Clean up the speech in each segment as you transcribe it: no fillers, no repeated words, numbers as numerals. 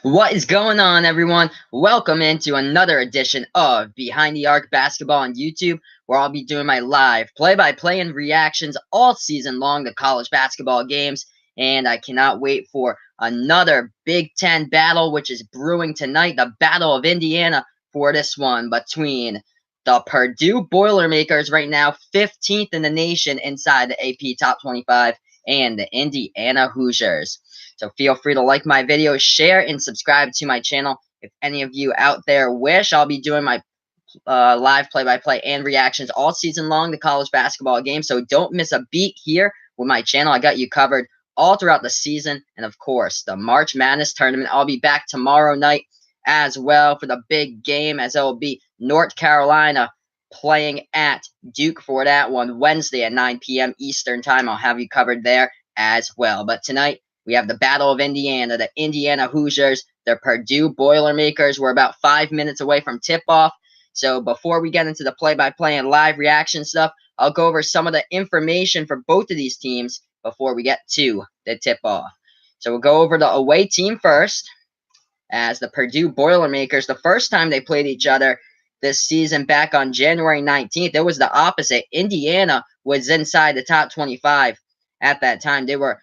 What is going on, everyone? Welcome into another edition of Behind the Arc Basketball on YouTube, where I'll be doing my live play-by-play and reactions all season long to college basketball games. And I cannot wait for another Big Ten battle, which is brewing tonight, the Battle of Indiana for this one between the Purdue Boilermakers, right now 15th in the nation inside the AP Top 25, and the Indiana Hoosiers. So feel free to like my video, share, and subscribe to my channel. If any of you out there wish, I'll be doing my live play-by-play and reactions all season long to college basketball games. So don't miss a beat here with my channel. I got you covered all throughout the season. And of course, the March Madness tournament. I'll be back tomorrow night as well for the big game, as it will be North Carolina playing at Duke for that one Wednesday at 9 p.m. Eastern time. I'll have you covered there as well. But tonight, we have the Battle of Indiana, the Indiana Hoosiers, the Purdue Boilermakers. We're about 5 minutes away from tip-off. So before we get into the play-by-play and live reaction stuff, I'll go over some of the information for both of these teams before we get to the tip-off. So we'll go over the away team first, as the Purdue Boilermakers, the first time they played each other this season back on January 19th, it was the opposite. Indiana was inside the top 25 at that time. They were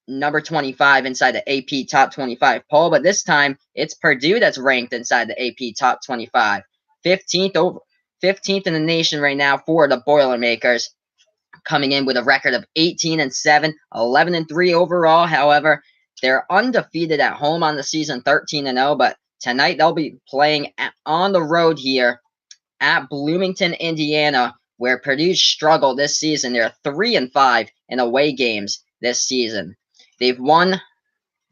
number 25 inside the AP Top 25 poll, but this time it's Purdue that's ranked inside the AP Top 25. 15th in the nation right now for the Boilermakers, coming in with a record of 18-7, 11-3 overall. However, they're undefeated at home on the season, 13-0, but tonight they'll be playing on the road here at Bloomington, Indiana, where Purdue struggled this season. They're 3-5 in away games this season. They've won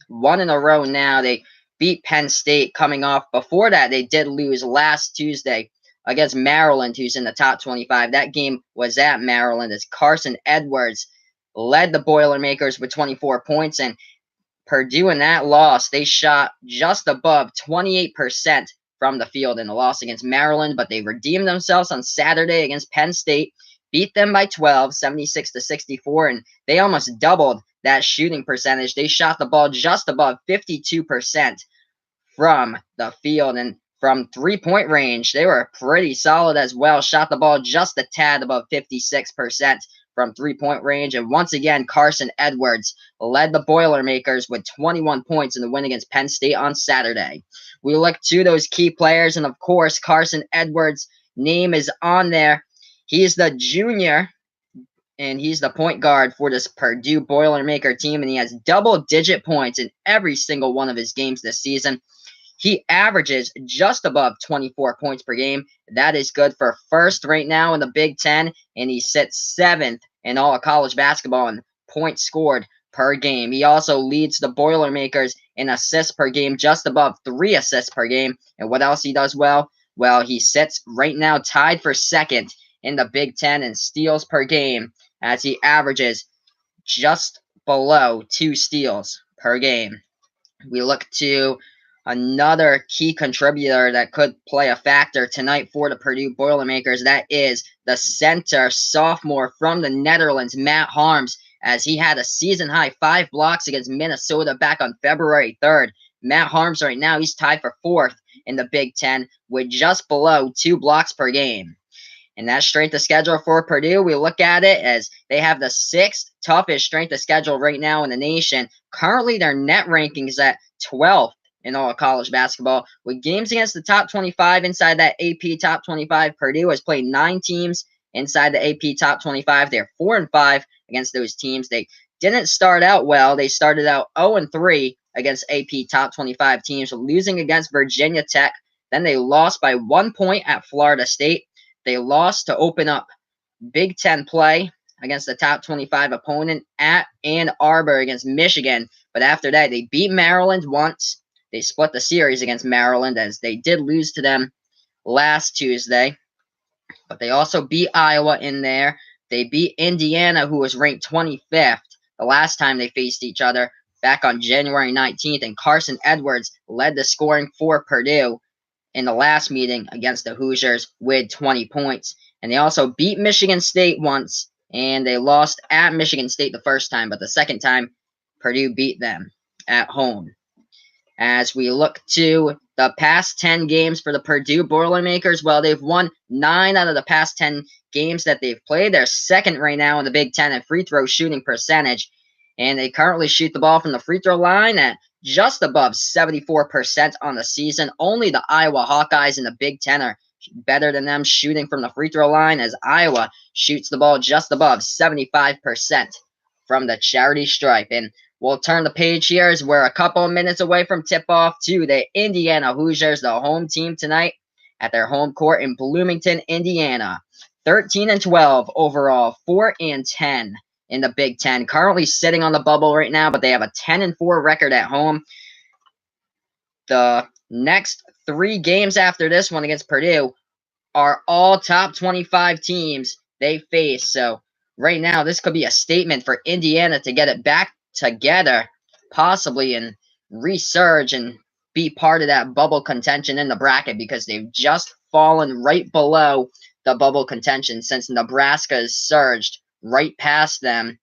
one in a row now. They beat Penn State coming off. Before that, they did lose last Tuesday against Maryland, who's in the top 25. That game was at Maryland as Carson Edwards led the Boilermakers with 24 points. And Purdue in that loss, they shot just above 28% from the field in the loss against Maryland, but they redeemed themselves on Saturday against Penn State, beat them by 12, 76-64, and they almost doubled that shooting percentage. They shot the ball just above 52% from the field, and from three-point range, they were pretty solid as well. Shot the ball just a tad above 56% from three-point range. And once again, Carson Edwards led the Boilermakers with 21 points in the win against Penn State on Saturday. We look to those key players, and of course, Carson Edwards' name is on there. He's the junior, and he's the point guard for this Purdue Boilermaker team, and he has double-digit points in every single one of his games this season. He averages just above 24 points per game. That is good for first right now in the Big Ten, and he sits 7th in all of college basketball in points scored per game. He also leads the Boilermakers in assists per game, just above 3 assists per game. And what else he does well? Well, he sits right now tied for second in the Big Ten in steals per game, as he averages just below 2 steals per game. We look to another key contributor that could play a factor tonight for the Purdue Boilermakers. That is the center sophomore from the Netherlands, Matt Harms, as he had a season-high 5 blocks against Minnesota back on February 3rd. Matt Harms right now, he's tied for 4th in the Big Ten with just below 2 blocks per game. And that strength of schedule for Purdue, we look at it as they have the 6th toughest strength of schedule right now in the nation. Currently, their net ranking is at 12th in all of college basketball. With games against the top 25 inside that AP Top 25, Purdue has played 9 teams inside the AP Top 25. They're 4-5 against those teams. They didn't start out well. They started out 0-3 against AP Top 25 teams, losing against Virginia Tech. Then they lost by 1 point at Florida State. They lost to open up Big Ten play against the top 25 opponent at Ann Arbor against Michigan. But after that, they beat Maryland once. They split the series against Maryland, as they did lose to them last Tuesday. But they also beat Iowa in there. They beat Indiana, who was ranked 25th the last time they faced each other back on January 19th. And Carson Edwards led the scoring for Purdue in the last meeting against the Hoosiers with 20 points. And they also beat Michigan State once, and they lost at Michigan State the first time, but the second time, Purdue beat them at home. As we look to the past 10 games for the Purdue Boilermakers, well, they've won 9 out of the past 10 games that they've played. They're second right now in the Big Ten in free throw shooting percentage, and they currently shoot the ball from the free throw line at just above 74% on the season. Only the Iowa Hawkeyes in the Big Ten are better than them shooting from the free throw line, as Iowa shoots the ball just above 75% from the charity stripe. And we'll turn the page here as we're a couple of minutes away from tip-off to the Indiana Hoosiers, the home team tonight at their home court in Bloomington, Indiana. 13-12 overall, 4-10 in the Big Ten. Currently sitting on the bubble right now, but they have a 10-4 record at home. The next 3 games after this one against Purdue are all top 25 teams they face. So right now, this could be a statement for Indiana to get it back together, possibly, and resurge and be part of that bubble contention in the bracket, because they've just fallen right below the bubble contention since Nebraska has surged right past them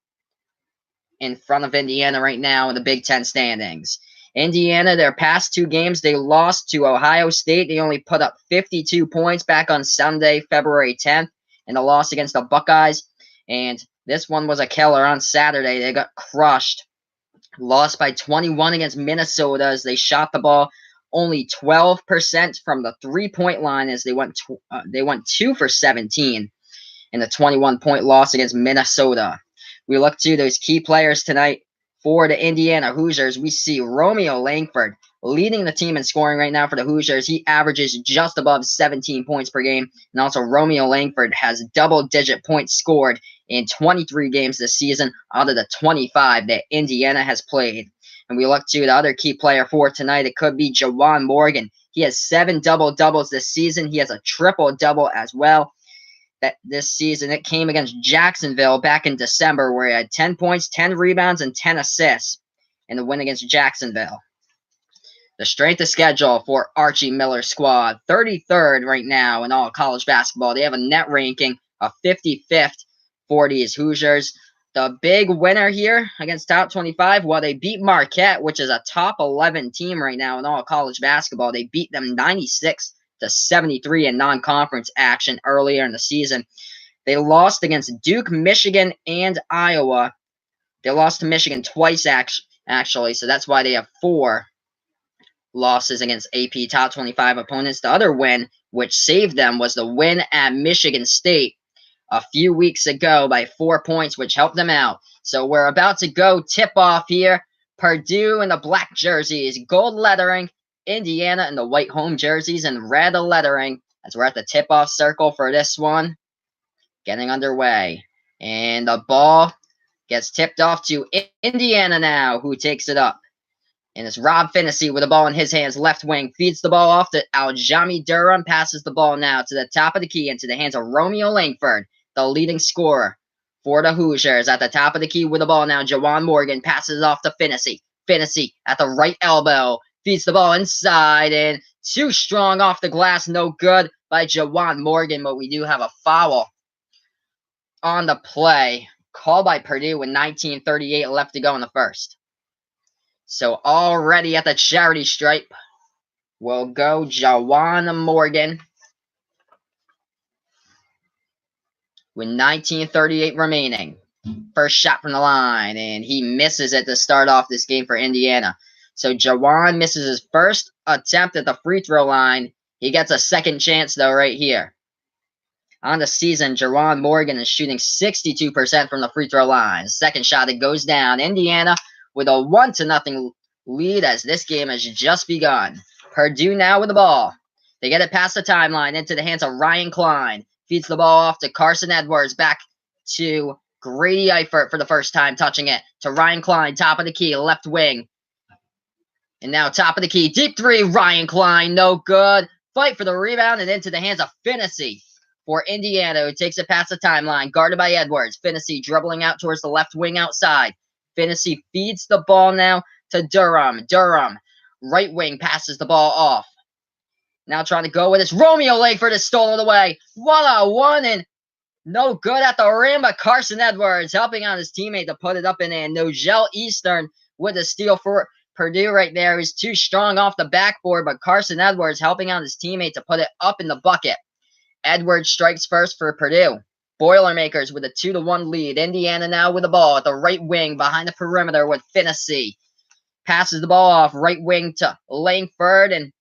in front of Indiana right now in the Big Ten standings. Indiana, their past 2 games, they lost to Ohio State. They only put up 52 points back on Sunday, February 10th, in a loss against the Buckeyes. And this one was a killer on Saturday. They got crushed. Lost by 21 against Minnesota as they shot the ball only 12% from the 3-point line, as they went 2 for 17 in the 21-point loss against Minnesota. We look to those key players tonight for the Indiana Hoosiers. We see Romeo Langford leading the team in scoring right now for the Hoosiers. He averages just above 17 points per game. And also Romeo Langford has double-digit points scored in 23 games this season out of the 25 that Indiana has played. And we look to the other key player for tonight. It could be Juwan Morgan. He has 7 double-doubles this season. He has a triple-double as well. That this season, it came against Jacksonville back in December, where he had 10 points, 10 rebounds, and 10 assists in the win against Jacksonville. The strength of schedule for Archie Miller's squad, 33rd right now in all college basketball. They have a net ranking of 55th for these Hoosiers. The big winner here against top 25, well, they beat Marquette, which is a top 11 team right now in all college basketball. They beat them 96-73 in non-conference action earlier in the season. They lost against Duke, Michigan, and Iowa. They lost to Michigan twice, actually, so that's why they have 4 losses against AP top 25 opponents. The other win, which saved them, was the win at Michigan State a few weeks ago by 4 points, which helped them out. So we're about to go tip-off here. Purdue in the black jerseys, gold lettering. Indiana in the white home jerseys and red lettering, as we're at the tip-off circle for this one. Getting underway. And the ball gets tipped off to Indiana now, who takes it up. And it's Rob Finney with the ball in his hands, left wing, feeds the ball off to Aljami Durham, passes the ball now to the top of the key into the hands of Romeo Langford, the leading scorer for the Hoosiers. At the top of the key with the ball now, Juwan Morgan passes off to Finney. Finney at the right elbow, feeds the ball inside, and too strong off the glass, no good by Juwan Morgan, but we do have a foul on the play, called by Purdue with 19:38 left to go in the first. So already at the charity stripe will go Juwan Morgan with 19:38 remaining. First shot from the line, and he misses it to start off this game for Indiana. So Juwan misses his first attempt at the free throw line. He gets a second chance, though, right here. On the season, Juwan Morgan is shooting 62% from the free throw line. Second shot, it goes down. Indiana with a 1-0 lead as this game has just begun. Purdue now with the ball. They get it past the timeline into the hands of Ryan Klein. Feeds the ball off to Carson Edwards. Back to Grady Eifert for the first time touching it. To Ryan Klein, top of the key, left wing. And now top of the key, deep 3, Ryan Klein, no good. Fight for the rebound and into the hands of Finney for Indiana, who takes it past the timeline, guarded by Edwards. Finney dribbling out towards the left wing outside. Finney feeds the ball now to Durham. Durham, right wing, passes the ball off. Now trying to go with this. Romeo Langford has stolen it away. 1-on-1 and no good at the rim, but Carson Edwards helping out his teammate to put it up in, and Nogel Eastern with a steal for Purdue right there. He was too strong off the backboard, but Carson Edwards helping out his teammate to put it up in the bucket. Edwards strikes first for Purdue. Boilermakers with a 2-1 lead. Indiana now with the ball at the right wing behind the perimeter with Finney. Passes the ball off right wing to Langford, and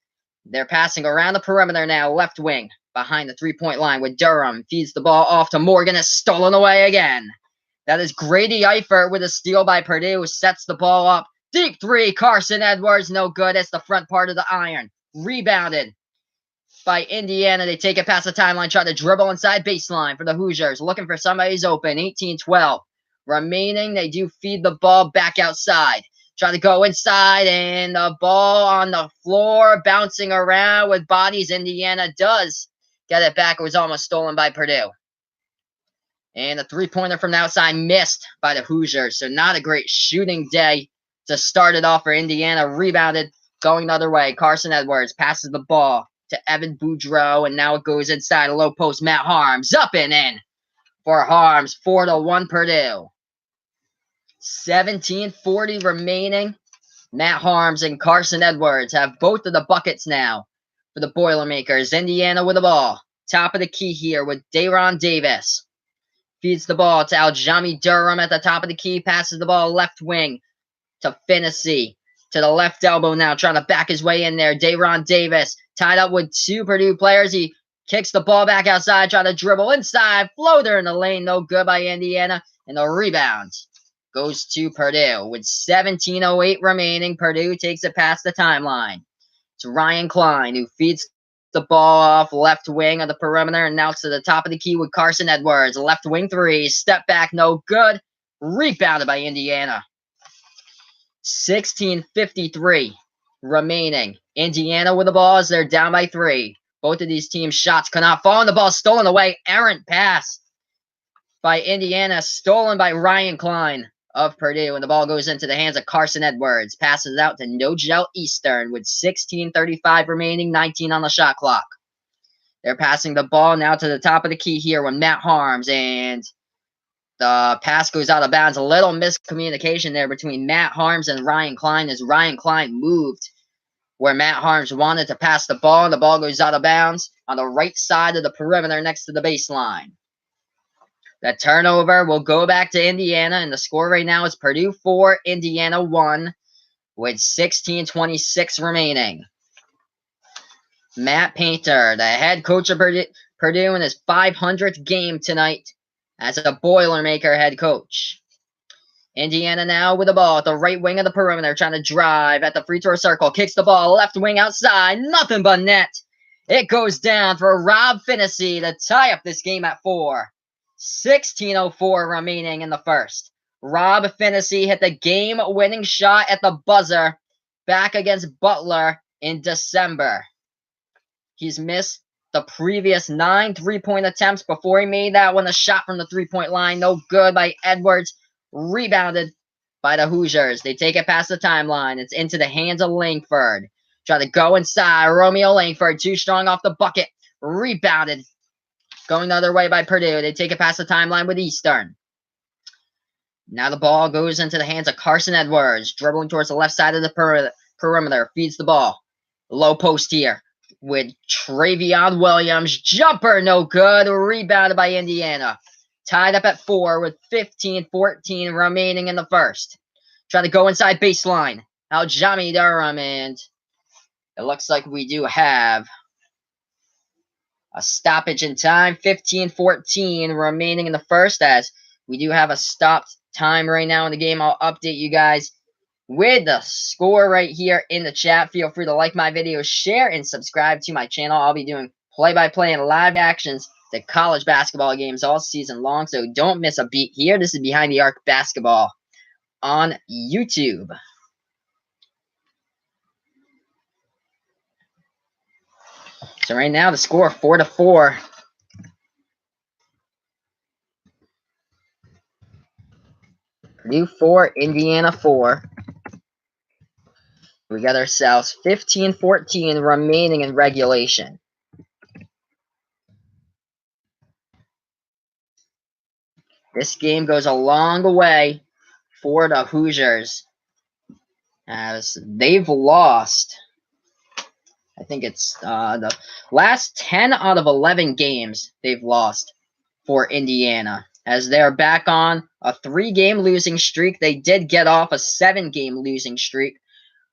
they're passing around the perimeter now, left wing behind the three-point line with Durham. Feeds the ball off to Morgan. It's stolen away again. That is Grady Eifert with a steal by Purdue. Sets the ball up. Deep three. Carson Edwards. No good. It's the front part of the iron. Rebounded by Indiana. They take it past the timeline. Try to dribble inside baseline for the Hoosiers. Looking for somebody who's open. 18-12. Remaining. They do feed the ball back outside. Try to go inside, and the ball on the floor, bouncing around with bodies. Indiana does get it back. It was almost stolen by Purdue. And the three-pointer from the outside missed by the Hoosiers. So not a great shooting day to start it off for Indiana. Rebounded, going the other way. Carson Edwards passes the ball to Evan Boudreaux, and now it goes inside a low post. Matt Harms up and in for Harms. 4-1 Purdue. 17:40 remaining. Matt Harms and Carson Edwards have both of the buckets now for the Boilermakers. Indiana with the ball. Top of the key here with Dayron Davis. Feeds the ball to Aljami Durham at the top of the key. Passes the ball left wing to Finney. To the left elbow now, trying to back his way in there. Dayron Davis tied up with two Purdue players. He kicks the ball back outside, trying to dribble inside. Floater in the lane, no good by Indiana. And the rebound goes to Purdue. With 17:08 remaining, Purdue takes it past the timeline. It's Ryan Klein who feeds the ball off left wing of the perimeter, and now to the top of the key with Carson Edwards. Left wing three. Step back, no good. Rebounded by Indiana. 16:53 remaining. Indiana with the ball as they're down by 3. Both of these teams' shots cannot fall, and the ball stolen away. Errant pass by Indiana, stolen by Ryan Klein of Purdue, and the ball goes into the hands of Carson Edwards. Passes out to Nogel Eastern with 16:35 remaining, 19 on the shot clock. They're passing the ball now to the top of the key here with Matt Harms, and the pass goes out of bounds. A little miscommunication there between Matt Harms and Ryan Klein as Ryan Klein moved where Matt Harms wanted to pass the ball, and the ball goes out of bounds on the right side of the perimeter next to the baseline. The turnover will go back to Indiana, and the score right now is Purdue 4, Indiana 1, with 16:26 remaining. Matt Painter, the head coach of Purdue in his 500th game tonight as a Boilermaker head coach. Indiana now with the ball at the right wing of the perimeter, trying to drive at the free throw circle. Kicks the ball left wing outside, nothing but net. It goes down for Rob Finney to tie up this game at 4. 16:04 remaining in the first. Rob Finney hit the game-winning shot at the buzzer back against Butler in December. He's missed the previous 9 three-point attempts before he made that one. A shot from the three-point line, no good by Edwards. Rebounded by the Hoosiers. They take it past the timeline. It's into the hands of Langford. Try to go inside. Romeo Langford, too strong off the bucket. Rebounded. Going the other way by Purdue. They take it past the timeline with Eastern. Now the ball goes into the hands of Carson Edwards. Dribbling towards the left side of the perimeter. Feeds the ball. Low post here with Travion Williams. Jumper, no good. Rebounded by Indiana. Tied up at 4 with 15:14 remaining in the first. Try to go inside baseline. Aljami Durham, and it looks like we do have a stoppage in time. 15:14 remaining in the first, as we do have a stopped time right now in the game. I'll update you guys with the score right here in the chat. Feel free to like my video, share, and subscribe to my channel. I'll be doing play-by-play and live actions to college basketball games all season long, so don't miss a beat here. This is Behind the Arc Basketball on YouTube. So right now the score 4-4. Purdue 4, Indiana 4. We got ourselves 15:14 remaining in regulation. This game goes a long way for the Hoosiers, as they've lost. I think it's the last 10 out of 11 games they've lost for Indiana, as they're back on a 3-game losing streak. They did get off a 7-game losing streak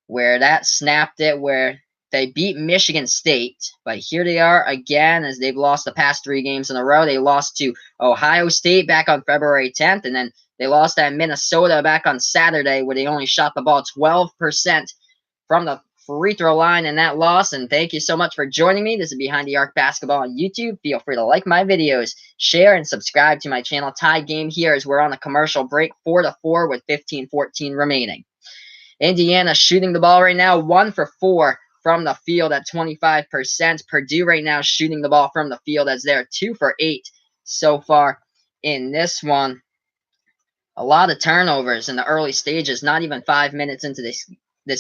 where that snapped it, where they beat Michigan State. But here they are again, as they've lost the past 3 games in a row. They lost to Ohio State back on February 10th, and then they lost at Minnesota back on Saturday, where they only shot the ball 12% from the free throw line in that loss. And thank you so much for joining me. This is Behind the Arc Basketball on YouTube. Feel free to like my videos, share, and subscribe to my channel. Tie game here as we're on a commercial break, 4-4 with 15-14 remaining. Indiana shooting the ball right now, 1 for 4 from the field at 25%. Purdue right now shooting the ball from the field as they're 2 for 8 so far in this one. A lot of turnovers in the early stages, not even 5 minutes into this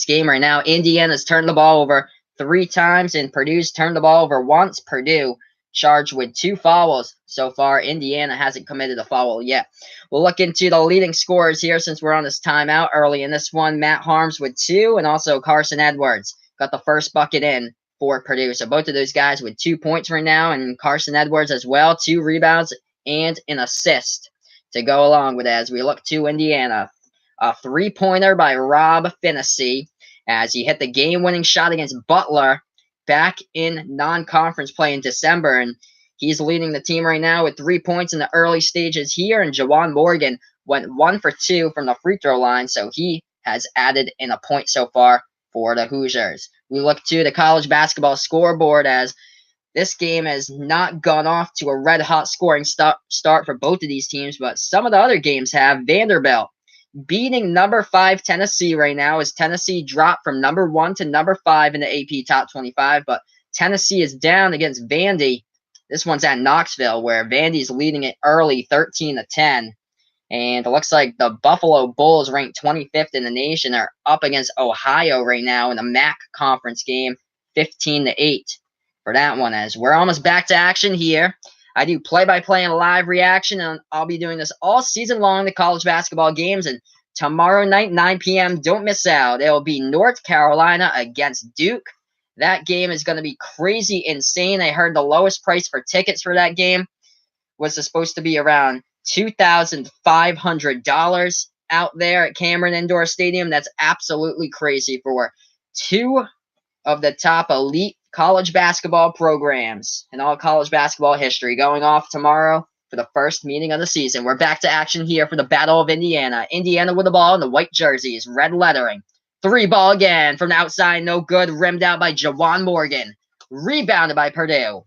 game right now. Indiana's turned the ball over 3 times, and Purdue's turned the ball over once. Purdue charged with 2 fouls so far. Indiana hasn't committed a foul yet. We'll look into the leading scorers here since we're on this timeout early in this one. Matt Harms with 2, and also Carson Edwards got the first bucket in for Purdue. So both of those guys with 2 points right now, and Carson Edwards as well, 2 rebounds and an assist to go along with it as we look to Indiana. A 3-pointer by Rob Finney as he hit the game-winning shot against Butler back in non-conference play in December, and he's leading the team right now with 3 points in the early stages here. And Juwan Morgan went 1 for 2 from the free throw line, so he has added in a point so far for the Hoosiers. We look to the college basketball scoreboard as this game has not gone off to a red-hot scoring start for both of these teams, but some of the other games have. Vanderbilt beating number 5 Tennessee right now, as Tennessee dropped from number 1 to number 5 in the AP Top 25, but Tennessee is down against Vandy. This one's at Knoxville, where Vandy's leading it early, 13-10. And it looks like the Buffalo Bulls, ranked 25th in the nation, are up against Ohio right now in the MAC conference game, 15-8 for that one, as we're almost back to action here. I do play-by-play and live reaction, and I'll be doing this all season long, the college basketball games. And tomorrow night, 9 p.m., don't miss out. It will be North Carolina against Duke. That game is going to be crazy insane. I heard the lowest price for tickets for that game was supposed to be around $2,500 out there at Cameron Indoor Stadium. That's absolutely crazy for 2 of the top elite college basketball programs in all college basketball history going off tomorrow for the first meeting of the season. We're back to action here for the Battle of Indiana. Indiana with the ball in the white jerseys, red lettering. 3 ball again from the outside, no good. Rimmed out by Juwan Morgan. Rebounded by Purdue.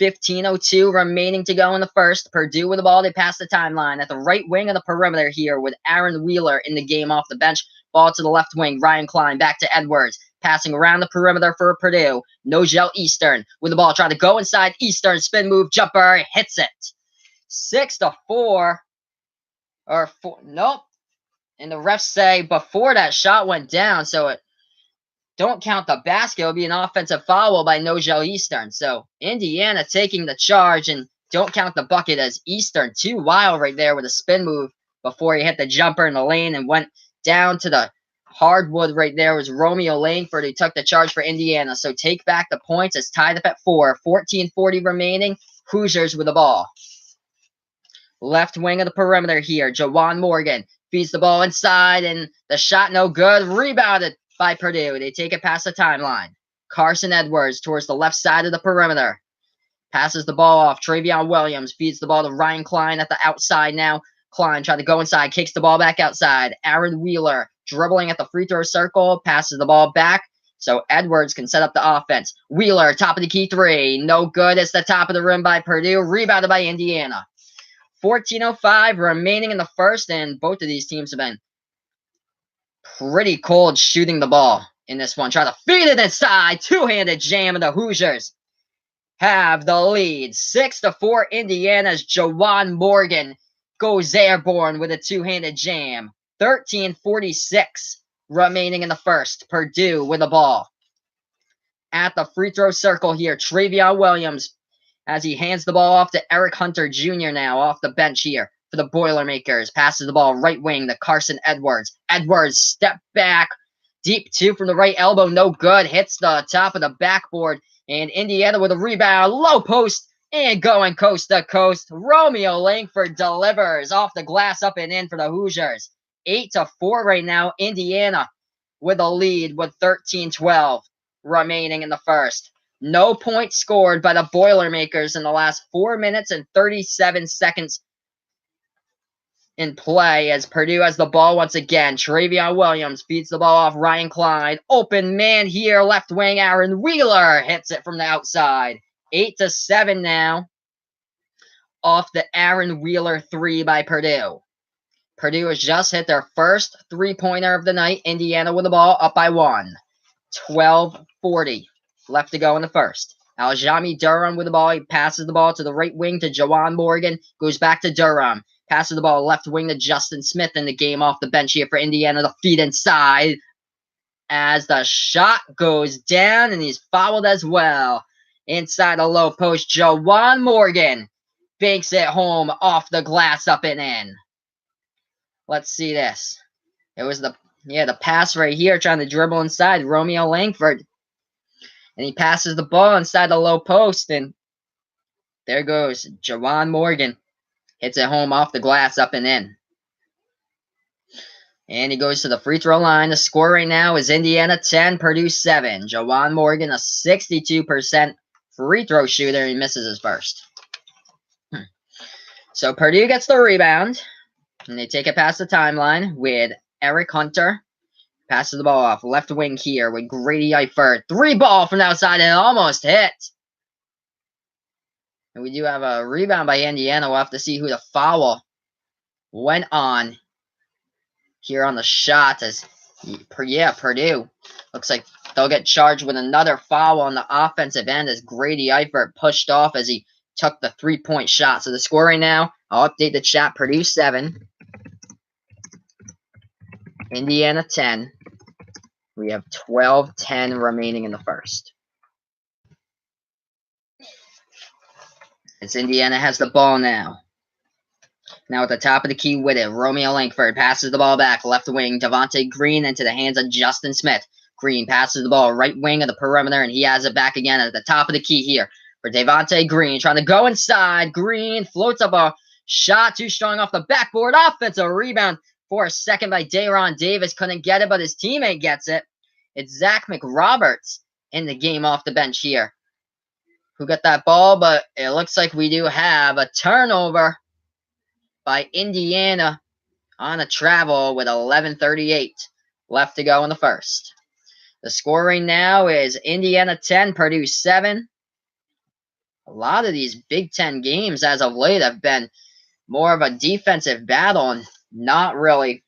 15:02 remaining to go in the first. Purdue with the ball. They pass the timeline at the right wing of the perimeter here with Aaron Wheeler in the game off the bench. Ball to the left wing. Ryan Klein back to Edwards. Passing around the perimeter for Purdue. Nogel Eastern with the ball. Trying to go inside. Eastern spin move. Jumper. Hits it. 6-4. Or 4. Nope. And the refs say before that shot went down, so it don't count the basket. It'll be an offensive foul by Nogel Eastern. So Indiana taking the charge, and don't count the bucket as Eastern too wild right there with a spin move before he hit the jumper in the lane and went down to the hardwood right there. Was Romeo Langford who took the charge for Indiana. So take back the points. It's tied up at 4. 14:40 remaining. Hoosiers with the ball. Left wing of the perimeter here. Juwan Morgan feeds the ball inside, and the shot no good. Rebounded by Purdue. They take it past the timeline. Carson Edwards towards the left side of the perimeter. Passes the ball off. Travion Williams feeds the ball to Ryan Klein at the outside now. Klein trying to go inside. Kicks the ball back outside. Aaron Wheeler dribbling at the free throw circle. Passes the ball back so Edwards can set up the offense. Wheeler, top of the key 3. No good. It's the top of the rim by Purdue. Rebounded by Indiana. 14:05 remaining in the first, and both of these teams have been pretty cold shooting the ball in this one. Try to feed it inside. Two-handed jam, and the Hoosiers have the lead. 6-4 Indiana's Juwan Morgan goes airborne with a two-handed jam. 13:46 remaining in the first. Purdue with the ball. At the free throw circle here, Travion Williams as he hands the ball off to Eric Hunter Jr. now off the bench here. for the Boilermakers. Passes the ball right wing to Carson Edwards. Edwards step back. Deep two from the right elbow. No good. Hits the top of the backboard. And Indiana with a rebound. Low post. And going coast to coast. Romeo Langford delivers off the glass up and in for the Hoosiers. 8-4 right now. Indiana with a lead with 13-12 remaining in the first. No points scored by the Boilermakers in the last 4 minutes and 37 seconds in play as Purdue has the ball once again. Travion Williams feeds the ball off Ryan Klein. Open man here, left wing. Aaron Wheeler hits it from the outside. 8-7 now off the Aaron Wheeler 3 by Purdue. Purdue has just hit their first three-pointer of the night. Indiana with the ball up by 1. 12:40 left to go in the first. Aljami Durham with the ball. He passes the ball to the right wing to Jawan Morgan. Goes back to Durham. Passes the ball left wing to Justin Smith in the game off the bench here for Indiana. The feed inside as the shot goes down and he's fouled as well. Inside the low post, Jawan Morgan banks it home off the glass up and in. Let's see this. It was the pass right here trying to dribble inside Romeo Langford. And he passes the ball inside the low post and there goes Jawan Morgan. Hits it home off the glass up and in. And he goes to the free throw line. The score right now is Indiana 10, Purdue 7. Jawan Morgan, a 62% free throw shooter. He misses his first. So Purdue gets the rebound. And they take it past the timeline with Eric Hunter. Passes the ball off. Left wing here with Grady Eifert. 3-ball from the outside and almost hit. And we do have a rebound by Indiana. We'll have to see who the foul went on here on the shot. As Purdue looks like they'll get charged with another foul on the offensive end as Grady Eifert pushed off as he took the 3-point shot. So the score right now, I'll update the chat. Purdue 7. Indiana 10. We have 12-10 remaining in the first. As Indiana has the ball now. Now at the top of the key with it, Romeo Langford passes the ball back. Left wing, Devontae Green into the hands of Justin Smith. Green passes the ball right wing of the perimeter, and he has it back again at the top of the key here for Devontae Green. Trying to go inside. Green floats up a shot too strong off the backboard. Offensive rebound for a second by Dayron Davis. Couldn't get it, but his teammate gets it. It's Zach McRoberts in the game off the bench here who got that ball, but it looks like we do have a turnover by Indiana on a travel with 11:38 left to go in the first. The score right now is Indiana 10, Purdue 7. A lot of these Big Ten games as of late have been more of a defensive battle and not really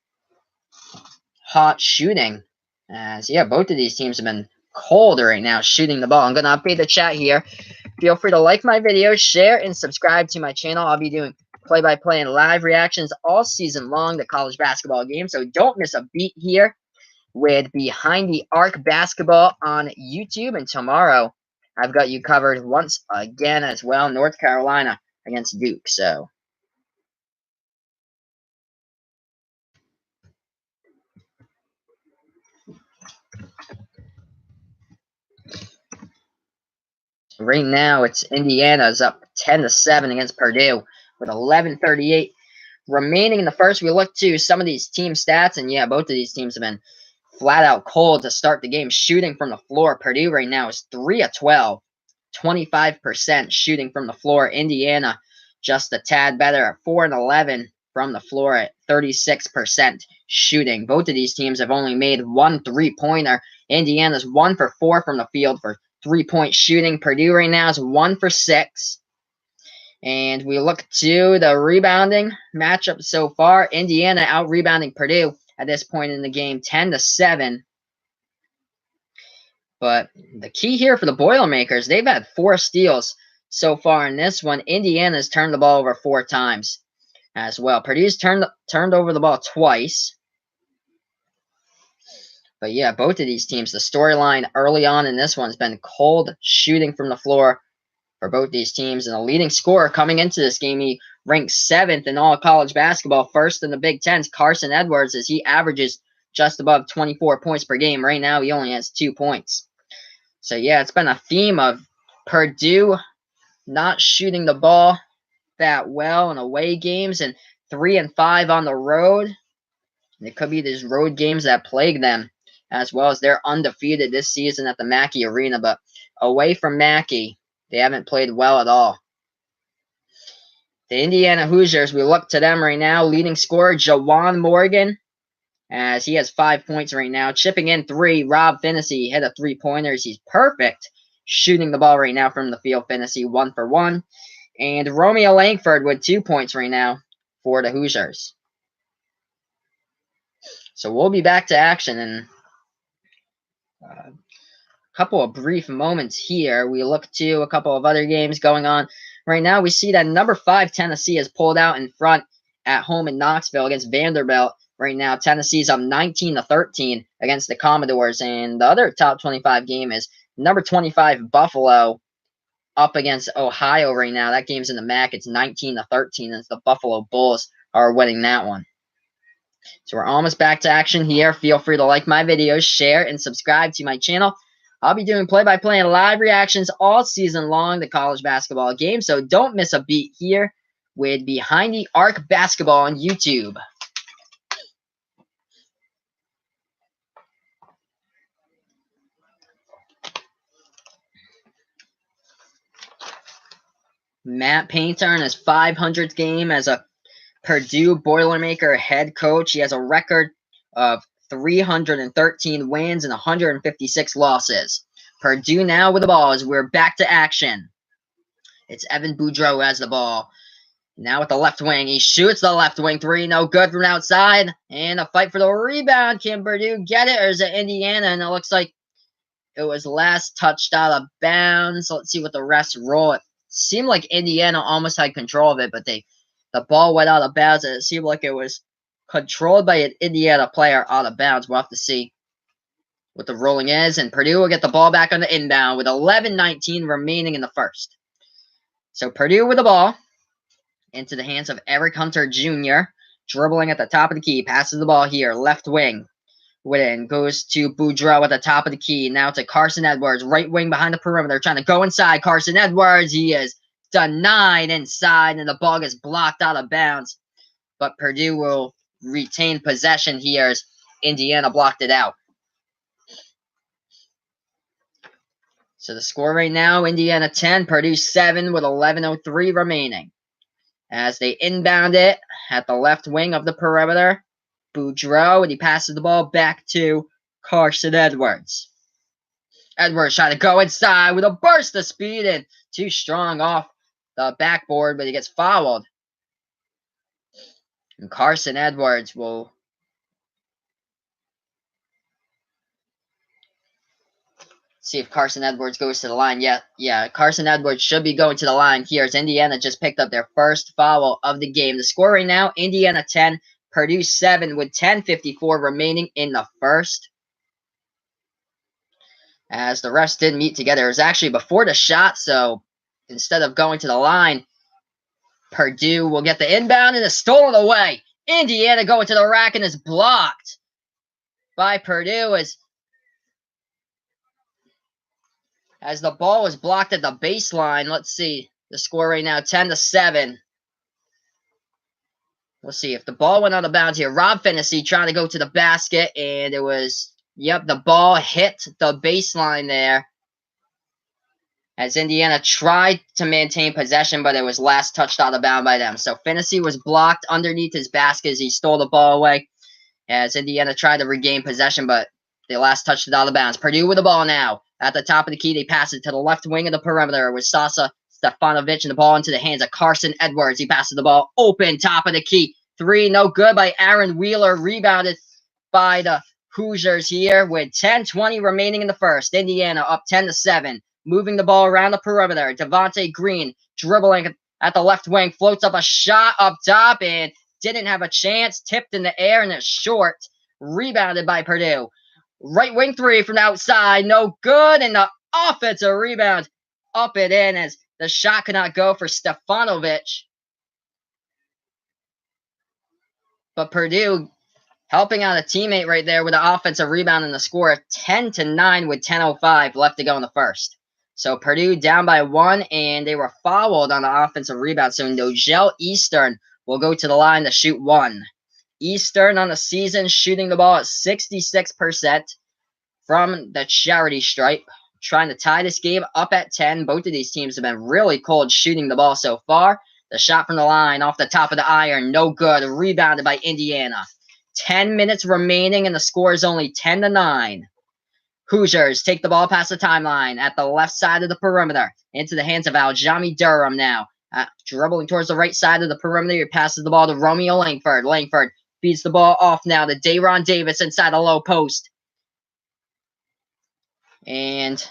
hot shooting. As both of these teams have been cold right now shooting the ball. I'm going to update the chat here. Feel free to like my video, share, and subscribe to my channel. I'll be doing play-by-play and live reactions all season long to college basketball games, so don't miss a beat here with Behind the Arc Basketball on YouTube. And tomorrow, I've got you covered once again as well, North Carolina against Duke. So right now, it's Indiana's up 10-7 against Purdue with 11:38 remaining in the first. We look to some of these team stats, and both of these teams have been flat out cold to start the game. Shooting from the floor, Purdue right now is 3 of 12, 25% shooting from the floor. Indiana just a tad better at 4 and 11 from the floor at 36% shooting. Both of these teams have only made one 3-pointer. Indiana's 1 for 4 from the field for 3-point shooting. Purdue right now is 1 for 6. And we look to the rebounding matchup so far. Indiana out-rebounding Purdue at this point in the game, 10-7. But the key here for the Boilermakers, they've had 4 steals so far in this one. Indiana's turned the ball over 4 times as well. Purdue's turned over the ball twice. But both of these teams, the storyline early on in this one has been cold shooting from the floor for both these teams. And the leading scorer coming into this game, he ranked 7th in all college basketball, first in the Big Ten's Carson Edwards, as he averages just above 24 points per game. Right now, he only has 2 points. So, yeah, it's been a theme of Purdue not shooting the ball that well in away games and 3-5 on the road. And it could be these road games that plague them, as well as they're undefeated this season at the Mackey Arena. But away from Mackey, they haven't played well at all. The Indiana Hoosiers, we look to them right now. Leading scorer, Jawan Morgan, as he has 5 points right now. Chipping in 3, Rob Finney hit a 3-pointers. He's perfect shooting the ball right now from the field. Finney 1 for 1. And Romeo Langford with 2 points right now for the Hoosiers. So we'll be back to action in a couple of brief moments here. We look to a couple of other games going on. Right now, we see that number 5 Tennessee has pulled out in front at home in Knoxville against Vanderbilt. Right now, Tennessee's up 19-13 against the Commodores. And the other top 25 game is number 25 Buffalo up against Ohio right now. That game's in the MAC. It's 19-13 as the Buffalo Bulls are winning that one. So we're almost back to action here. Feel free to like my videos, share, and subscribe to my channel. I'll be doing play-by-play and live reactions all season long to college basketball games, so don't miss a beat here with Behind the Arc Basketball on YouTube. Matt Painter in his 500th game as a Purdue Boilermaker head coach. He has a record of 313 wins and 156 losses. Purdue now with the ball as we're back to action. It's Evan Boudreau who has the ball. Now with the left wing. He shoots the left wing 3. No good from outside. And a fight for the rebound. Can Purdue get it, or is it Indiana? And it looks like it was last touched out of bounds. Let's see what the refs roll. It seemed like Indiana almost had control of it, but the ball went out of bounds, and it seemed like it was controlled by an Indiana player out of bounds. We'll have to see what the ruling is. And Purdue will get the ball back on the inbound with 11:19 remaining in the first. So Purdue with the ball into the hands of Eric Hunter Jr. Dribbling at the top of the key. Passes the ball here. Left wing. Witten goes to Boudreau at the top of the key. Now to Carson Edwards. Right wing behind the perimeter. Trying to go inside. Carson Edwards. He is denied inside, and the ball gets blocked out of bounds. But Purdue will retain possession here as Indiana blocked it out. So the score right now, Indiana 10, Purdue 7 with 11:03 remaining. As they inbound it at the left wing of the perimeter, Boudreau, and he passes the ball back to Carson Edwards. Edwards trying to go inside with a burst of speed and too strong off the backboard, but he gets fouled. And Carson Edwards will see if Carson Edwards goes to the line. Yeah, Carson Edwards should be going to the line here as Indiana just picked up their first foul of the game. The score right now, Indiana 10, Purdue 7 with 10:54 remaining in the first. As the refs did meet together. It was actually before the shot, so instead of going to the line, Purdue will get the inbound and it's stolen away. Indiana going to the rack and is blocked by Purdue as the ball was blocked at the baseline. Let's see the score right now, 10-7. We'll see if the ball went out of bounds here. Rob Finney trying to go to the basket, and it was, the ball hit the baseline there as Indiana tried to maintain possession, but it was last touched out of bounds by them. So Finney was blocked underneath his basket as he stole the ball away as Indiana tried to regain possession, but they last touched it out of bounds. Purdue with the ball now. At the top of the key, they pass it to the left wing of the perimeter with Sasa Stefanovic, and the ball into the hands of Carson Edwards. He passes the ball open, top of the key. 3, no good by Aaron Wheeler. Rebounded by the Hoosiers here with 10:20 remaining in the first. Indiana up 10-7. Moving the ball around the perimeter. Devontae Green dribbling at the left wing. Floats up a shot up top and didn't have a chance. Tipped in the air and it's short. Rebounded by Purdue. Right wing 3 from outside. No good. And the offensive rebound up and in as The shot could not go for Stefanovic. But Purdue helping out a teammate right there with the offensive rebound and the score of 10-9 with 10:05 left to go in the first. So Purdue down by 1, and they were fouled on the offensive rebound. So Nogel Eastern will go to the line to shoot 1. Eastern on the season shooting the ball at 66% from the charity stripe, trying to tie this game up at 10. Both of these teams have been really cold shooting the ball so far. The shot from the line off the top of the iron, no good. Rebounded by Indiana. 10 minutes remaining, and the score is only 10-9. Hoosiers take the ball past the timeline at the left side of the perimeter. Into the hands of Aljami Durham now. Dribbling towards the right side of the perimeter. He passes the ball to Romeo Langford. Langford feeds the ball off now to Dayron Davis inside the low post. And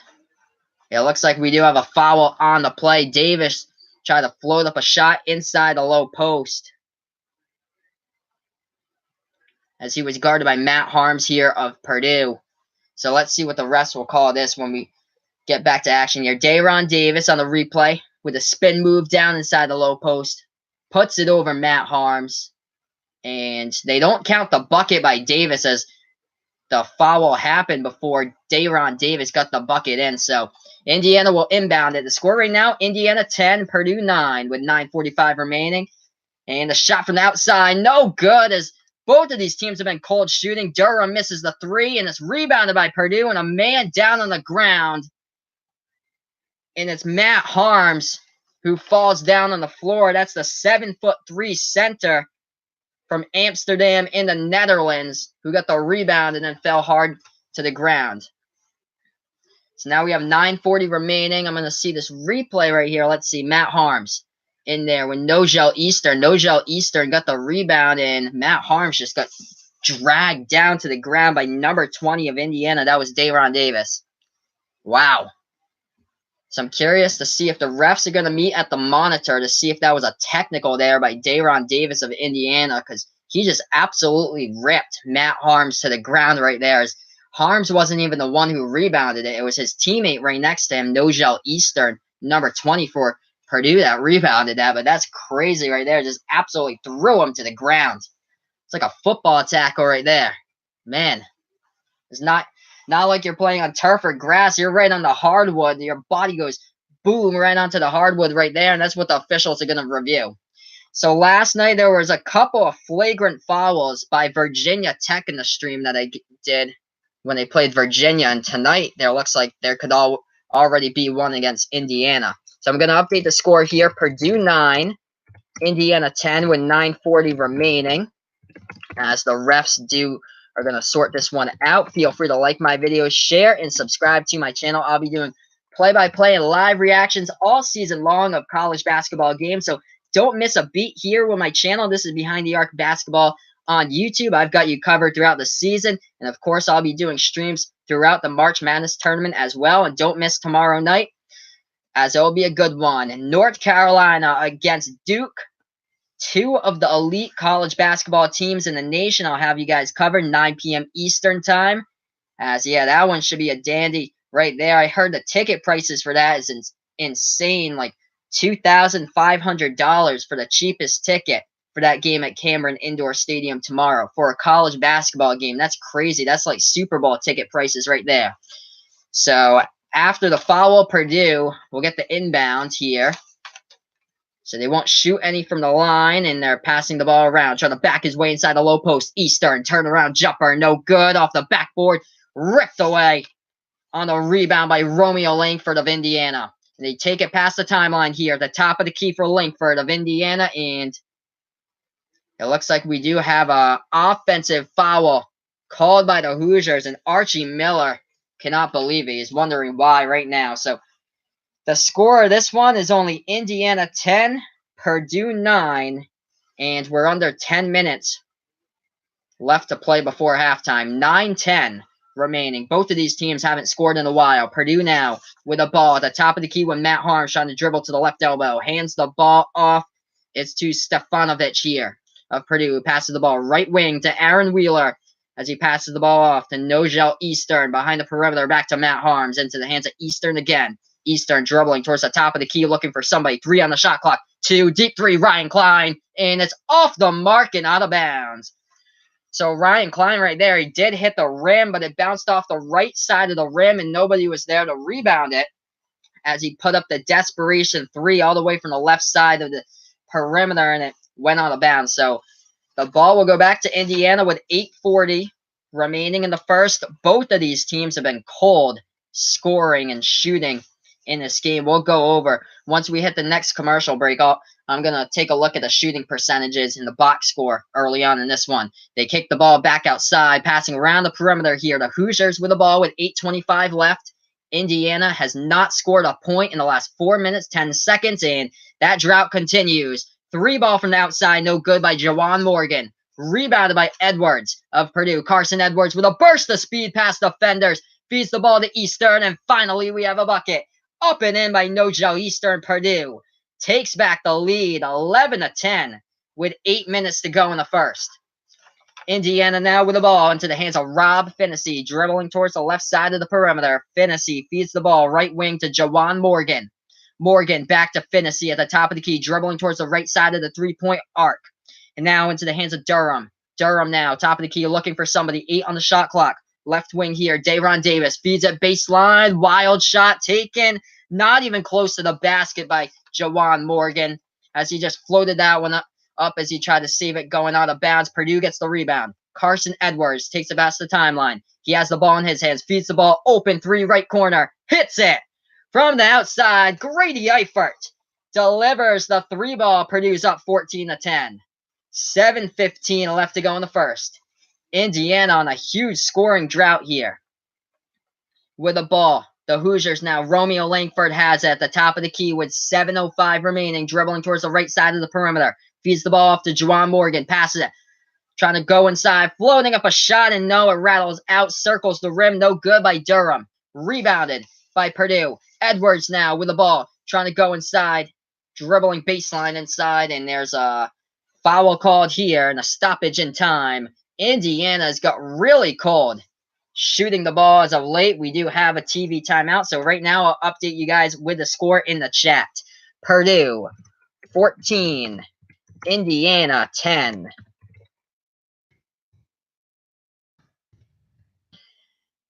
it looks like we do have a foul on the play. Davis tried to float up a shot inside the low post, as he was guarded by Matt Harms here of Purdue. So let's see what the refs will call this when we get back to action here. Dayron Davis on the replay with a spin move down inside the low post. Puts it over Matt Harms. And they don't count the bucket by Davis, as the foul happened before Dayron Davis got the bucket in. So Indiana will inbound it. The score right now, Indiana 10, Purdue 9 with 9:45 remaining. And the shot from the outside, no good, as both of these teams have been cold shooting. Durham misses the 3, and it's rebounded by Purdue, and a man down on the ground. And it's Matt Harms who falls down on the floor. That's the 7'3" center from Amsterdam in the Netherlands, who got the rebound and then fell hard to the ground. So now we have 9:40 remaining. I'm going to see this replay right here. Let's see. Matt Harms in there with Nogel Eastern. Nogel Eastern got the rebound, and Matt Harms just got dragged down to the ground by number 20 of Indiana. That was Dayron Davis. Wow. So I'm curious to see if the refs are going to meet at the monitor to see if that was a technical there by Dayron Davis of Indiana, because he just absolutely ripped Matt Harms to the ground right there. As Harms wasn't even the one who rebounded it. It was his teammate right next to him, Nogel Eastern, number 20 for Purdue, that rebounded that. But that's crazy right there. Just absolutely threw him to the ground. It's like a football tackle right there. Man, it's not like you're playing on turf or grass. You're right on the hardwood. Your body goes boom right onto the hardwood right there, and that's what the officials are going to review. So last night there was a couple of flagrant fouls by Virginia Tech in the stream that I did when they played Virginia, and tonight there looks like there could already be one against Indiana. So I'm going to update the score here. Purdue 9, Indiana 10 with 9:40 remaining. As the refs are going to sort this one out. Feel free to like my videos, share, and subscribe to my channel. I'll be doing play-by-play and live reactions all season long of college basketball games. So don't miss a beat here with my channel. This is Behind the Arc Basketball on YouTube. I've got you covered throughout the season. And, of course, I'll be doing streams throughout the March Madness tournament as well. And don't miss tomorrow night, as it will be a good one. North Carolina against Duke. 2 of the elite college basketball teams in the nation. I'll have you guys covered 9 p.m. Eastern time. Yeah, that one should be a dandy right there. I heard the ticket prices for that is insane, like $2,500 for the cheapest ticket for that game at Cameron Indoor Stadium tomorrow for a college basketball game. That's crazy. That's like Super Bowl ticket prices right there. So after the foul, Purdue will get the inbound here. So they won't shoot any from the line, and they're passing the ball around, trying to back his way inside the low post. Eastern, turnaround jumper, no good, off the backboard, ripped away on the rebound by Romeo Langford of Indiana. And they take it past the timeline here, the top of the key for Langford of Indiana, and it looks like we do have an offensive foul called by the Hoosiers, and Archie Miller cannot believe it. He's wondering why right now. So the score of this one is only Indiana 10, Purdue 9, and we're under 10 minutes left to play before halftime. 9-10 remaining. Both of these teams haven't scored in a while. Purdue now with a ball at the top of the key with Matt Harms trying to dribble to the left elbow. Hands the ball off. It's to Stefanovic here of Purdue, who passes the ball right wing to Aaron Wheeler as he passes the ball off to Nogel Eastern behind the perimeter, back to Matt Harms, into the hands of Eastern again. Eastern dribbling towards the top of the key, looking for somebody. 3 on the shot clock. 2, deep 3, Ryan Klein, and it's off the mark and out of bounds. So Ryan Klein right there, he did hit the rim, but it bounced off the right side of the rim, and nobody was there to rebound it as he put up the desperation 3 all the way from the left side of the perimeter, and it went out of bounds. So the ball will go back to Indiana with 8:40 remaining in the first. Both of these teams have been cold scoring and shooting in this game. We'll go over once we hit the next commercial break. I'm going to take a look at the shooting percentages in the box score early on in this one. They kick the ball back outside, passing around the perimeter here. The Hoosiers with the ball with 8:25 left. Indiana has not scored a point in the last 4 minutes, 10 seconds, and that drought continues. 3 ball from the outside, no good by Juwan Morgan. Rebounded by Edwards of Purdue. Carson Edwards with a burst of speed past defenders. Feeds the ball to Eastern, and finally we have a bucket. Up and in by No-Joe Eastern. Purdue takes back the lead 11-10 with 8 minutes to go in the first. Indiana now with the ball into the hands of Rob Finney, dribbling towards the left side of the perimeter. Finney feeds the ball right wing to Juwan Morgan. Morgan back to Finney at the top of the key, dribbling towards the right side of the three-point arc. And now into the hands of Durham. Durham now, top of the key, looking for somebody. 8 on the shot clock. Left wing here, Dayron Davis feeds at baseline. Wild shot taken. Not even close to the basket by Juwan Morgan as he just floated that one up as he tried to save it going out of bounds. Purdue gets the rebound. Carson Edwards takes it past the timeline. He has the ball in his hands. Feeds the ball open. 3 right corner. Hits it. From the outside, Grady Eifert delivers the 3 ball. Purdue's up 14-10. 7:15 left to go in the first. Indiana on a huge scoring drought here. With the ball, the Hoosiers now. Romeo Langford has it at the top of the key with 7:05 remaining, dribbling towards the right side of the perimeter. Feeds the ball off to Juwan Morgan. Passes it. Trying to go inside. Floating up a shot, and no, it rattles out. Circles the rim. No good by Durham. Rebounded by Purdue. Edwards now with the ball. Trying to go inside. Dribbling baseline inside, and there's a foul called here and a stoppage in time. Indiana's got really cold shooting the ball as of late. We do have a TV timeout, so right now I'll update you guys with the score in the chat. Purdue 14, Indiana 10.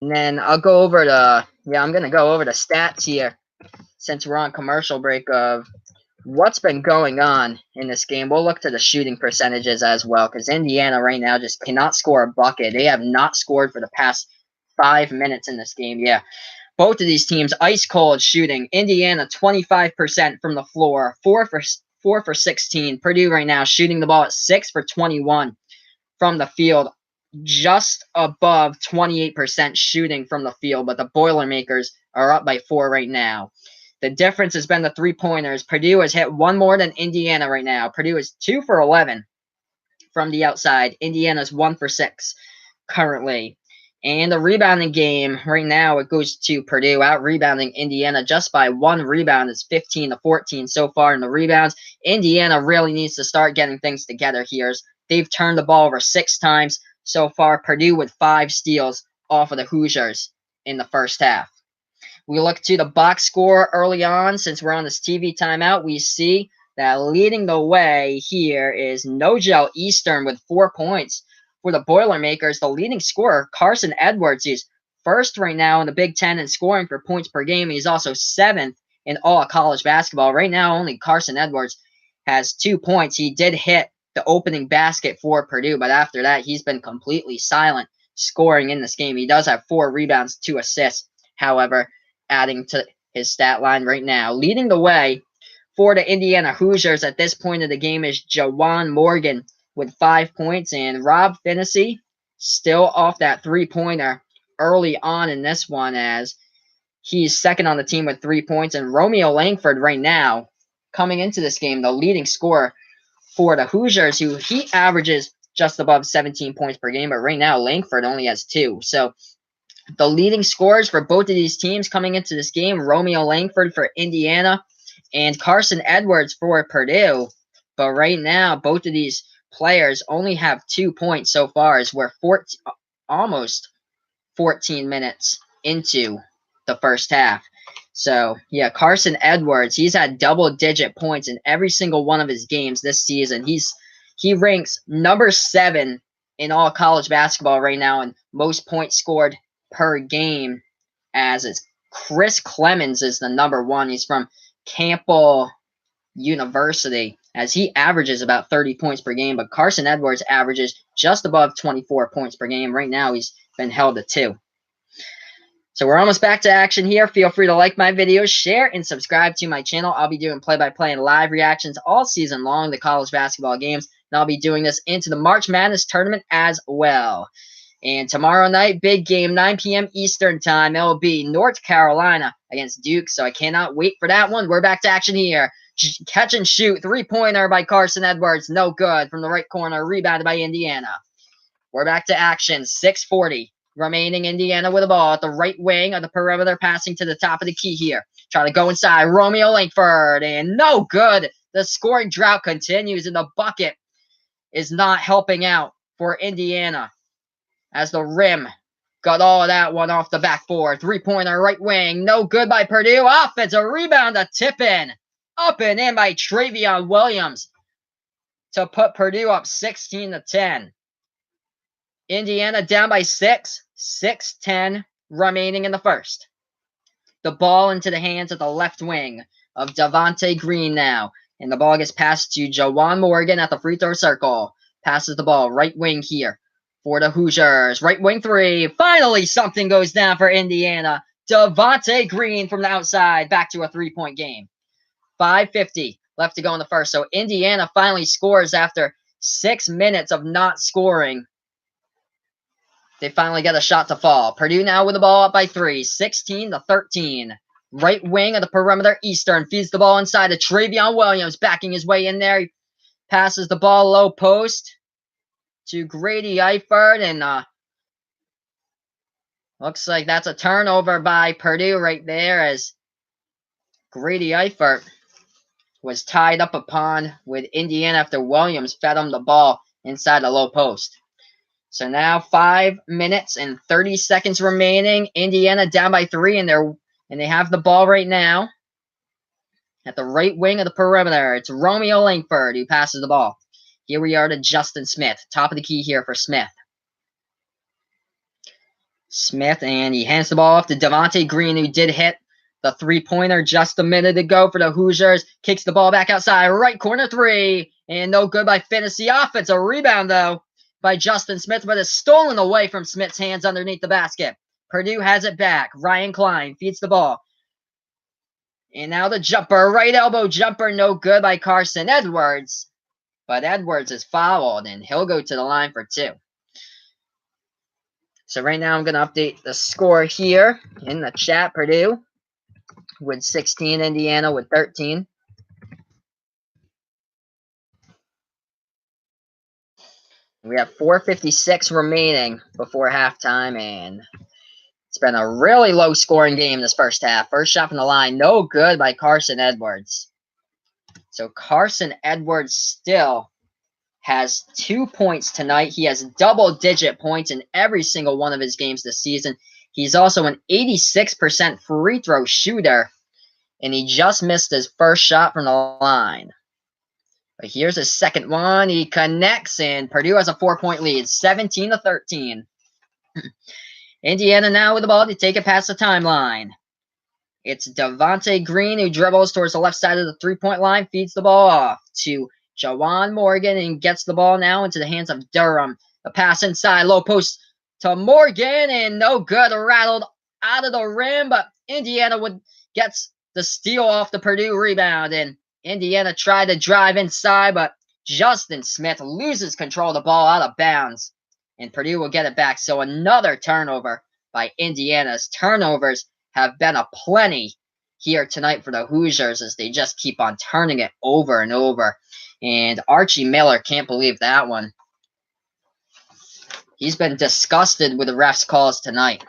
And then I'll go over I'm going to go over the stats here since we're on commercial break of what's been going on in this game. We'll look to the shooting percentages as well because Indiana right now just cannot score a bucket. They have not scored for the past 5 minutes in this game. Yeah, both of these teams ice cold shooting. Indiana 25% from the floor, 4 for 16. Purdue right now shooting the ball at 6 for 21 from the field, just above 28% shooting from the field. But the Boilermakers are up by 4 right now. The difference has been the 3-pointers. Purdue has hit 1 more than Indiana right now. Purdue is 2 for 11 from the outside. Indiana's 1 for 6 currently. And the rebounding game right now, it goes to Purdue, out rebounding Indiana just by 1 rebound. It's 15-14 so far in the rebounds. Indiana really needs to start getting things together here. They've turned the ball over 6 times so far. Purdue with 5 steals off of the Hoosiers in the first half. We look to the box score early on. Since we're on this TV timeout, we see that leading the way here is No-Joe Eastern with 4 points. For the Boilermakers, the leading scorer, Carson Edwards, is first right now in the Big Ten in scoring for points per game. He's also 7th in all of college basketball. Right now, only Carson Edwards has 2 points. He did hit the opening basket for Purdue, but after that, he's been completely silent scoring in this game. He does have 4 rebounds, 2 assists, however, adding to his stat line right now. Leading the way for the Indiana Hoosiers at this point of the game is Juwan Morgan with 5 points, and Rob Finney still off that 3-pointer early on in this one as he's second on the team with 3 points. And Romeo Langford right now, coming into this game, the leading scorer for the Hoosiers, who he averages just above 17 points per game, but right now Langford only has 2. So the leading scorers for both of these teams coming into this game, Romeo Langford for Indiana and Carson Edwards for Purdue. But right now, both of these players only have 2 points so far as we're almost 14 minutes into the first half. So, yeah, Carson Edwards, he's had double-digit points in every single one of his games this season. He ranks number 7 in all college basketball right now in most points scored per game, as it's Chris Clemens is the number 1. He's from Campbell University, as he averages about 30 points per game, but Carson Edwards averages just above 24 points per game. Right now, he's been held to 2. So we're almost back to action here. Feel free to like my videos, share, and subscribe to my channel. I'll be doing play-by-play and live reactions all season long to college basketball games, and I'll be doing this into the March Madness tournament as well. And tomorrow night, big game, 9 p.m. Eastern time. It will be North Carolina against Duke, so I cannot wait for that one. We're back to action here. Catch and shoot, three-pointer by Carson Edwards. No good from the right corner, rebounded by Indiana. We're back to action, 6:40 remaining. Indiana with the ball at the right wing of the perimeter, passing to the top of the key here. Try to go inside, Romeo Langford, and no good. The scoring drought continues, and the bucket is not helping out for Indiana, as the rim got all of that one off the backboard. Three-pointer right wing, no good by Purdue. Offensive rebound, a tip-in. Up and in by Travion Williams to put Purdue up 16-10. Indiana down by 6, 6:10 remaining in the first. The ball into the hands of the left wing of Devontae Green now. And the ball gets passed to Jawan Morgan at the free throw circle. Passes the ball right wing here for the Hoosiers. Right wing 3. Finally, something goes down for Indiana. Devontae Green from the outside. Back to a 3-point game. 5:50 left to go in the first. So Indiana finally scores after 6 minutes of not scoring. They finally get a shot to fall. Purdue now with the ball up by 3, 16-13. Right wing of the perimeter, Eastern feeds the ball inside to Travion Williams, backing his way in there. He passes the ball low post to Grady Eifert, and looks like that's a turnover by Purdue right there, as Grady Eifert was tied up upon with Indiana after Williams fed him the ball inside the low post. So now 5 minutes and 30 seconds remaining. Indiana down by 3, and they have the ball right now at the right wing of the perimeter. It's Romeo Langford who passes the ball. Here we are to Justin Smith. Top of the key here for Smith. And he hands the ball off to Devontae Green, who did hit the three-pointer just a minute ago for the Hoosiers. Kicks the ball back outside. Right corner 3. And no good by Finney. Offensive rebound, though, by Justin Smith, but it's stolen away from Smith's hands underneath the basket. Purdue has it back. Ryan Klein feeds the ball. And now the jumper. Right elbow jumper. No good by Carson Edwards. But Edwards is fouled, and he'll go to the line for 2. So right now I'm going to update the score here in the chat. Purdue with 16, Indiana with 13. We have 4:56 remaining before halftime, and it's been a really low-scoring game this first half. First shot from the line, no good by Carson Edwards. So Carson Edwards still has 2 points tonight. He has double-digit points in every single one of his games this season. He's also an 86% free throw shooter, and he just missed his first shot from the line. But here's his second one. He connects, and Purdue has a 4-point lead, 17-13. Indiana now with the ball to take it past the timeline. It's Devontae Green who dribbles towards the left side of the three-point line, feeds the ball off to Jawan Morgan, and gets the ball now into the hands of Durham. The pass inside, low post to Morgan, and no good. Rattled out of the rim, but Indiana gets the steal off the Purdue rebound, and Indiana tried to drive inside, but Justin Smith loses control of the ball out of bounds, and Purdue will get it back. So another turnover by Indiana's. Turnovers have been aplenty here tonight for the Hoosiers, as they just keep on turning it over and over. And Archie Miller can't believe that one. He's been disgusted with the refs' calls tonight.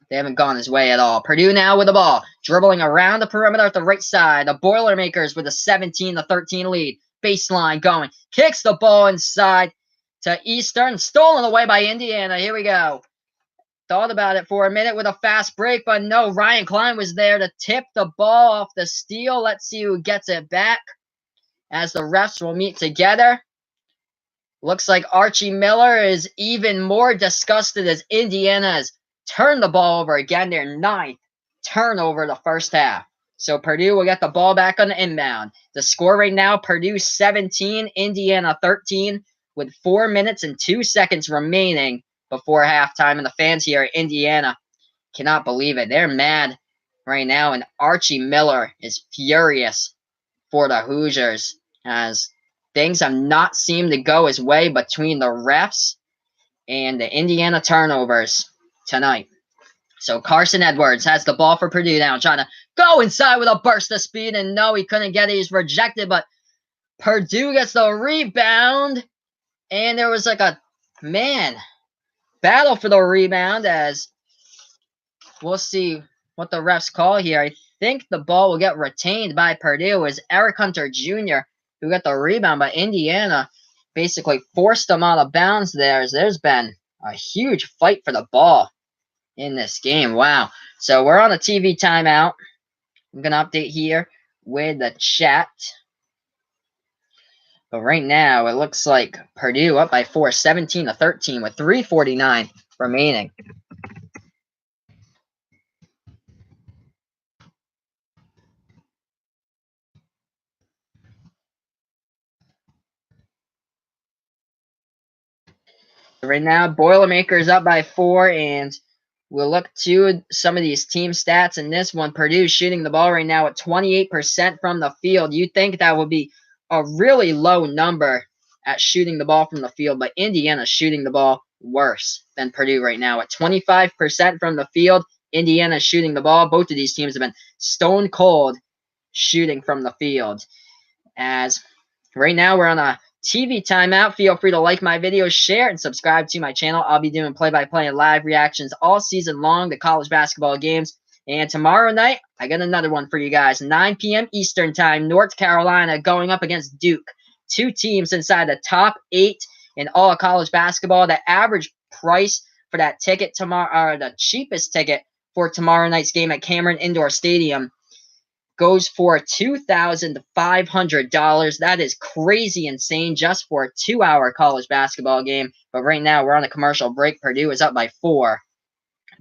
They haven't gone his way at all. Purdue now with the ball, dribbling around the perimeter at the right side. The Boilermakers with a 17-13 lead. Baseline going. Kicks the ball inside to Eastern. Stolen away by Indiana. Here we go. thought about it for a minute with a fast break, but no, Ryan Klein was there to tip the ball off the steal. Let's see who gets it back as the refs will meet together. Looks like Archie Miller is even more disgusted as Indiana has turned the ball over again, their 9th turnover the first half. So Purdue will get the ball back on the inbound. The score right now, Purdue 17, Indiana 13, with 4 minutes and 2 seconds remaining before halftime. And the fans here at Indiana cannot believe it. They're mad right now, and Archie Miller is furious for the Hoosiers as things have not seemed to go his way between the refs and the Indiana turnovers tonight. So Carson Edwards has the ball for Purdue now, trying to go inside with a burst of speed, and no, he couldn't get it. He's rejected, but Purdue gets the rebound, and there was like a, battle for the rebound as we'll see what the refs call here. I think the ball will get retained by Purdue as Eric Hunter Jr., who got the rebound, but Indiana basically forced them out of bounds there as there's been a huge fight for the ball in this game. Wow. So we're on a TV timeout. I'm going to update here with the chat. But right now, it looks like Purdue up by 4, 17-13 with 3:49 remaining. Right now, Boilermakers up by 4, and we'll look to some of these team stats in this one. Purdue shooting the ball right now at 28% from the field. You'd think that would be a really low number at shooting the ball from the field, but Indiana's shooting the ball worse than Purdue right now at 25% from the field. Indiana's shooting the ball. Both of these teams have been stone cold shooting from the field. As right now we're on a TV timeout. Feel free to like my videos, share, and subscribe to my channel. I'll be doing play-by-play and live reactions all season long to college basketball games. And tomorrow night, I got another one for you guys. 9 p.m. Eastern Time, North Carolina going up against Duke. 2 teams inside the top 8 in all of college basketball. The average price for that ticket tomorrow, or the cheapest ticket for tomorrow night's game at Cameron Indoor Stadium, goes for $2,500. That is crazy insane just for a 2-hour college basketball game. But right now, we're on a commercial break. Purdue is up by 4.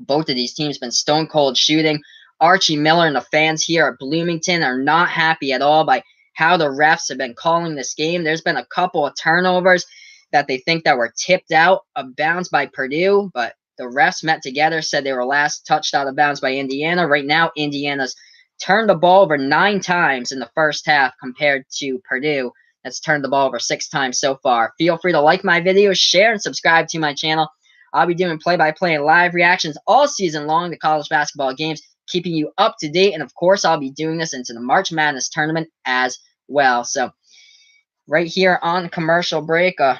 Both of these teams been stone cold shooting. Archie Miller and the fans here at Bloomington are not happy at all by how the refs have been calling this game. There's been a couple of turnovers that they think that were tipped out of bounds by Purdue, but the refs met together, said they were last touched out of bounds by Indiana. Right now, Indiana's turned the ball over 9 times in the first half compared to Purdue. That's turned the ball over 6 times so far. Feel free to like my videos, share, and subscribe to my channel. I'll be doing play-by-play and live reactions all season long to college basketball games, keeping you up to date. And, of course, I'll be doing this into the March Madness tournament as well. So right here on commercial break, a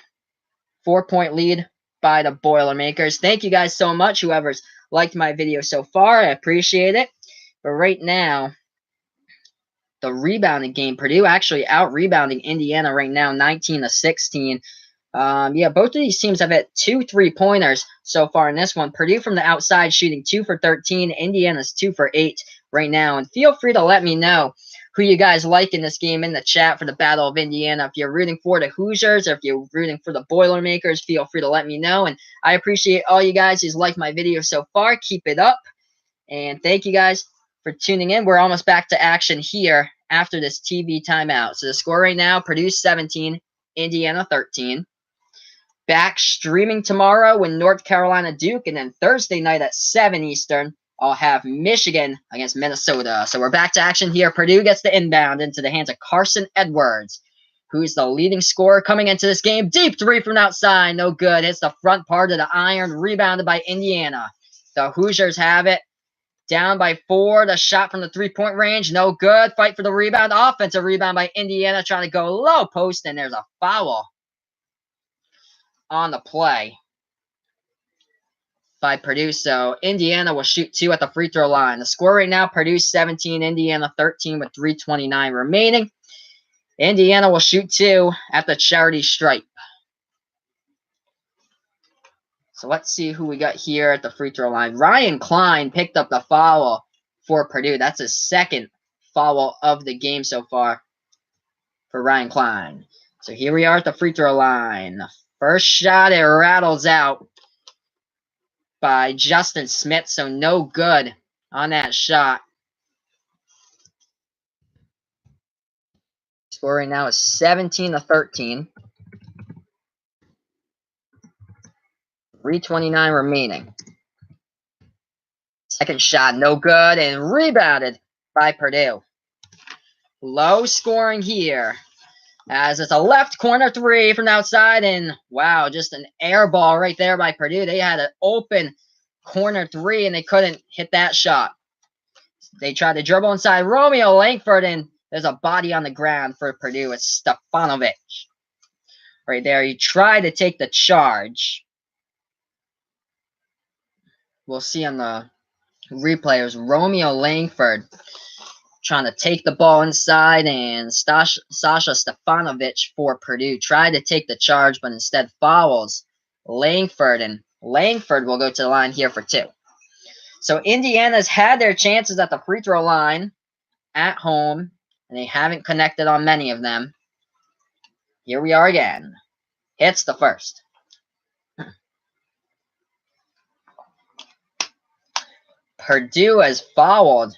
4-point lead by the Boilermakers. Thank you guys so much, whoever's liked my video so far. I appreciate it. But right now, the rebounding game, Purdue actually out-rebounding Indiana right now, 19-16. Both of these teams have hit 2 3-pointers so far in this one. Purdue from the outside shooting 2 for 13. Indiana's 2 for 8 right now. And feel free to let me know who you guys like in this game in the chat for the Battle of Indiana. If you're rooting for the Hoosiers or if you're rooting for the Boilermakers, feel free to let me know. And I appreciate all you guys who's liked my video so far. Keep it up. And thank you guys for tuning in. We're almost back to action here after this TV timeout. So the score right now, Purdue 17, Indiana 13. Back streaming tomorrow with North Carolina Duke, and then Thursday night at 7 Eastern, I'll have Michigan against Minnesota. So we're back to action here. Purdue gets the inbound into the hands of Carson Edwards, who's the leading scorer coming into this game. Deep 3 from outside, no good. Hits the front part of the iron, rebounded by Indiana. The Hoosiers have it. Down by 4. The shot from the 3-point range, no good. Fight for the rebound. Offensive rebound by Indiana, trying to go low post, and there's a foul on the play by Purdue. So Indiana will shoot 2 at the free throw line. The score right now, Purdue 17, Indiana 13 with 3:29 remaining. Indiana will shoot 2 at the charity stripe. So let's see who we got here at the free throw line. Ryan Klein picked up the foul for Purdue. That's his second foul of the game so far for Ryan Klein. So here we are at the free throw line. First shot, it rattles out by Justin Smith, so no good on that shot. Score right now is 17-13. 3:29 remaining. Second shot, no good, and rebounded by Purdue. Low scoring here, as it's a left corner three from outside, and wow, just an air ball right there by Purdue. They had an open corner three, and they couldn't hit that shot. They tried to dribble inside Romeo Langford, and there's a body on the ground for Purdue. It's Stefanovic. Right there, he tried to take the charge. We'll see on the replay. It was Romeo Langford trying to take the ball inside, and Sasha Stefanovic for Purdue tried to take the charge, but instead fouls Langford, and Langford will go to the line here for two. So Indiana's had their chances at the free throw line at home, and they haven't connected on many of them. Here we are again. Hits the first. Purdue has fouled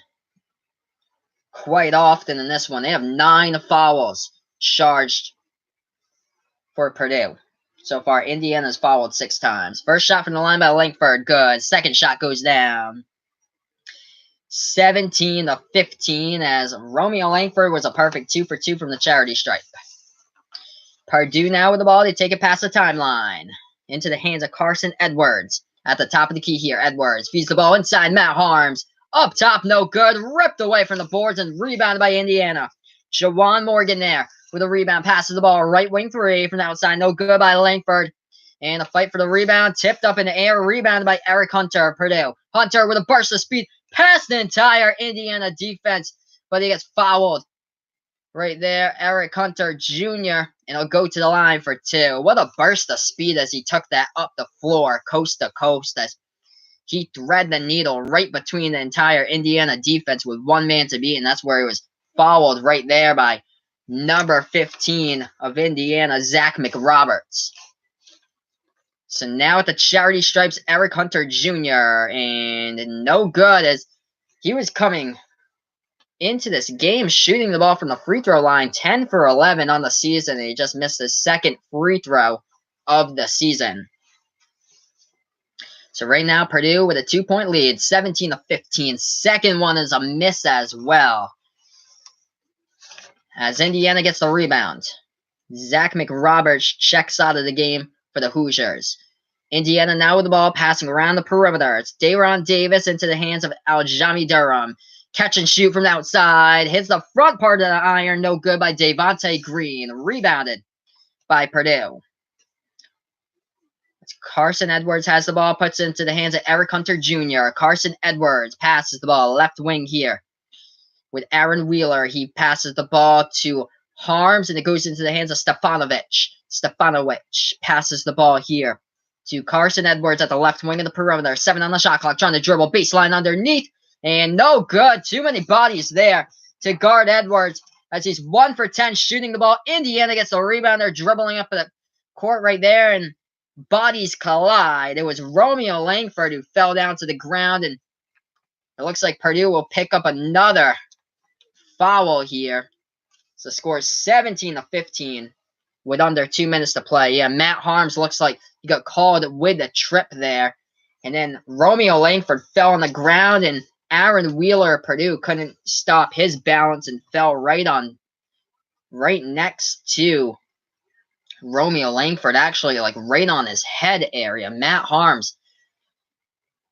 quite often in this one. They have 9 fouls charged for Purdue. So far, Indiana's fouled 6 times. First shot from the line by Langford, good. Second shot goes down. 17-15, as Romeo Langford was a perfect 2 for 2 from the charity stripe. Purdue now with the ball. They take it past the timeline. Into the hands of Carson Edwards. At the top of the key here, Edwards feeds the ball inside Matt Harms. Up top, no good. Ripped away from the boards and rebounded by Indiana. Jawan Morgan there with a rebound. Passes the ball right wing three from the outside. No good by Langford. And a fight for the rebound. Tipped up in the air. Rebounded by Eric Hunter, Purdue. Hunter with a burst of speed. Past the entire Indiana defense. But he gets fouled. Right there, Eric Hunter Jr. And he'll go to the line for 2. What a burst of speed as he took that up the floor, coast to coast, as he thread the needle right between the entire Indiana defense with one man to beat, and that's where he was fouled right there by number 15 of Indiana, Zach McRoberts. So now at the charity stripes, Eric Hunter Jr. And no good, as he was coming into this game shooting the ball from the free throw line, 10 for 11 on the season, and he just missed his second free throw of the season. So right now, Purdue with a 2-point lead, 17-15. Second one is a miss as well, as Indiana gets the rebound. Zach McRoberts checks out of the game for the Hoosiers. Indiana now with the ball, passing around the perimeter. It's Dayron Davis into the hands of Aljami Durham. Catch and shoot from the outside. Hits the front part of the iron. No good by Devontae Green. Rebounded by Purdue. Carson Edwards has the ball. Puts it into the hands of Eric Hunter Jr. Carson Edwards passes the ball left wing here with Aaron Wheeler. He passes the ball to Harms, and it goes into the hands of Stefanovic. Stefanovic passes the ball here to Carson Edwards at the left wing of the perimeter. 7 on the shot clock. Trying to dribble baseline underneath. And no good. Too many bodies there to guard Edwards, as he's 1 for 10 shooting the ball. Indiana gets the rebound. They're dribbling up the court right there, and bodies collide. It was Romeo Langford who fell down to the ground, and it looks like Purdue will pick up another foul here. So the score is 17-15 with under 2 minutes to play. Yeah, Matt Harms looks like he got called with a trip there. And then Romeo Langford fell on the ground, and Aaron Wheeler of Purdue couldn't stop his balance and fell right next to Romeo Langford, actually, like right on his head area. Matt Harms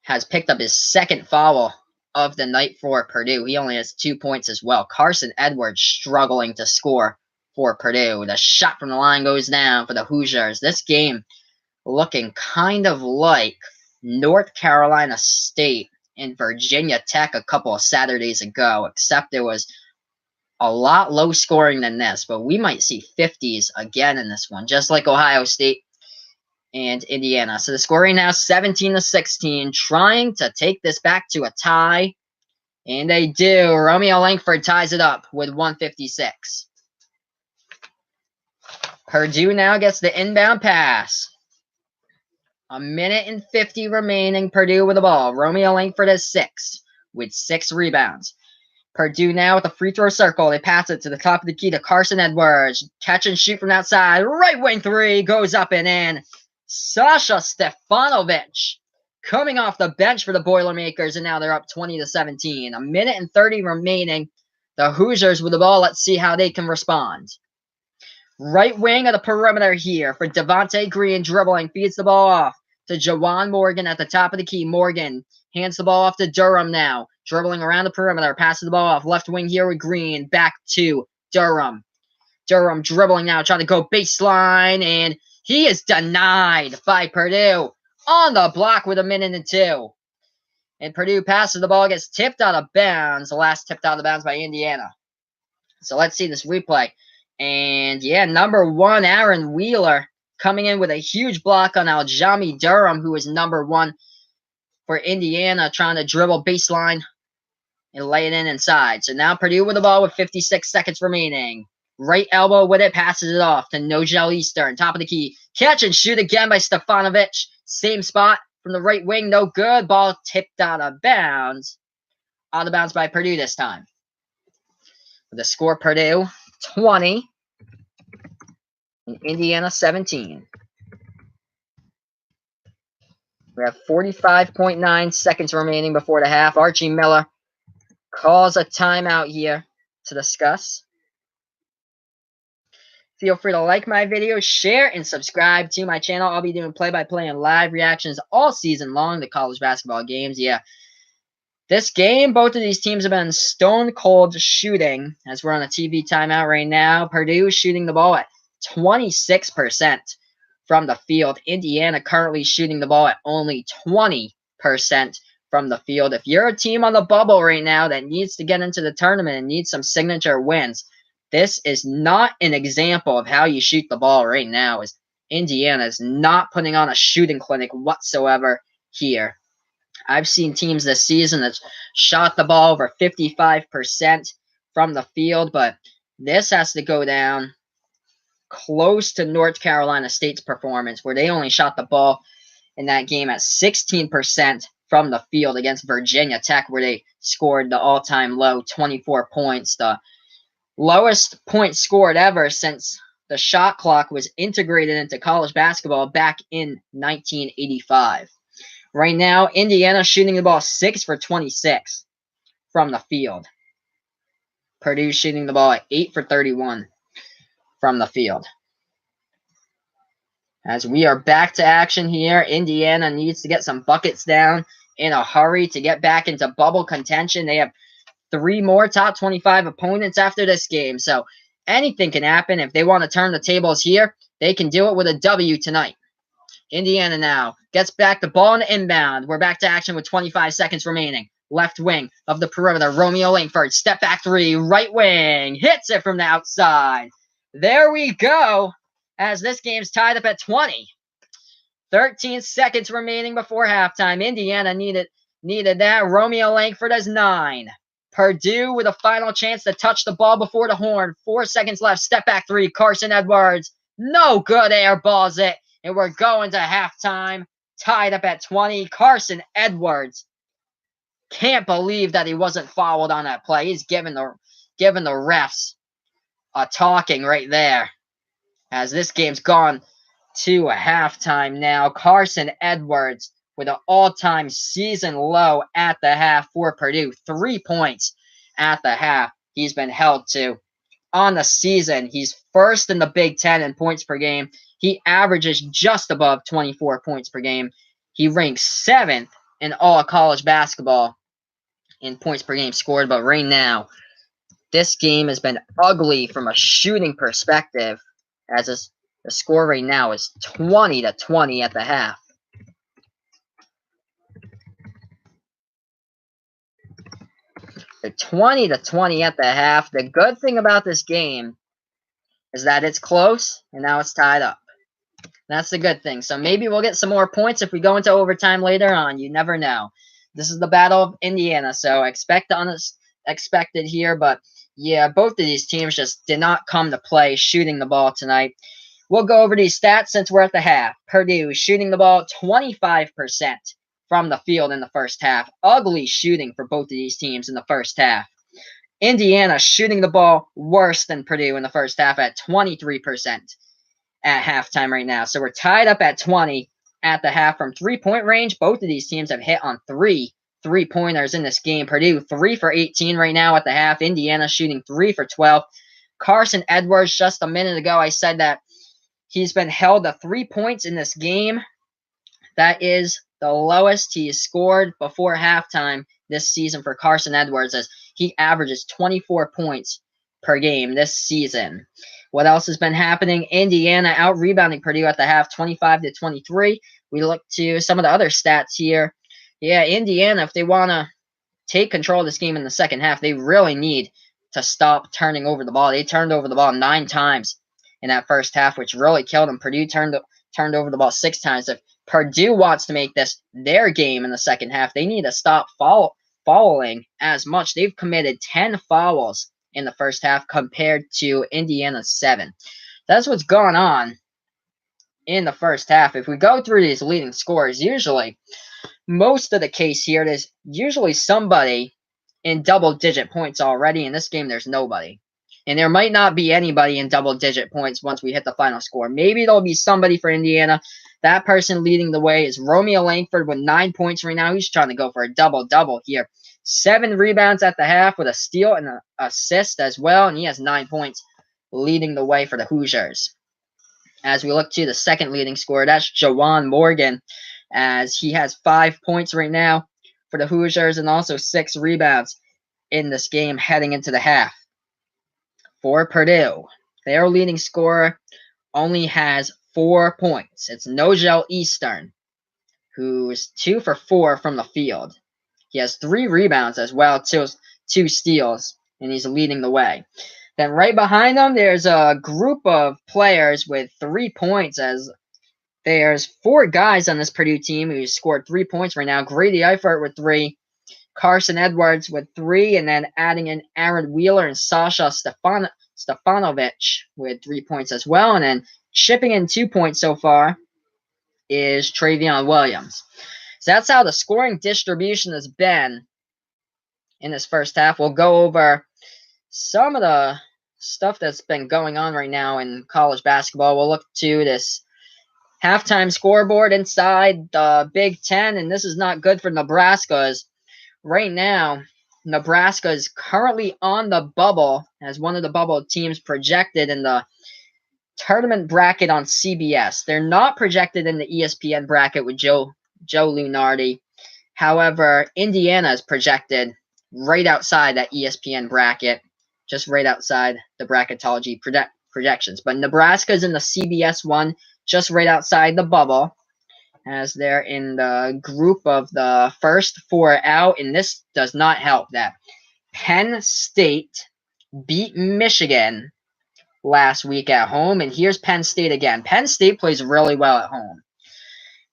has picked up his second foul of the night for Purdue. He only has 2 points as well. Carson Edwards struggling to score for Purdue. The shot from the line goes down for the Hoosiers. This game looking kind of like North Carolina State and Virginia Tech a couple of Saturdays ago, except it was a lot low scoring than this, but we might see 50s again in this one, just like Ohio State and Indiana. So the score right now 17-16, trying to take this back to a tie. And they do. Romeo Langford ties it up with 156. Purdue now gets the inbound pass. A minute and 50 remaining. Purdue with the ball. Romeo Langford has 6 with 6 rebounds. Purdue now with the free throw circle. They pass it to the top of the key to Carson Edwards. Catch and shoot from outside. Right wing 3 goes up and in. Sasha Stefanovic coming off the bench for the Boilermakers, and now they're up 20-17. A minute and 30 remaining. The Hoosiers with the ball. Let's see how they can respond. Right wing of the perimeter here for Devontae Green, dribbling, feeds the ball off to Jawan Morgan at the top of the key. Morgan hands the ball off to Durham now, dribbling around the perimeter, passes the ball off. Left wing here with Green, back to Durham. Durham dribbling now, trying to go baseline, and he is denied by Purdue on the block with a minute and 2. And Purdue passes the ball, gets tipped out of bounds. The last tipped out of bounds by Indiana. So let's see this replay. And yeah, number 1, Aaron Wheeler coming in with a huge block on Aljami Durham, who is number 1 for Indiana, trying to dribble baseline and lay it in inside. So now Purdue with the ball with 56 seconds remaining. Right elbow with it, passes it off to Nogel Eastern, top of the key. Catch and shoot again by Stefanovic. Same spot from the right wing, no good. Ball tipped out of bounds. Out of bounds by Purdue this time. The score, Purdue 20 and Indiana 17. We have 45.9 seconds remaining before the half. Archie Miller calls a timeout here to discuss. Feel free to like my videos, share, and subscribe to my channel. I'll be doing play-by-play and live reactions all season long to college basketball games. Yeah, this game, both of these teams have been stone cold shooting, as we're on a TV timeout right now. Purdue shooting the ball at 26% from the field. Indiana currently shooting the ball at only 20% from the field. If you're a team on the bubble right now that needs to get into the tournament and needs some signature wins, this is not an example of how you shoot the ball right now, as Indiana is not putting on a shooting clinic whatsoever here. I've seen teams this season that shot the ball over 55% from the field, but this has to go down close to North Carolina State's performance, where they only shot the ball in that game at 16% from the field against Virginia Tech, where they scored the all-time low 24 points, the lowest points scored ever since the shot clock was integrated into college basketball back in 1985. Right now, Indiana shooting the ball 6 for 26 from the field. Purdue shooting the ball at 8 for 31 from the field. As we are back to action here, Indiana needs to get some buckets down in a hurry to get back into bubble contention. They have 3 more top 25 opponents after this game, so anything can happen. If they want to turn the tables here, they can do it with a W tonight. Indiana now gets back the ball in the inbound. We're back to action with 25 seconds remaining. Left wing of the perimeter, Romeo Langford, step back 3, right wing, hits it from the outside. There we go, as this game's tied up at 20. 13 seconds remaining before halftime. Indiana needed that. Romeo Langford has 9. Purdue with a final chance to touch the ball before the horn. 4 seconds left. Step back 3. Carson Edwards. No good. Air balls it. And we're going to halftime. Tied up at 20. Carson Edwards. Can't believe that he wasn't fouled on that play. He's giving the refs a talking right there, as this game's gone to a halftime now. Carson Edwards with an all-time season low at the half for Purdue. 3 points at the half he's been held to. On the season, he's first in the Big Ten in points per game. He averages just above 24 points per game. He ranks 7th in all college basketball in points per game scored. But right now, this game has been ugly from a shooting perspective, as the score right now is 20-20 at the half. The 20-20 at the half. The good thing about this game is that it's close, and now it's tied up. That's the good thing. So maybe we'll get some more points if we go into overtime later on. You never know. This is the Battle of Indiana, so expect the unexpected here. But yeah, both of these teams just did not come to play shooting the ball tonight. We'll go over these stats since we're at the half. Purdue shooting the ball 25% from the field in the first half. Ugly shooting for both of these teams in the first half. Indiana shooting the ball worse than Purdue in the first half at 23% at halftime right now. So we're tied up at 20 at the half from three-point range. Both of these teams have hit on three-pointers in this game. Purdue 3 for 18 right now at the half. Indiana shooting 3 for 12. Carson Edwards, just a minute ago, I said that he's been held to 3 points in this game. That is the lowest he has scored before halftime this season for Carson Edwards, as he averages 24 points per game this season. What else has been happening? Indiana out-rebounding Purdue at the half, 25-23. We look to some of the other stats here. Yeah, Indiana, if they want to take control of this game in the second half, they really need to stop turning over the ball. They turned over the ball 9 times in that first half, which really killed them. Purdue turned over the ball 6 times. If Purdue wants to make this their game in the second half, they need to stop fouling as much. They've committed 10 fouls in the first half compared to Indiana's 7. That's what's going on in the first half. If we go through these leading scorers, usually most of the case here, there's usually somebody in double-digit points already. In this game, there's nobody. And there might not be anybody in double-digit points once we hit the final score. Maybe there'll be somebody for Indiana. That person leading the way is Romeo Langford with 9 points right now. He's trying to go for a double-double here. 7 rebounds at the half with a steal and an assist as well. And he has 9 points leading the way for the Hoosiers. As we look to the second leading scorer, that's Jawan Morgan, as he has 5 points right now for the Hoosiers and also 6 rebounds in this game heading into the half. For Purdue, their leading scorer only has 4 points. It's Nogel Eastern, who's 2 for 4 from the field. He has 3 rebounds as well, 2 steals, and he's leading the way. Then right behind him, there's a group of players with 3 points, as there's 4 guys on this Purdue team who scored 3 points right now. Grady Eifert with 3, Carson Edwards with 3, and then adding in Aaron Wheeler and Sasha Stefanovic with 3 points as well. And then chipping in 2 points so far is Travion Williams. So that's how the scoring distribution has been in this first half. We'll go over some of the stuff that's been going on right now in college basketball. We'll look to this halftime scoreboard inside the Big Ten, and this is not good for Nebraska, as right now Nebraska is currently on the bubble as one of the bubble teams projected in the tournament bracket on CBS. They're not projected in the ESPN bracket with Joe Lunardi. However, Indiana is projected right outside that ESPN bracket, just right outside the bracketology projections. But Nebraska is in the CBS one, just right outside the bubble, as they're in the group of the first 4 out. And this does not help that Penn State beat Michigan last week at home. And here's Penn State again. Penn State plays really well at home.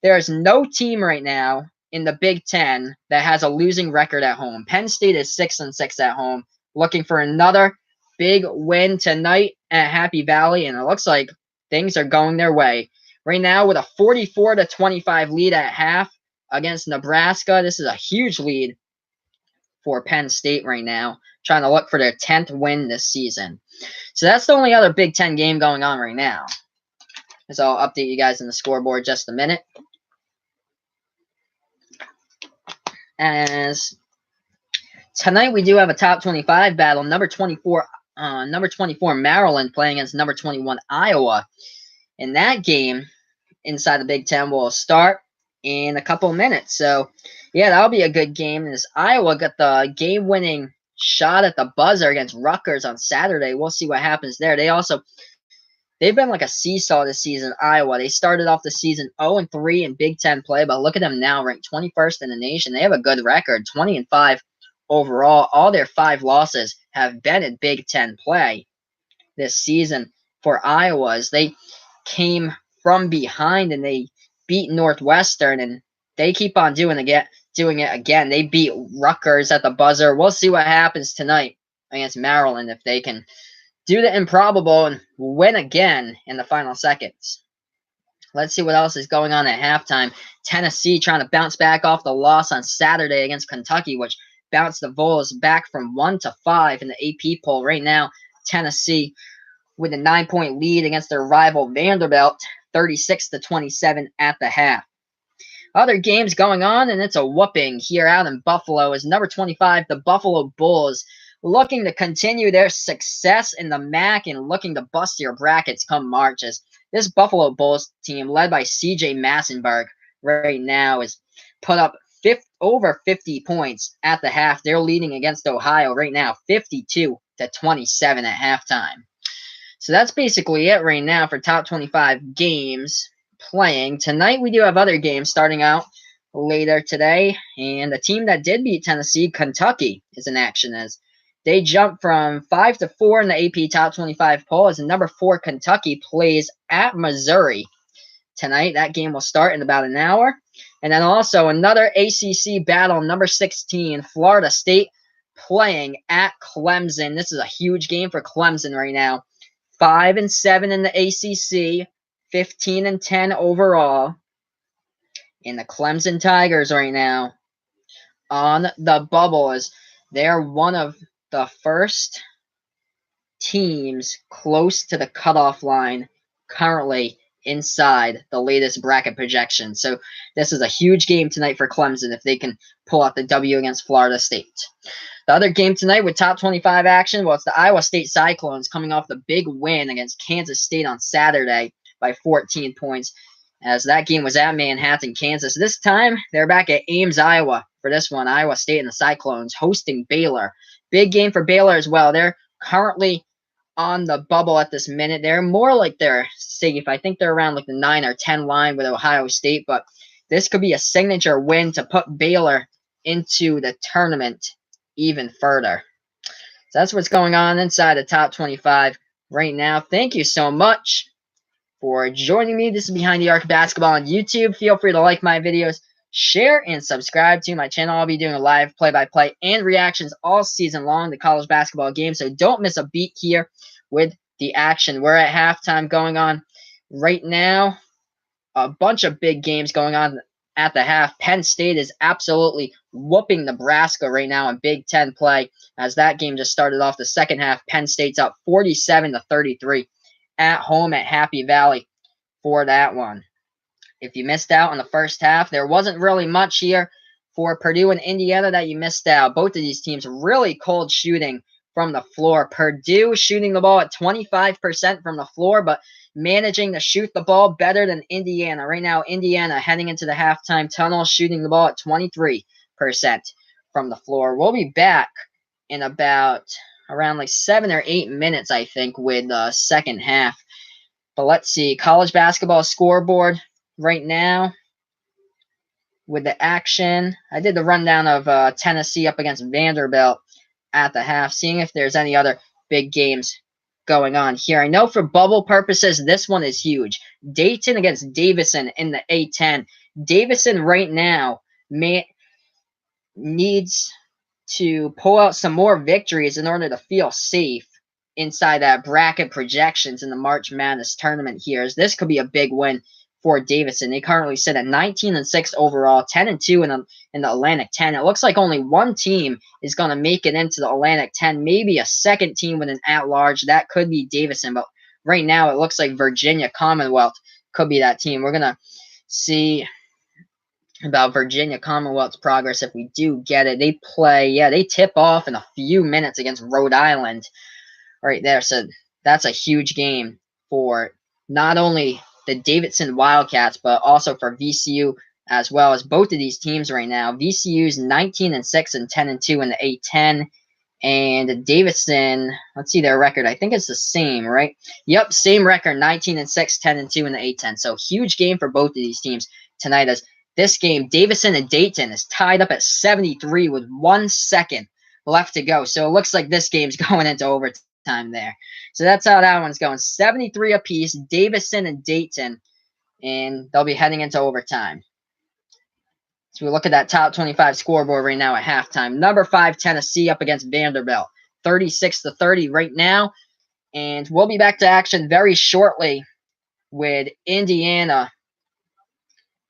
There is no team right now in the Big Ten that has a losing record at home. Penn State is 6-6 at home, looking for another big win tonight at Happy Valley, and it looks like things are going their way. Right now, with a 44-25 lead at half against Nebraska, this is a huge lead for Penn State right now, trying to look for their 10th win this season. So that's the only other Big Ten game going on right now. So I'll update you guys on the scoreboard just a minute. As tonight we do have a top 25 battle. Number 24 Maryland playing against number 21 Iowa. And that game inside the Big Ten will start in a couple minutes. So yeah, that'll be a good game. As Iowa got the game-winning shot at the buzzer against Rutgers on Saturday. We'll see what happens there. They've been like a seesaw this season, Iowa. They started off the season 0-3 in Big Ten play, but look at them now, ranked 21st in the nation. They have a good record, 20-5 overall. All their 5 losses have been in Big Ten play this season for Iowa. They came from behind, and they beat Northwestern, and they keep on doing it again. They beat Rutgers at the buzzer. We'll see what happens tonight against Maryland if they can do the improbable and win again in the final seconds. Let's see what else is going on at halftime. Tennessee trying to bounce back off the loss on Saturday against Kentucky, which bounced the Vols back from 1 to 5 in the AP poll. Right now, Tennessee with a 9-point lead against their rival Vanderbilt, 36 to 27 at the half. Other games going on, and it's a whooping here out in Buffalo, is number 25, the Buffalo Bulls, looking to continue their success in the MAC and looking to bust your brackets come March. As this Buffalo Bulls team, led by C.J. Massenberg, right now is put up over 50 points at the half. They're leading against Ohio right now, 52 to 27 at halftime. So that's basically it right now for top 25 games playing. Tonight we do have other games starting out later today, and the team that did beat Tennessee, Kentucky, is in action as they jumped from 5 to 4 in the AP top 25 poll as the number 4 Kentucky plays at Missouri tonight. That game will start in about an hour. And then also another ACC battle, number 16, Florida State playing at Clemson. This is a huge game for Clemson right now. 5-7 in the ACC, 15-10 overall. And the Clemson Tigers right now on the bubble as they're one of the first teams close to the cutoff line currently inside the latest bracket projection. So this is a huge game tonight for Clemson if they can pull out the W against Florida State. The other game tonight with top 25 action, well, it's the Iowa State Cyclones coming off the big win against Kansas State on Saturday by 14 points, as that game was at Manhattan, Kansas. This time, they're back at Ames, Iowa for this one. Iowa State and the Cyclones hosting Baylor. Big game for Baylor as well. They're currently on the bubble at this minute. They're more like they're safe. I think they're around like the 9 or 10 line with Ohio State, but this could be a signature win to put Baylor into the tournament even further. So that's what's going on inside the top 25 right now. Thank you so much for joining me. This is Behind the Arc Basketball on YouTube. Feel free to like my videos, share, and subscribe to my channel. I'll be doing a live play-by-play and reactions all season long to college basketball games, so don't miss a beat here with the action. We're at halftime going on right now. A bunch of big games going on at the half. Penn State is absolutely whooping Nebraska right now in Big Ten play, as that game just started off the second half. Penn State's up 47 to 33 at home at Happy Valley for that one. If you missed out on the first half, there wasn't really much here for Purdue and Indiana that you missed out. Both of these teams really cold shooting from the floor. Purdue shooting the ball at 25% from the floor, but managing to shoot the ball better than Indiana. Right now, Indiana heading into the halftime tunnel, shooting the ball at 23% from the floor. We'll be back in about around like 7 or 8 minutes, I think, with the second half. But let's see. College basketball scoreboard right now with the action. I did the rundown of Tennessee up against Vanderbilt at the half, seeing if there's any other big games going on here. I know for bubble purposes, this one is huge. Dayton against Davison in the A10. Davison right now needs to pull out some more victories in order to feel safe inside that bracket projections in the March Madness tournament here, as this could be a big win for Davison. They currently sit at 19-6 overall, 10-2 in the Atlantic 10. It looks like only one team is going to make it into the Atlantic 10, maybe a second team with an at-large. That could be Davison, but right now it looks like Virginia Commonwealth could be that team. We're going to see about Virginia Commonwealth's progress if we do get it. They tip off in a few minutes against Rhode Island right there. So that's a huge game for not only the Davidson Wildcats, but also for VCU as well, as both of these teams right now. VCU's 19-6 and 10-2 in the A10. And Davidson, let's see their record. I think it's the same, right? Yep, same record, 19-6, 10-2 in the A10. So huge game for both of these teams tonight, as this game, Davison and Dayton, is tied up at 73 with 1 second left to go. So it looks like this game's going into overtime there. So that's how that one's going. 73 apiece, Davison and Dayton and they'll be heading into overtime. So we look at that top 25 scoreboard right now at halftime. Number 5 Tennessee up against Vanderbilt, 36-30 right now. And we'll be back to action very shortly with Indiana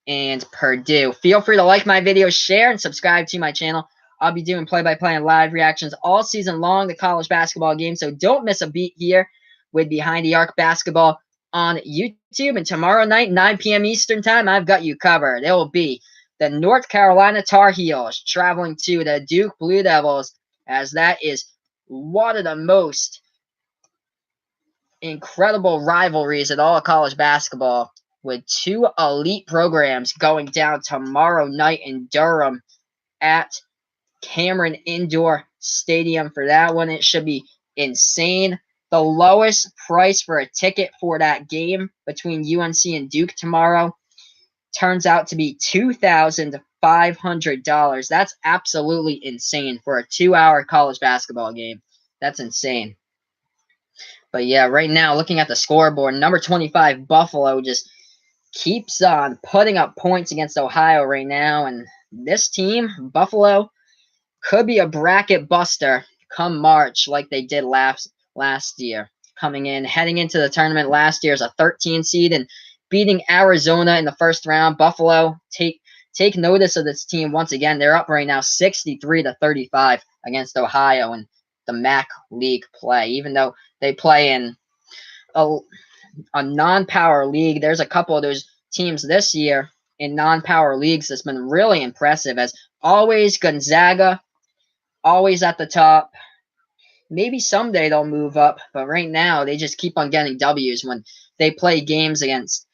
and Purdue. Feel free to like my video, share, and subscribe to my channel. I'll be doing play-by-play and live reactions all season long to college basketball games, so don't miss a beat here with Behind the Arc Basketball on YouTube. And tomorrow night, 9 p.m. Eastern Time, I've got you covered. It will be the North Carolina Tar Heels traveling to the Duke Blue Devils, as that is one of the most incredible rivalries in all of college basketball, with two elite programs going down tomorrow night in Durham at Cameron Indoor Stadium for that one. It should be insane. The lowest price for a ticket for that game between UNC and Duke tomorrow turns out to be $2,500. That's absolutely insane for a 2-hour college basketball game. That's insane. But yeah, right now, looking at the scoreboard, number 25, Buffalo, just keeps on putting up points against Ohio right now. And this team, Buffalo, could be a bracket buster come March like they did last year. Heading into the tournament last year as a 13 seed and beating Arizona in the first round. Buffalo, take notice of this team once again. They're up right now 63-35 against Ohio in the MAC League play. Even though they play in a non-power league, there's a couple of those teams this year in non-power leagues that's been really impressive. As always, Gonzaga, always at the top. Maybe someday they'll move up, but right now they just keep on getting W's when they play games against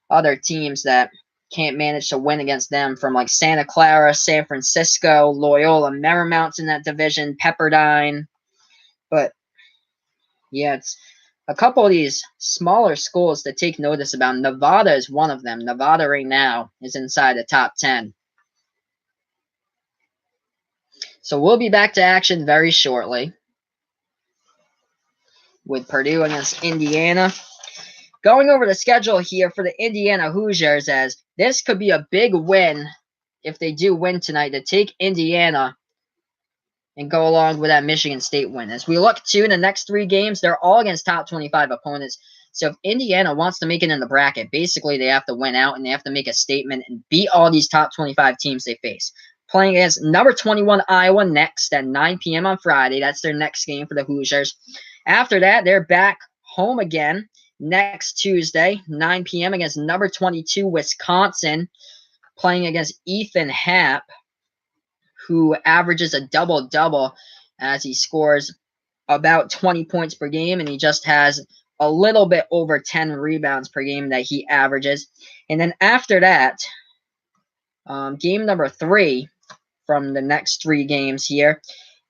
other teams that can't manage to win against them, from like Santa Clara, San Francisco, Loyola Marymount's in that division, Pepperdine. But yeah, it's a couple of these smaller schools to take notice about. Nevada is one of them. Nevada right now is inside the top 10. So we'll be back to action very shortly with Purdue against Indiana. Going over the schedule here for the Indiana Hoosiers, as this could be a big win if they do win tonight to take Indiana and go along with that Michigan State win. As we look to the next 3 games, they're all against top 25 opponents. So if Indiana wants to make it in the bracket, basically they have to win out and they have to make a statement and beat all these top 25 teams they face. Playing against number 21 Iowa next at 9 p.m. on Friday. That's their next game for the Hoosiers. After that, they're back home again next Tuesday, 9 p.m. against number 22 Wisconsin, playing against Ethan Happ, who averages a double-double as he scores about 20 points per game, and he just has a little bit over 10 rebounds per game that he averages. And then after that, game number 3 from the next 3 games here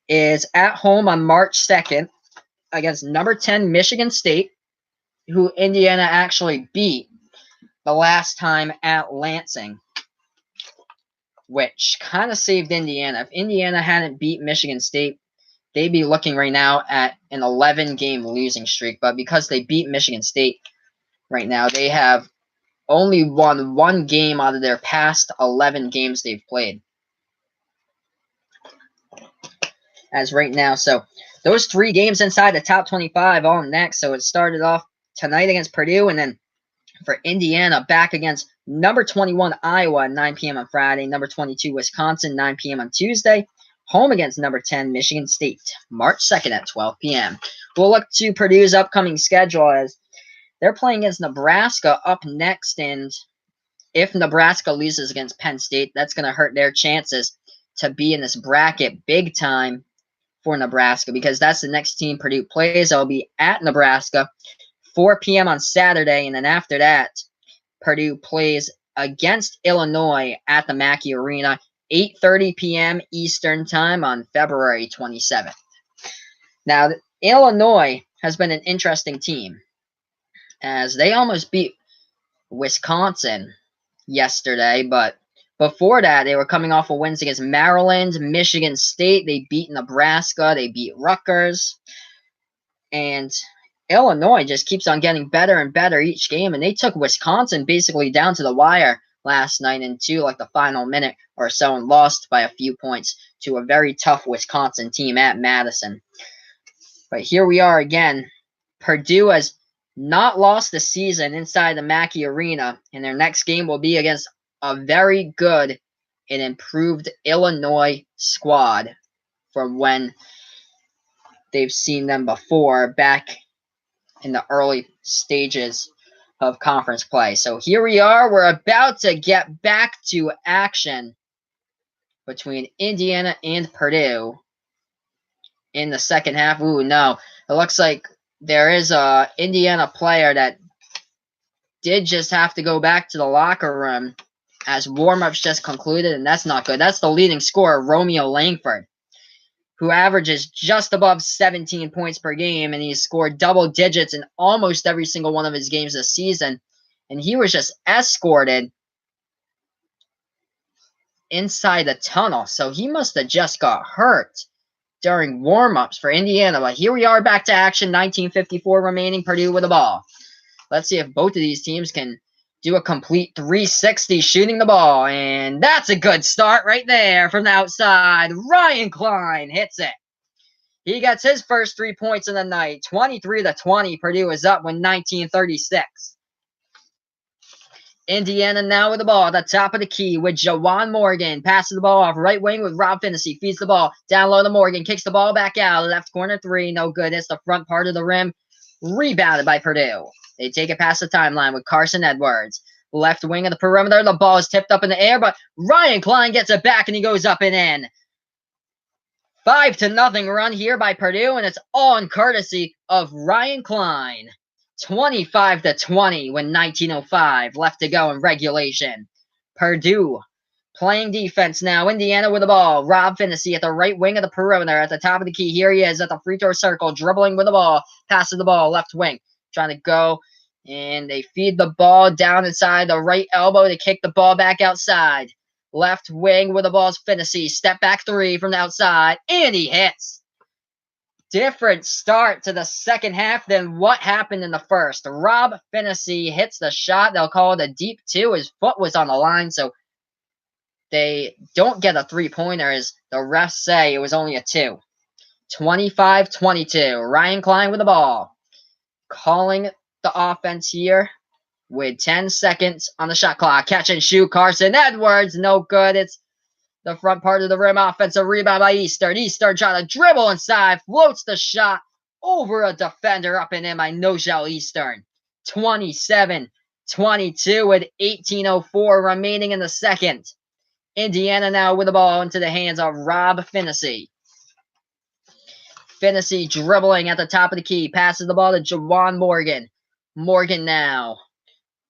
is at home on March 2nd against number 10 Michigan State, who Indiana actually beat the last time at Lansing, which kind of saved Indiana. If Indiana hadn't beat Michigan State, they'd be looking right now at an 11-game losing streak. But because they beat Michigan State right now, they have only won 1 game out of their past 11 games they've played. As right now, so those 3 games inside the top 25 all next. So it started off tonight against Purdue, and then for Indiana, back against number 21 Iowa at 9 p.m. on Friday, number 22 Wisconsin, 9 p.m. on Tuesday, home against number 10 Michigan State, March 2nd at 12 p.m. We'll look to Purdue's upcoming schedule, as they're playing against Nebraska up next, and if Nebraska loses against Penn State, that's going to hurt their chances to be in this bracket big time for Nebraska, because that's the next team Purdue plays. They'll be at Nebraska 4 p.m. on Saturday, and then after that, Purdue plays against Illinois at the Mackey Arena, 8:30 p.m. Eastern Time on February 27th. Now, Illinois has been an interesting team, as they almost beat Wisconsin yesterday, but before that, they were coming off of wins against Maryland, Michigan State. They beat Nebraska. They beat Rutgers. And Illinois just keeps on getting better and better each game, and they took Wisconsin basically down to the wire last night into like the final minute or so and lost by a few points to a very tough Wisconsin team at Madison. But here we are again. Purdue has not lost the season inside the Mackey Arena, and their next game will be against a very good and improved Illinois squad from when they've seen them before back in the early stages of conference play. So here we are. We're about to get back to action between Indiana and Purdue in the second half. Ooh, no. It looks like there is a Indiana player that did just have to go back to the locker room as warm-ups just concluded, and that's not good. That's the leading scorer, Romeo Langford, who averages just above 17 points per game, and he's scored double digits in almost every single one of his games this season. And he was just escorted inside the tunnel, so he must have just got hurt during warm-ups for Indiana. But here we are back to action, 19:54 remaining, Purdue with the ball. Let's see if both of these teams can do a complete 360 shooting the ball. And that's a good start right there from the outside. Ryan Klein hits it. He gets his first 3 points of the night. 23-20. Purdue is up with 19:36. Indiana now with the ball at the top of the key with Jawan Morgan. Passes the ball off right wing with Rob Finney. Feeds the ball down low to Morgan. Kicks the ball back out. Left corner three. No good. It's the front part of the rim. Rebounded by Purdue. They take it past the timeline with Carson Edwards. Left wing of the perimeter. The ball is tipped up in the air, but Ryan Klein gets it back and he goes up and in. 5-0 run here by Purdue, and it's all in courtesy of Ryan Klein. 25-20 when 19:05 left to go in regulation. Purdue playing defense now. Indiana with the ball. Rob Finney at the right wing of the perimeter at the top of the key. Here he is at the free throw circle, dribbling with the ball. Passes the ball left wing. Trying to go, and they feed the ball down inside the right elbow to kick the ball back outside. Left wing with the ball's Finney. Step back three from the outside, and he hits. Different start to the second half than what happened in the first. Rob Finney hits the shot. They'll call it a deep two. His foot was on the line, so they don't get a three-pointer, as the refs say it was only a two. 25-22. Ryan Klein with the ball. Calling the offense here with 10 seconds on the shot clock. Catch and shoot. Carson Edwards. No good. It's the front part of the rim. Offensive rebound by Eastern. Eastern trying to dribble inside. Floats the shot over a defender up and in by Nojel Eastern. 27-22 with 18:04 remaining in the second. Indiana now with the ball into the hands of Rob Finney. Finney dribbling at the top of the key. Passes the ball to Jawan Morgan. Morgan now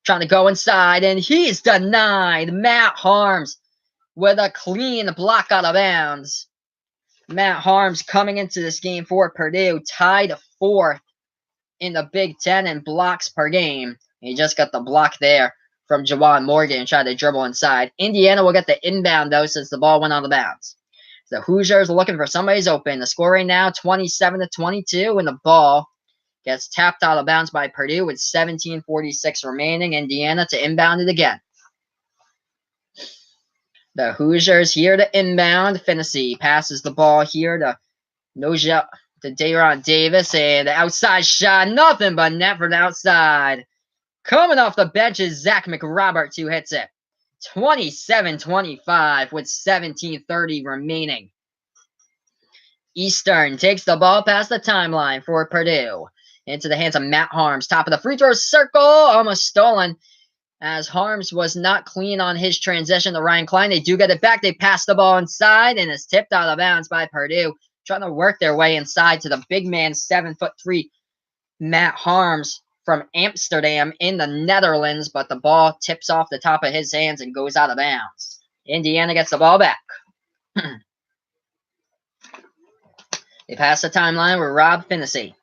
trying to go inside, and he's denied. Matt Harms with a clean block out of bounds. Matt Harms coming into this game for Purdue, tied fourth in the Big Ten in blocks per game. He just got the block there from Jawan Morgan and tried to dribble inside. Indiana will get the inbound, though, since the ball went on the bounce. The Hoosiers are looking for somebody's open. The score right now, 27-22, and the ball gets tapped out of bounds by Purdue with 17:46 remaining. Indiana to inbound it again. The Hoosiers here to inbound. Finney passes the ball here to Nojel, to Dayron Davis, and the outside shot, nothing but net from the outside. Coming off the bench is Zach McRoberts who hits it. 27-25 with 17:30 remaining. Eastern takes the ball past the timeline for Purdue. Into the hands of Matt Harms. Top of the free throw circle. Almost stolen, as Harms was not clean on his transition to Ryan Klein. They do get it back. They pass the ball inside, and it's tipped out of bounds by Purdue. Trying to work their way inside to the big man, 7'3", Matt Harms from Amsterdam in the Netherlands, but the ball tips off the top of his hands and goes out of bounds. Indiana gets the ball back. They pass the timeline with Rob Finney.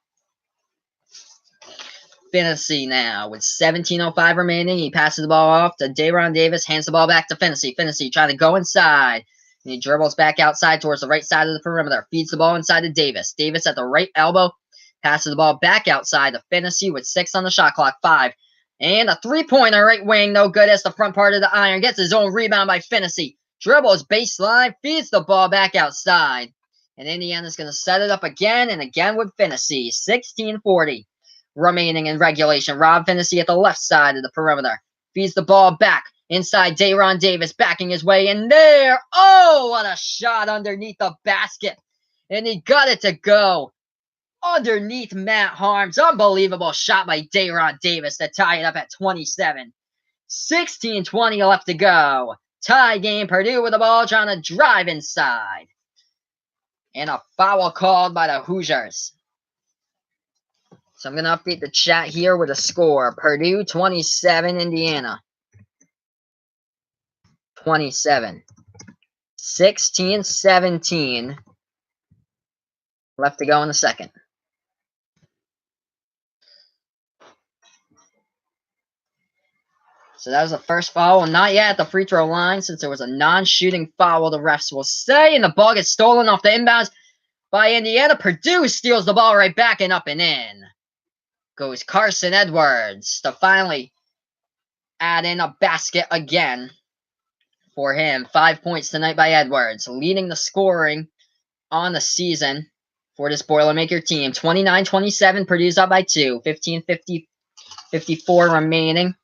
Finney now with 17:05 remaining. He passes the ball off to Dayron Davis, hands the ball back to Finney. Finney trying to go inside. And he dribbles back outside towards the right side of the perimeter. Feeds the ball inside to Davis. Davis at the right elbow. Passes the ball back outside to Finney with 6 on the shot clock. 5. And a three-pointer right wing. No good as the front part of the iron. Gets his own rebound by Finney. Dribbles baseline. Feeds the ball back outside. And Indiana's going to set it up again and again with Finney. 16:40 remaining in regulation. Rob Finney at the left side of the perimeter. Feeds the ball back. Inside, Dayron Davis backing his way in there. Oh, what a shot underneath the basket. And he got it to go underneath Matt Harms. Unbelievable shot by Dayron Davis to tie it up at 27. 16:20 left to go. Tie game. Purdue with the ball trying to drive inside. And a foul called by the Hoosiers. So I'm going to update the chat here with a score. Purdue 27, Indiana 27. 16-17 left to go in the second. So that was the first foul. Not yet at the free throw line since there was a non-shooting foul, the refs will say. And the ball gets stolen off the inbounds by Indiana. Purdue steals the ball right back and up and in. Goes Carson Edwards to finally add in a basket again for him. 5 points tonight by Edwards, leading the scoring on the season for this Boilermaker team. 29-27, Purdue's up by 2. 15:54 remaining.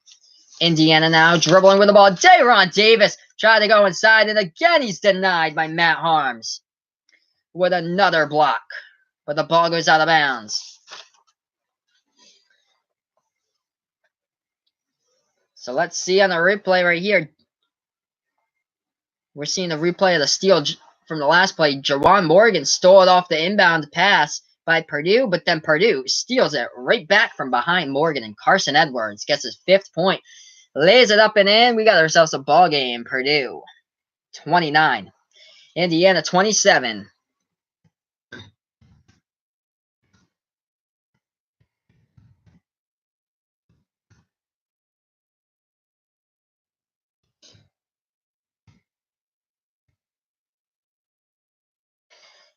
Indiana now dribbling with the ball. Dayron Davis tried to go inside, and again he's denied by Matt Harms with another block. But the ball goes out of bounds. So let's see on the replay right here. We're seeing the replay of the steal from the last play. Juwan Morgan stole it off the inbound pass by Purdue, but then Purdue steals it right back from behind Morgan, and Carson Edwards gets his 5th point. Lays it up and in. We got ourselves a ball game. Purdue 29. Indiana 27.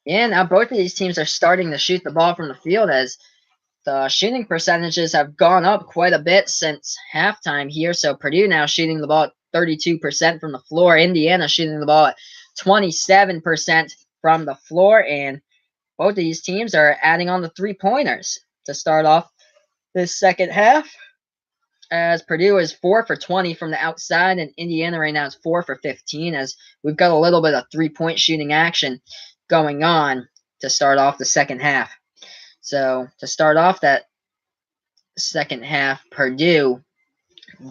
And now both of these teams are starting to shoot the ball from the field, as the shooting percentages have gone up quite a bit since halftime here. So Purdue now shooting the ball at 32% from the floor. Indiana shooting the ball at 27% from the floor. And both of these teams are adding on the three-pointers to start off this second half, as Purdue is 4 for 20 from the outside, and Indiana right now is 4 for 15, as we've got a little bit of three-point shooting action going on to start off the second half. So to start off that second half, Purdue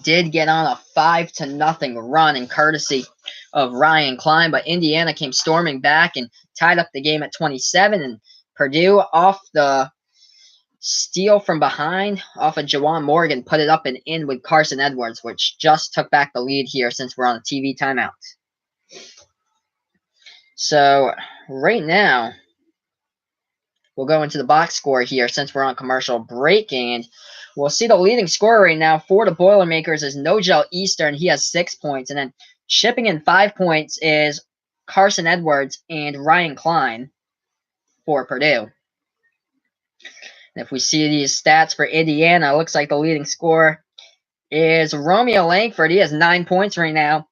did get on a 5-0 run in courtesy of Ryan Klein, but Indiana came storming back and tied up the game at 27, and Purdue, off the steal from behind, off of Juwan Morgan, put it up and in with Carson Edwards, which just took back the lead here since we're on a TV timeout. So right now, we'll go into the box score here since we're on commercial break, and we'll see the leading scorer right now for the Boilermakers is Nogel Eastern. He has 6 points, and then chipping in 5 points is Carson Edwards and Ryan Klein for Purdue. And if we see these stats for Indiana, it looks like the leading scorer is Romeo Langford. He has 9 points right now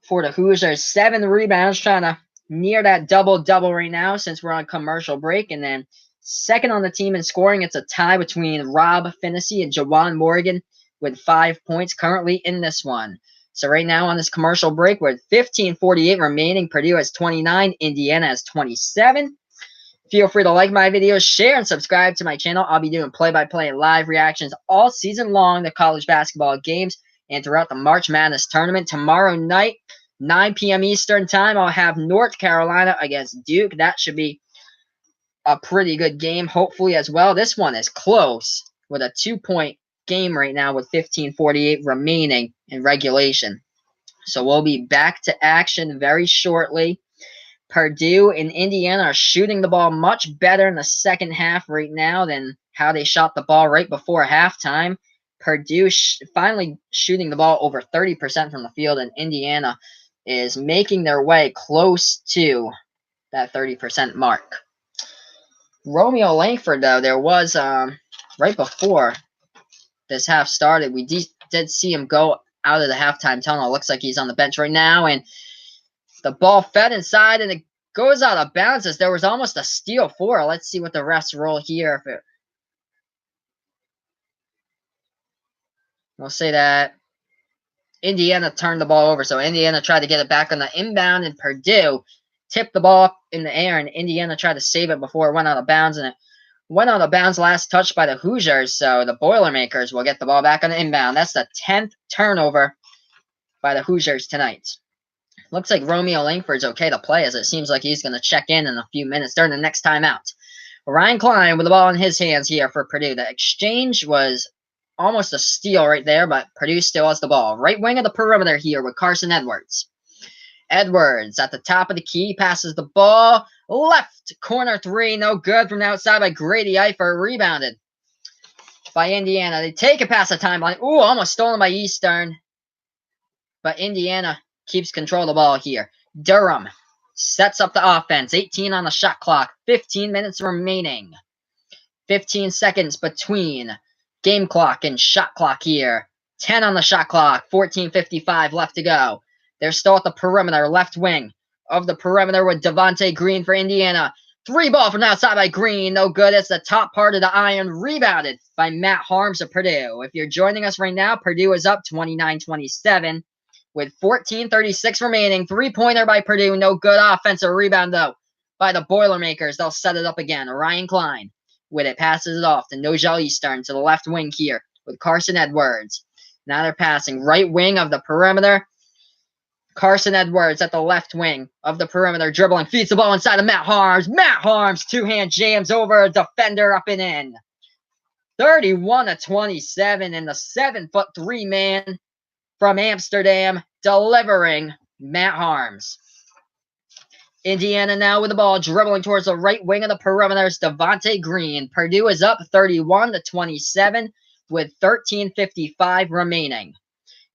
for the Hoosiers. 7 rebounds, trying to near that double-double right now since we're on commercial break. And then second on the team in scoring, it's a tie between Rob Finney and Juwan Morgan with 5 points currently in this one. So right now on this commercial break, with 15:48 remaining, Purdue has 29, Indiana has 27. Feel free to like my videos, share, and subscribe to my channel. I'll be doing play-by-play and live reactions all season long to college basketball games and throughout the March Madness tournament. Tomorrow night, 9 p.m. Eastern time, I'll have North Carolina against Duke. That should be a pretty good game, hopefully, as well. This one is close with a 2-point game right now with 15:48 remaining in regulation. So we'll be back to action very shortly. Purdue and Indiana are shooting the ball much better in the second half right now than how they shot the ball right before halftime. Purdue finally shooting the ball over 30% from the field, and Indiana is making their way close to that 30% mark. Romeo Langford, though, there was, right before this half started, we did see him go out of the halftime tunnel. It looks like he's on the bench right now, and the ball fed inside, and it goes out of bounds as there was almost a steal for it. Let's see what the refs roll here. We'll say that Indiana turned the ball over, so Indiana tried to get it back on the inbound, and Purdue tipped the ball up in the air, and Indiana tried to save it before it went out of bounds, and it went out of bounds last touch by the Hoosiers, so the Boilermakers will get the ball back on the inbound. That's the 10th turnover by the Hoosiers tonight. Looks like Romeo Langford's okay to play, as it seems like he's going to check in a few minutes during the next timeout. Ryan Klein with the ball in his hands here for Purdue. The exchange was almost a steal right there, but Purdue still has the ball. Right wing of the perimeter here with Carson Edwards. Edwards at the top of the key, passes the ball. Left corner three, no good from the outside by Grady Eifert. Rebounded by Indiana. They take it past the timeline. Ooh, almost stolen by Eastern. But Indiana keeps control of the ball here. Durham sets up the offense. 18 on the shot clock. 15 minutes remaining. 15 seconds between game clock and shot clock here. 10 on the shot clock. 14:55 left to go. They're still at the perimeter. Left wing of the perimeter with Devontae Green for Indiana. Three ball from outside by Green. No good. It's the top part of the iron. Rebounded by Matt Harms of Purdue. If you're joining us right now, Purdue is up 29-27 with 14:36 remaining. Three-pointer by Purdue. No good. Offensive rebound, though, by the Boilermakers. They'll set it up again. Ryan Klein with it. Passes it off to Nojel Eastern to the left wing here with Carson Edwards. Now they're passing. Right wing of the perimeter. Carson Edwards at the left wing of the perimeter, dribbling, feeds the ball inside of Matt Harms. Matt Harms, two-hand jams over a defender up and in. 31-27, and the 7'3" man from Amsterdam delivering Matt Harms. Indiana now with the ball, dribbling towards the right wing of the perimeter is Devontae Green. Purdue is up 31-27 with 13:55 remaining.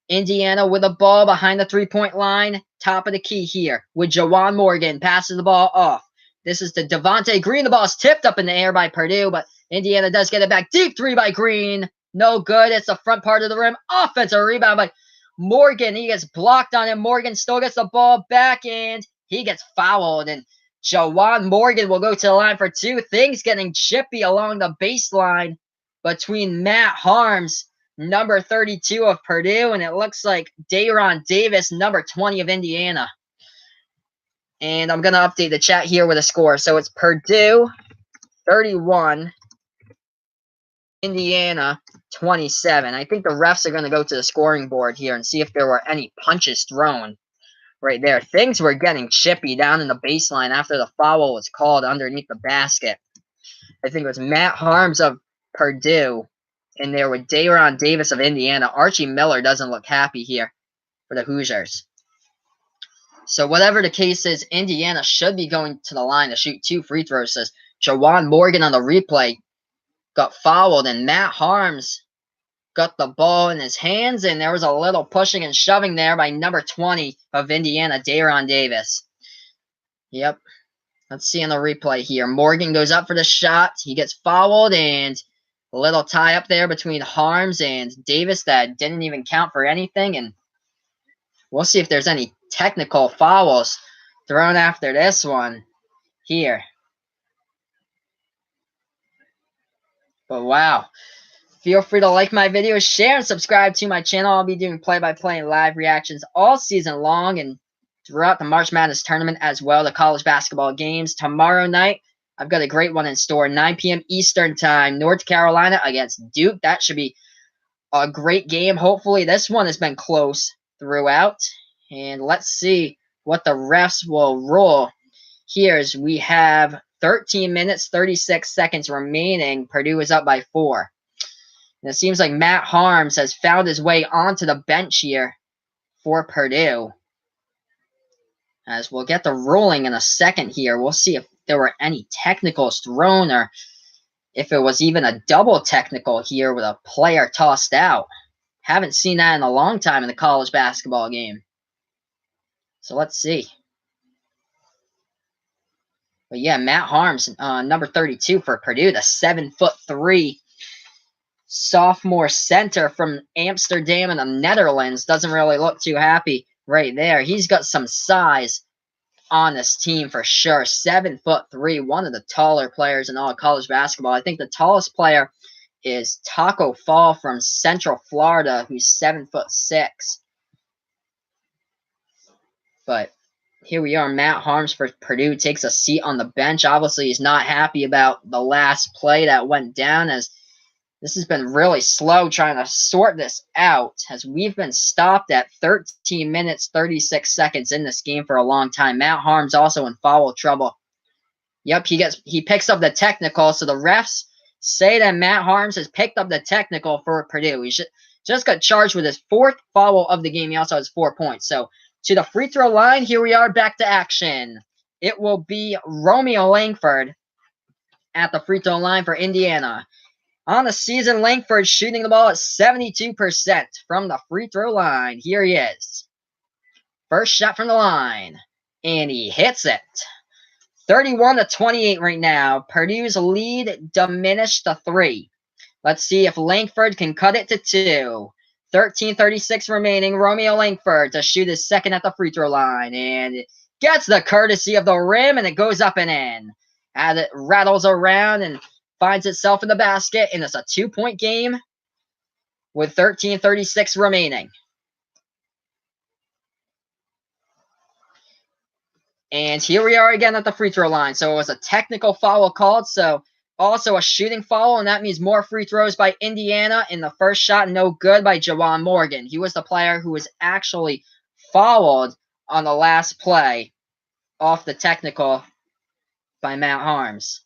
Indiana with the ball behind the three-point line. Top of the key here with Jawan Morgan. Passes the ball off. This is to Devontae Green. The ball is tipped up in the air by Purdue, but Indiana does get it back. Deep three by Green. No good. It's the front part of the rim. Offensive rebound by Morgan. He gets blocked on him. Morgan still gets the ball back, and he gets fouled. And Jawan Morgan will go to the line for two. Things getting chippy along the baseline between Matt Harms, number 32 of Purdue, and it looks like Dayron Davis, number 20 of Indiana. And I'm going to update the chat here with a score. So it's Purdue 31, Indiana 27. I think the refs are going to go to the scoring board here and see if there were any punches thrown right there. Things were getting chippy down in the baseline after the foul was called underneath the basket. I think it was Matt Harms of Purdue in there with Dayron Davis of Indiana. Archie Miller doesn't look happy here for the Hoosiers. So whatever the case is, Indiana should be going to the line to shoot two free throws. Says Jawan Morgan on the replay got fouled, and Matt Harms got the ball in his hands, and there was a little pushing and shoving there by number 20 of Indiana, Dayron Davis. Yep. Let's see on the replay here. Morgan goes up for the shot. He gets fouled, and a little tie up there between Harms and Davis that didn't even count for anything. And we'll see if there's any technical fouls thrown after this one here. But wow. Feel free to like my videos, share, and subscribe to my channel. I'll be doing play-by-play and live reactions all season long and throughout the March Madness tournament as well, the college basketball games. Tomorrow night, I've got a great one in store. 9 p.m. Eastern time, North Carolina against Duke. That should be a great game. Hopefully, this one has been close throughout. And let's see what the refs will rule here as we have 13 minutes, 36 seconds remaining. Purdue is up by 4. And it seems like Matt Harms has found his way onto the bench here for Purdue. As we'll get the ruling in a second here. We'll see if there were any technicals thrown or if it was even a double technical here with a player tossed out. Haven't seen that in a long time in the college basketball game. So let's see. But yeah, Matt Harms, number 32 for Purdue, the 7'3" sophomore center from Amsterdam in the Netherlands, doesn't really look too happy right there. He's got some size on this team for sure. 7'3", one of the taller players in all of college basketball. I think the tallest player is Taco Fall from Central Florida, who's 7'6". But here we are. Matt Harms for Purdue takes a seat on the bench. Obviously, he's not happy about the last play that went down, as this has been really slow trying to sort this out, as we've been stopped at 13 minutes, 36 seconds in this game for a long time. Matt Harms also in foul trouble. Yep, he picks up the technical, so the refs say that Matt Harms has picked up the technical for Purdue. He just got charged with his 4th foul of the game. He also has 4 points. So to the free throw line, here we are back to action. It will be Romeo Langford at the free throw line for Indiana. On the season, Langford shooting the ball at 72% from the free throw line. Here he is. First shot from the line, and he hits it. 31-28 right now. Purdue's lead diminished to 3. Let's see if Langford can cut it to 2. 13:36 remaining. Romeo Langford to shoot his second at the free throw line, and it gets the courtesy of the rim, and it goes up and in. As it rattles around and finds itself in the basket, and it's a 2-point game with 13:36 remaining. And here we are again at the free throw line. So it was a technical foul called, so also a shooting foul, and that means more free throws by Indiana. In the first shot, no good by Jawan Morgan. He was the player who was actually fouled on the last play off the technical by Matt Harms.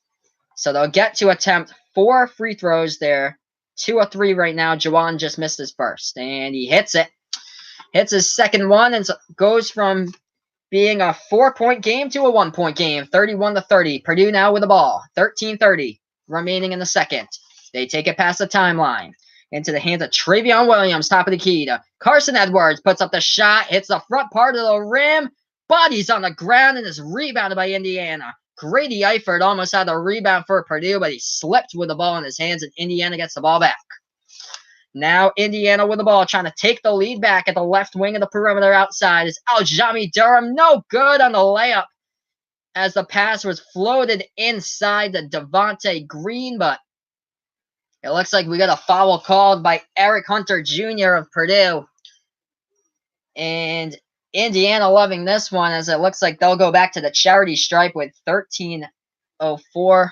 So they'll get to attempt 4 free throws there. 2 of 3 right now. Jawan just missed his first, and he hits it. Hits his second one, and goes from being a 4-point game to a 1-point game. 31-30. Purdue now with the ball. 13:30 remaining in the second. They take it past the timeline into the hands of Travion Williams, top of the key to Carson Edwards. Puts up the shot, hits the front part of the rim, bodies on the ground, and is rebounded by Indiana. Grady Eifert almost had the rebound for Purdue, but he slipped with the ball in his hands, and Indiana gets the ball back. Now Indiana with the ball, trying to take the lead back at the left wing of the perimeter outside. Is Aljami Durham. No good on the layup, as the pass was floated inside to Devontae Green, but it looks like we got a foul called by Eric Hunter Jr. of Purdue. And Indiana loving this one, as it looks like they'll go back to the charity stripe with 13:04.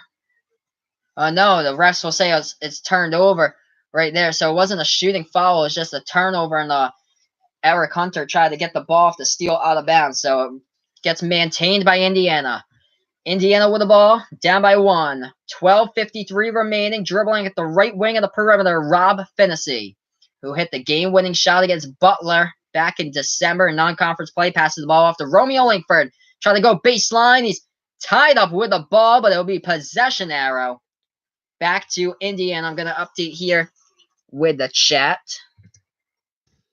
No, the refs will say it's turned over right there. So it wasn't a shooting foul. It was just a turnover, and Eric Hunter tried to get the ball off the steal out of bounds. So it gets maintained by Indiana. Indiana with the ball, down by 1. 12:53 remaining, dribbling at the right wing of the perimeter, Rob Finnessy, who hit the game-winning shot against Butler back in December in non-conference play, passes the ball off to Romeo Langford, trying to go baseline. He's tied up with the ball, but it'll be possession arrow. Back to Indiana. I'm going to update here with the chat.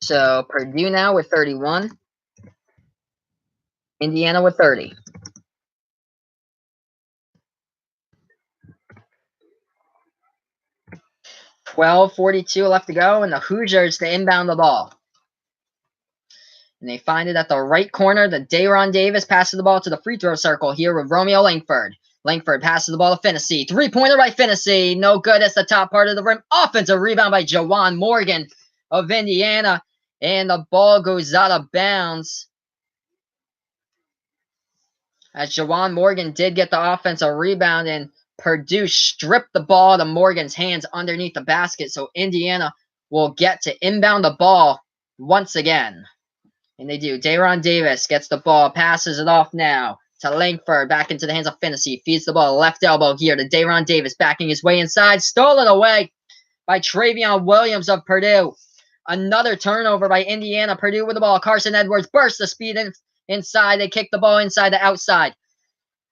So Purdue now with 31. Indiana with 30. .42 left to go, and the Hoosiers to inbound the ball. And they find it at the right corner. The Dayron Davis passes the ball to the free throw circle here with Romeo Langford. Langford passes the ball to Finnessy. 3-pointer by Finnessy. No good. It's the top part of the rim. Offensive rebound by Jawan Morgan of Indiana. And the ball goes out of bounds, as Jawan Morgan did get the offensive rebound, and Purdue stripped the ball to Morgan's hands underneath the basket. So Indiana will get to inbound the ball once again. And they do. Dayron Davis gets the ball, passes it off now to Langford, back into the hands of Finnessy. Feeds the ball left elbow here to Dayron Davis, backing his way inside. Stolen away by Travion Williams of Purdue. Another turnover by Indiana. Purdue with the ball. Carson Edwards bursts the speed inside. They kick the ball inside to outside.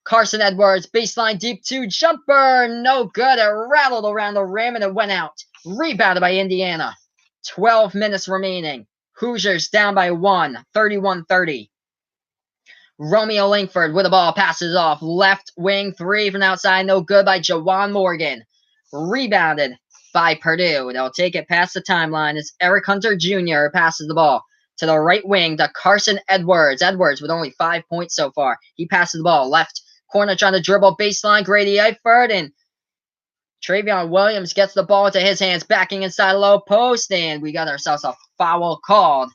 Carson Edwards, baseline deep 2, jumper, no good. It rattled around the rim and it went out. Rebounded by Indiana. 12 minutes remaining. Hoosiers down by 1, 31-30. Romeo Langford with the ball, passes off. Left wing three from outside, no good by Juwan Morgan. Rebounded by Purdue. They'll take it past the timeline. It's Eric Hunter Jr. passes the ball to the right wing to Carson Edwards. Edwards with only 5 points so far. He passes the ball left corner trying to dribble baseline. Grady Eifert and Travion Williams gets the ball into his hands, backing inside low post, and we got ourselves a foul called.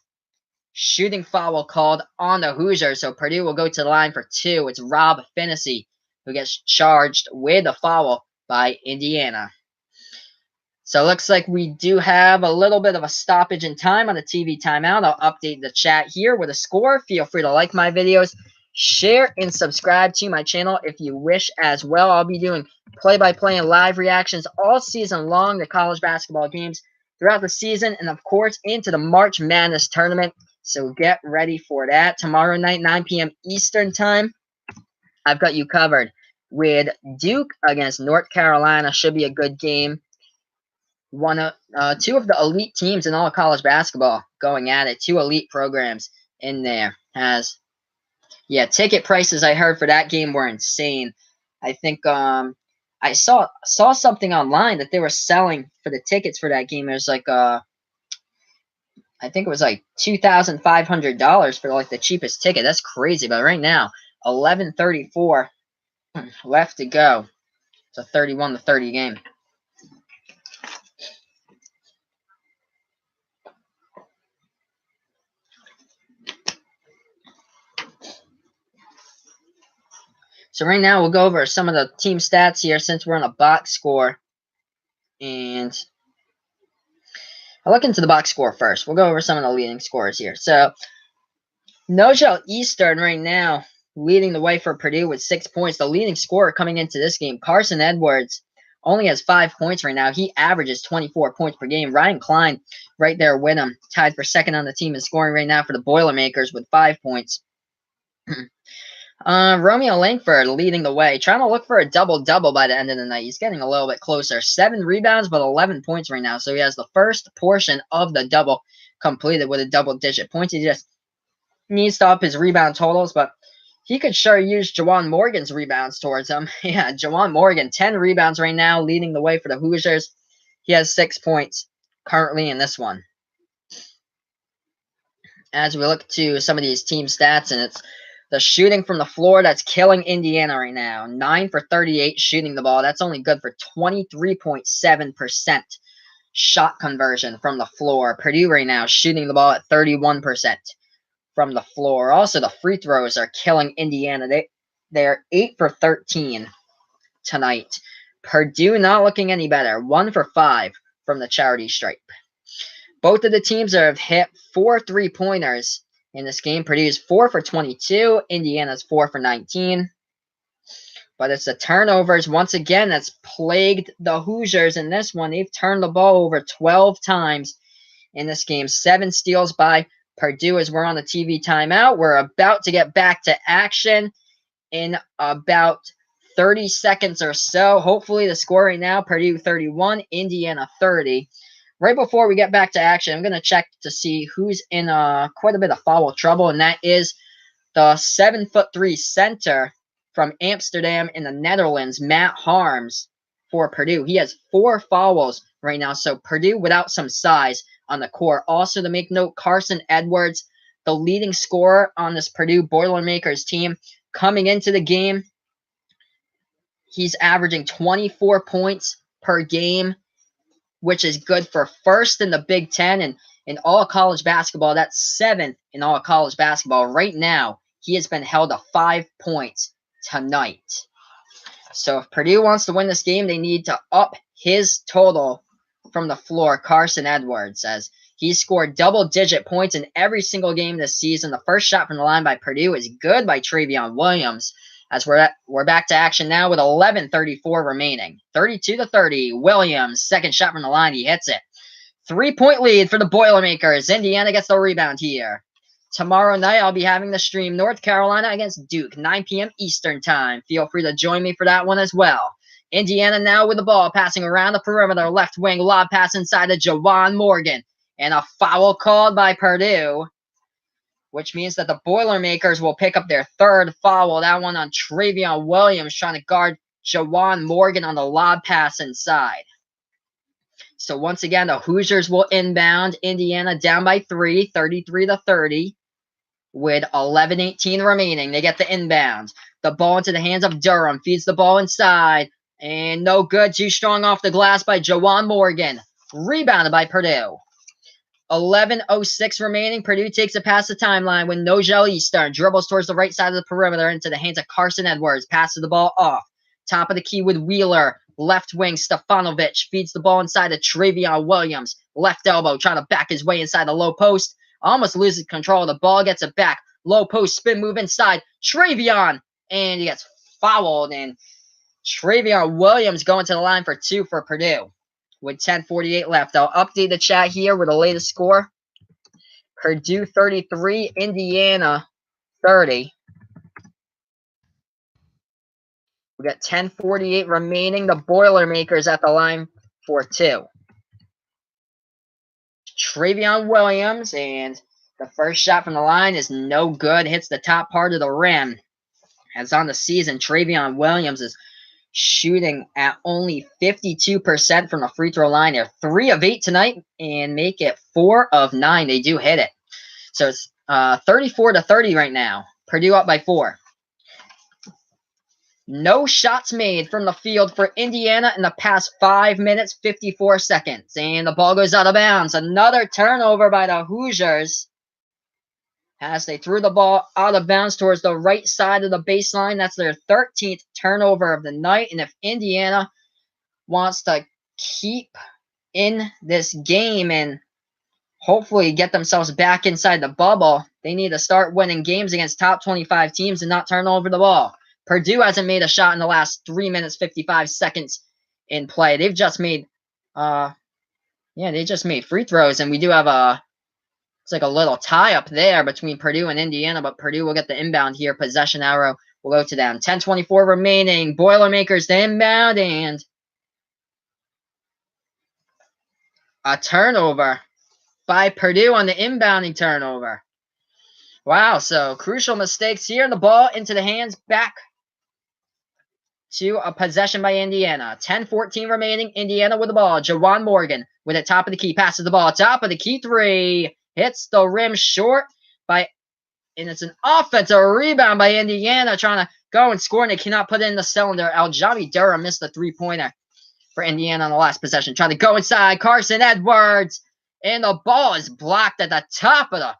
Shooting foul called on the Hoosiers, so Purdue will go to the line for 2. It's Rob Finnessy who gets charged with the foul by Indiana. So it looks like we do have a little bit of a stoppage in time on the TV timeout. I'll update the chat here with a score. Feel free to like my videos, share, and subscribe to my channel if you wish as well. I'll be doing play-by-play and live reactions all season long to college basketball games throughout the season and, of course, into the March Madness tournament. So get ready for that. Tomorrow night, 9 p.m. Eastern time, I've got you covered with Duke against North Carolina. Should be a good game. Two of the elite teams in all of college basketball going at it. 2 elite programs in there. Ticket prices I heard for that game were insane. I think I saw something online that they were selling for the tickets for that game. It was like I think it was like $2,500 for like the cheapest ticket. That's crazy. But right now, 11:34 left to go. It's a 31-30 game. So right now we'll go over some of the team stats here since we're on a box score. And I'll look into the box score first. We'll go over some of the leading scores here. So Nojel Eastern right now leading the way for Purdue with 6 points. The leading scorer coming into this game, Carson Edwards, only has 5 points right now. He averages 24 points per game. Ryan Klein right there with him, tied for second on the team in scoring right now for the Boilermakers with 5 points. Romeo Langford leading the way, trying to look for a double-double by the end of the night. He's getting a little bit closer. 7 rebounds, but 11 points right now. So he has the first portion of the double completed with a double-digit points. He just needs to up his rebound totals, but he could sure use Juwan Morgan's rebounds towards him. Yeah, Juwan Morgan, 10 rebounds right now, leading the way for the Hoosiers. He has 6 points currently in this one. As we look to some of these team stats, and it's the shooting from the floor that's killing Indiana right now. 9 for 38 shooting the ball. That's only good for 23.7% shot conversion from the floor. Purdue right now shooting the ball at 31% from the floor. Also, the free throws are killing Indiana. They're 8 for 13 tonight. Purdue not looking any better. 1 for 5 from the charity stripe. Both of the teams have hit 4 3-pointers in this game. Purdue's 4 for 22. Indiana's 4 for 19. But it's the turnovers, once again, that's plagued the Hoosiers in this one. They've turned the ball over 12 times in this game. 7 steals by Purdue as we're on the TV timeout. We're about to get back to action in about 30 seconds or so. Hopefully the score right now, Purdue 31, Indiana 30. Right before we get back to action, I'm going to check to see who's in quite a bit of foul trouble, and that is the 7'3" center from Amsterdam in the Netherlands, Matt Harms, for Purdue. He has 4 fouls right now, so Purdue without some size on the court. Also, to make note, Carson Edwards, the leading scorer on this Purdue Boilermakers team, coming into the game, he's averaging 24 points per game, which is good for first in the Big Ten and in all college basketball. That's 7th in all college basketball. Right now, he has been held to 5 points tonight. So if Purdue wants to win this game, they need to up his total from the floor. Carson Edwards says he's scored double-digit points in every single game this season. The first shot from the line by Purdue is good by Travion Williams. As we're back to action now with 11:34 remaining. 32-30. Williams, second shot from the line. He hits it. 3-point lead for the Boilermakers. Indiana gets the rebound here. Tomorrow night, I'll be having the stream North Carolina against Duke, 9 p.m. Eastern time. Feel free to join me for that one as well. Indiana now with the ball, passing around the perimeter. Left wing lob pass inside to Juwan Morgan. And a foul called by Purdue. which means that the Boilermakers will pick up their third foul. That one on Travion Williams trying to guard Jawan Morgan on the lob pass inside. So once again, the Hoosiers will inbound. Indiana down by 3, 33-30, with 11:18 remaining. They get the inbound. The ball into the hands of Durham. Feeds the ball inside. And no good. Too strong off the glass by Jawan Morgan. Rebounded by Purdue. 11:06 remaining. Purdue takes it past the timeline when Nogel Eastern dribbles towards the right side of the perimeter into the hands of Carson Edwards. Passes the ball off. Top of the key with Wheeler. Left wing Stefanovic feeds the ball inside to Travion Williams. Left elbow trying to back his way inside the low post. Almost loses control. The ball gets it back. Low post spin move inside. Travion. And he gets fouled. And Travion Williams going to the line for 2 for Purdue. With 10:48 left. I'll update the chat here with the latest score. Purdue 33, Indiana 30. We got 10:48 remaining. The Boilermakers at the line for 2. Travion Williams, and the first shot from the line is no good. Hits the top part of the rim. As on the season, Travion Williams is shooting at only 52% from the free throw line. They're 3 of 8 tonight and make it 4 of 9. They do hit it. So it's 34-30 right now. Purdue up by 4. No shots made from the field for Indiana in the past 5 minutes, 54 seconds. And the ball goes out of bounds. Another turnover by the Hoosiers as they threw the ball out of bounds towards the right side of the baseline. That's their 13th turnover of the night. And if Indiana wants to keep in this game and hopefully get themselves back inside the bubble, they need to start winning games against top 25 teams and not turn over the ball. Purdue hasn't made a shot in the last 3 minutes, 55 seconds in play. They've just made, they just made free throws, and we do have it's like a little tie up there between Purdue and Indiana, but Purdue will get the inbound here. Possession arrow will go to them. 10:24 remaining. Boilermakers the inbound, and a turnover by Purdue on the inbounding turnover. Wow, so crucial mistakes here. The ball into the hands back to a possession by Indiana. 10:14 remaining. Indiana with the ball. Jawan Morgan with it top of the key. Passes the ball. Top of the key 3. Hits the rim short and it's an offensive rebound by Indiana trying to go and score, and they cannot put it in the cylinder. Aljami Durham missed the 3-pointer for Indiana on the last possession. Trying to go inside. Carson Edwards. And the ball is blocked at the top of the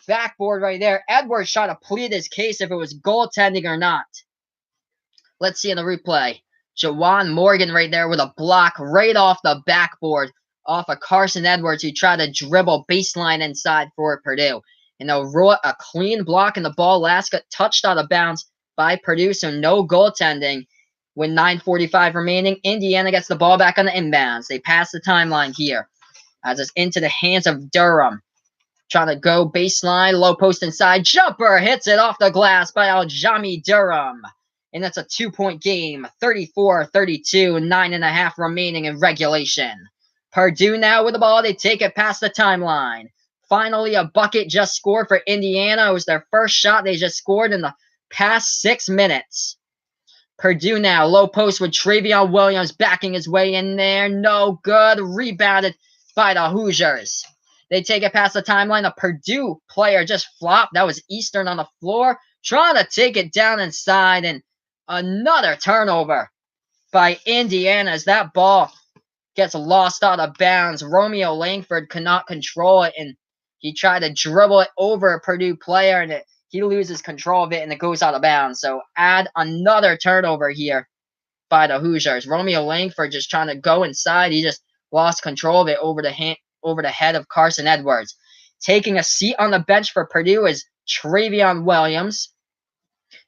backboard right there. Edwards trying to plead his case if it was goaltending or not. Let's see in the replay. Jawan Morgan right there with a block right off the backboard off of Carson Edwards, who tried to dribble baseline inside for Purdue. And a clean block, and the ball last got touched out of bounds by Purdue, so no goaltending. With 9:45 remaining, Indiana gets the ball back on the inbounds. They pass the timeline here as it's into the hands of Durham. Trying to go baseline, low post inside. Jumper hits it off the glass by Aljami Durham. And that's a 2-point game. 34-32, 9.5 remaining in regulation. Purdue now with the ball. They take it past the timeline. Finally, a bucket just scored for Indiana. It was their first shot they just scored in the past 6 minutes. Purdue now, low post with Travion Williams backing his way in there. No good. Rebounded by the Hoosiers. They take it past the timeline. A Purdue player just flopped. That was Eastern on the floor, trying to take it down inside. And another turnover by Indiana as that ball gets lost out of bounds. Romeo Langford cannot control it, and he tried to dribble it over a Purdue player, and he loses control of it, and it goes out of bounds. So add another turnover here by the Hoosiers. Romeo Langford just trying to go inside. He just lost control of it over the head of Carson Edwards. Taking a seat on the bench for Purdue is Travion Williams.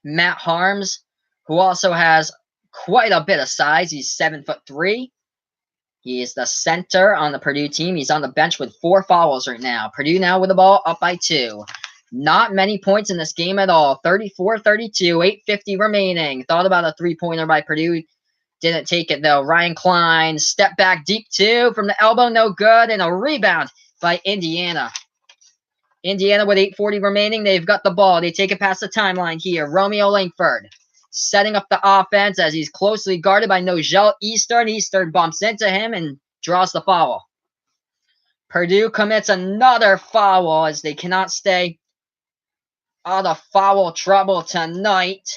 Matt Harms, who also has quite a bit of size. He's 7'3". He is the center on the Purdue team. He's on the bench with 4 fouls right now. Purdue now with the ball up by 2. Not many points in this game at all. 34-32, 8:50 remaining. Thought about a 3-pointer by Purdue. Didn't take it, though. Ryan Klein, step back deep 2 from the elbow, no good. And a rebound by Indiana. Indiana with 8:40 remaining. They've got the ball. They take it past the timeline here. Romeo Langford setting up the offense as he's closely guarded by Nogel Eastern. Eastern bumps into him and draws the foul. Purdue commits another foul as they cannot stay out of foul trouble tonight.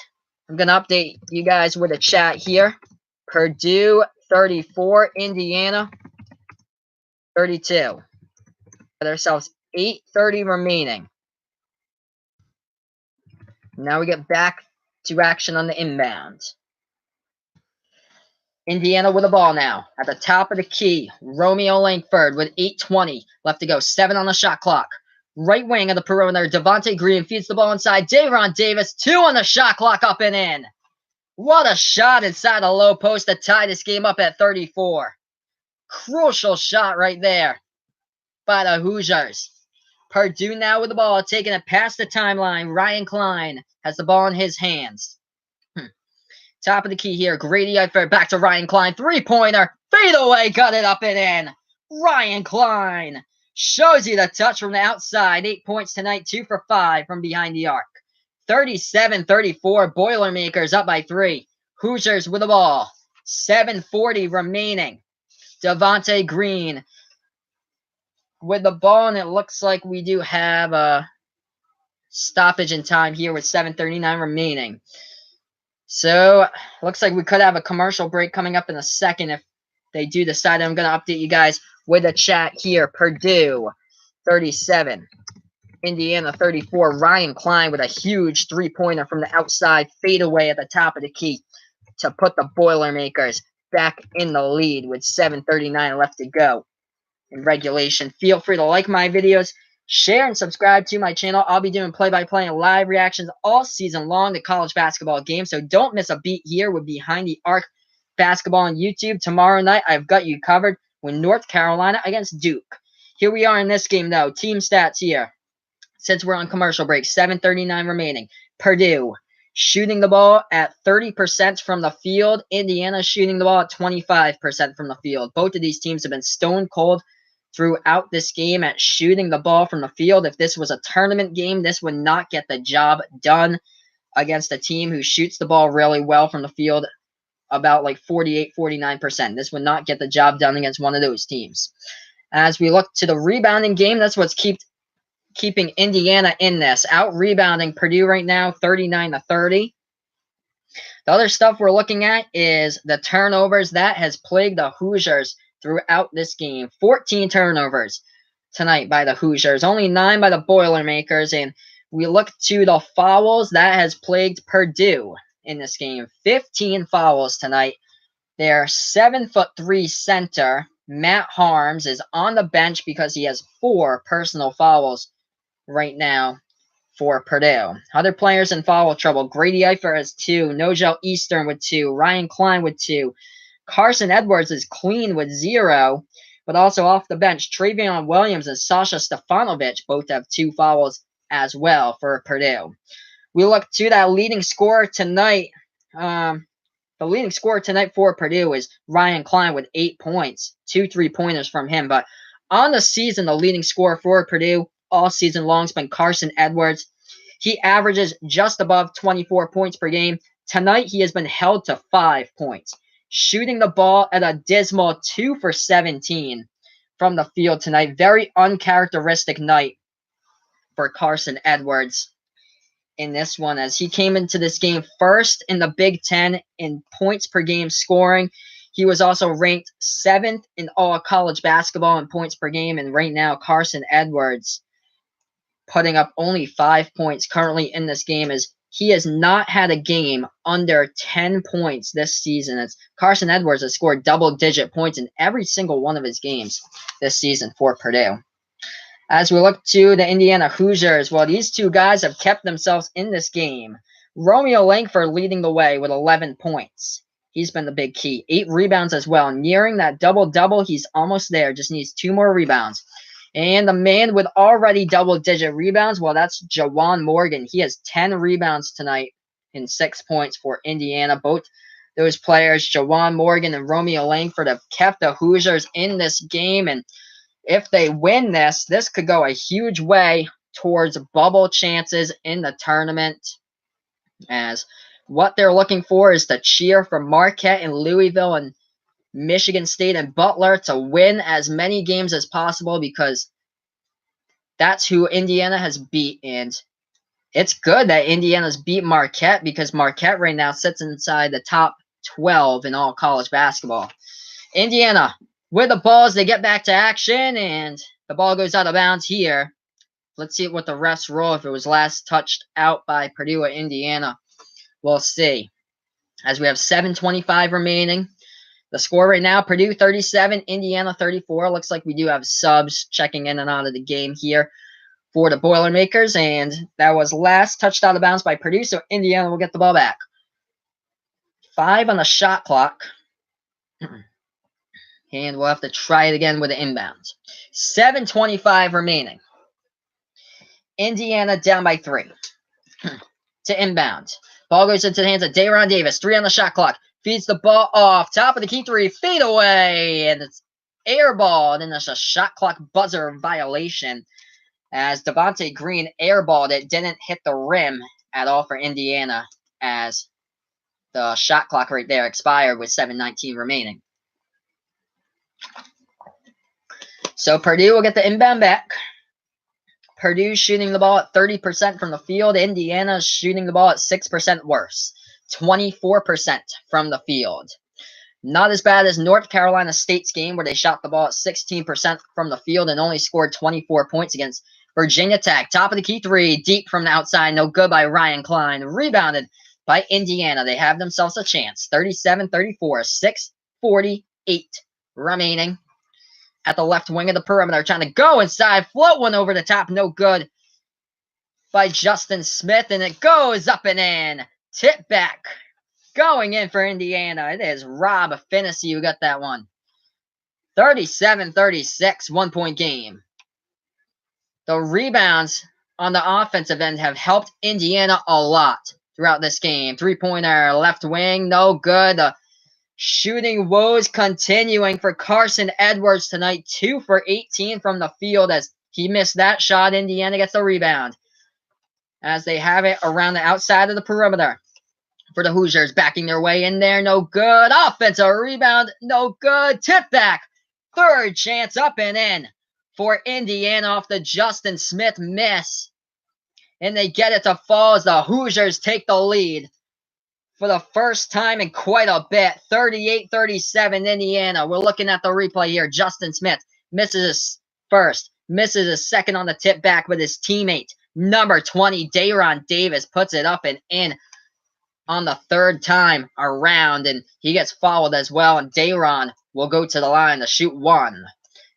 I'm going to update you guys with a chat here. Purdue 34, Indiana 32. Got ourselves 8:30 remaining. Now we get back to action on the inbound. Indiana with the ball now. At the top of the key, Romeo Langford with 8:20 left to go. 7 on the shot clock. Right wing of the perimeter, Devontae Green feeds the ball inside. Daron Davis, 2 on the shot clock, up and in. What a shot inside the low post to tie this game up at 34. Crucial shot right there by the Hoosiers. Purdue now with the ball, taking it past the timeline. Ryan Klein has the ball in his hands. Top of the key here. Grady Eifert back to Ryan Klein. 3-pointer. Fade away. Got it up and in. Ryan Klein shows you the touch from the outside. 8 points tonight. 2 for 5 from behind the arc. 37-34. Boilermakers up by 3. Hoosiers with the ball. 7:40 remaining. Devontae Green with the ball, and it looks like we do have a stoppage in time here with 7:39 remaining. So, looks like we could have a commercial break coming up in a second if they do decide. I'm going to update you guys with a chat here. Purdue 37, Indiana 34. Ryan Klein with a huge 3-pointer from the outside fadeaway at the top of the key to put the Boilermakers back in the lead with 7:39 left to go in regulation. Feel free to like my videos, share, and subscribe to my channel. I'll be doing play-by-play and live reactions all season long to college basketball games, so don't miss a beat here with Behind the Arc Basketball on YouTube. Tomorrow night, I've got you covered with North Carolina against Duke. Here we are in this game, though. Team stats here. Since we're on commercial break, 7:39 remaining. Purdue shooting the ball at 30% from the field. Indiana shooting the ball at 25% from the field. Both of these teams have been stone cold throughout this game at shooting the ball from the field. If this was a tournament game, this would not get the job done against a team who shoots the ball really well from the field, about like 48-49%. This would not get the job done against one of those teams. As we look to the rebounding game, that's what's keeping Indiana in this. Out-rebounding Purdue right now, 39-30. The other stuff we're looking at is the turnovers. That has plagued the Hoosiers throughout this game. 14 turnovers tonight by the Hoosiers. Only 9 by the Boilermakers. And we look to the fouls. That has plagued Purdue in this game. 15 fouls tonight. Their 7'3" center, Matt Harms, is on the bench because he has 4 personal fouls right now for Purdue. Other players in foul trouble. Grady Eifert has 2. Nogel Eastern with 2. Ryan Klein with 2. Carson Edwards is clean with 0, but also off the bench, Travion Williams and Sasha Stefanovic both have 2 fouls as well for Purdue. We look to that leading scorer tonight. The leading scorer tonight for Purdue is Ryan Klein with 8 points, 2 3-pointers from him. But on the season, the leading scorer for Purdue all season long has been Carson Edwards. He averages just above 24 points per game. Tonight, he has been held to 5 points. Shooting the ball at a dismal 2 for 17 from the field tonight. Very uncharacteristic night for Carson Edwards in this one, as he came into this game first in the Big Ten in points per game scoring. He was also ranked 7th in all college basketball in points per game, and right now Carson Edwards putting up only 5 points currently in this game, as he has not had a game under 10 points this season. As Carson Edwards has scored double-digit points in every single one of his games this season for Purdue. As we look to the Indiana Hoosiers, well, these two guys have kept themselves in this game. Romeo Langford leading the way with 11 points. He's been the big key. 8 rebounds as well. Nearing that double-double, he's almost there. Just needs 2 more rebounds. And the man with already double-digit rebounds, well, that's Jawan Morgan. He has 10 rebounds tonight and 6 points for Indiana. Both those players, Jawan Morgan and Romeo Langford, have kept the Hoosiers in this game. And if they win this, this could go a huge way towards bubble chances in the tournament, as what they're looking for is to cheer for Marquette and Louisville and Michigan State and Butler to win as many games as possible, because that's who Indiana has beat. And it's good that Indiana's beat Marquette, because Marquette right now sits inside the top 12 in all college basketball. Indiana with the ball as they get back to action, and the ball goes out of bounds here. Let's see what the refs roll, if it was last touched out by Purdue or Indiana. We'll see. As we have 7:25 remaining. The score right now, Purdue 37, Indiana 34. Looks like we do have subs checking in and out of the game here for the Boilermakers, and that was last touched out of bounds by Purdue, so Indiana will get the ball back. 5 on the shot clock. And we'll have to try it again with the inbounds. 7:25 remaining. Indiana down by 3. To inbound. Ball goes into the hands of Daron Davis. 3 on the shot clock. Feeds the ball off. Top of the key 3. Feet away. And it's airballed. And there's a shot clock buzzer violation, as Devontae Green airballed it. Didn't hit the rim at all for Indiana, as the shot clock right there expired with 7:19 remaining. So Purdue will get the inbound back. Purdue shooting the ball at 30% from the field. Indiana shooting the ball at 6% worse. 24% from the field. Not as bad as North Carolina State's game, where they shot the ball at 16% from the field and only scored 24 points against Virginia Tech. Top of the key 3. Deep from the outside. No good by Ryan Klein. Rebounded by Indiana. They have themselves a chance. 37-34. 6:48 remaining. At the left wing of the perimeter, trying to go inside, float one over the top, no good by Justin Smith, and it goes up and in. Tip back, going in for Indiana. It is Rob Finney who got that one. 37-36, 1-point game. The rebounds on the offensive end have helped Indiana a lot throughout this game. 3-pointer, left wing, no good. The shooting woes continuing for Carson Edwards tonight. 2 for 18 from the field, as he missed that shot. Indiana gets the rebound as they have it around the outside of the perimeter for the Hoosiers, backing their way in there. No good. Offensive rebound, no good. Tip back. Third chance up and in for Indiana off the Justin Smith miss. And they get it to fall as the Hoosiers take the lead for the first time in quite a bit. 38-37 Indiana. We're looking at the replay here. Justin Smith misses his first, misses his second on the tip back, with his teammate, number 20, Daron Davis, puts it up and in on the third time around, and he gets fouled as well, and Daron will go to the line to shoot one.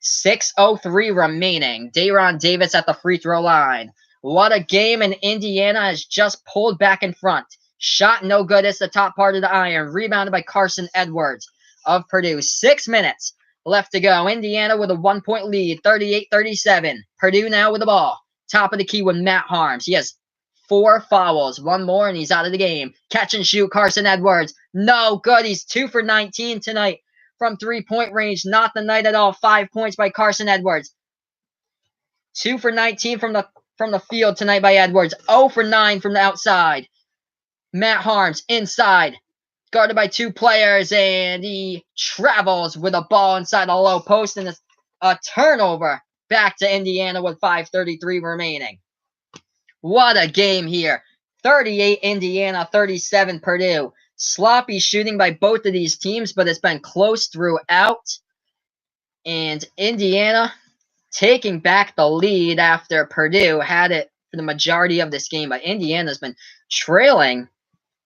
6:03 remaining. Daron Davis at the free throw line. What a game, and Indiana has just pulled back in front. Shot no good. It's the top part of the iron. Rebounded by Carson Edwards of Purdue. 6 minutes left to go. Indiana with a 1-point lead. 38-37. Purdue now with the ball. Top of the key with Matt Harms. He has 4 fouls. 1 more and he's out of the game. Catch and shoot. Carson Edwards. No good. He's 2 for 19 tonight from 3-point range. Not the night at all. 5 points by Carson Edwards. 2 for 19 from the field tonight by Edwards. 0 for 9 from the outside. Matt Harms inside, guarded by 2 players, and he travels with a ball inside the low post, and a turnover back to Indiana with 5:33 remaining. What a game here. 38 Indiana, 37 Purdue. Sloppy shooting by both of these teams, but it's been close throughout. And Indiana taking back the lead after Purdue had it for the majority of this game, but Indiana's been trailing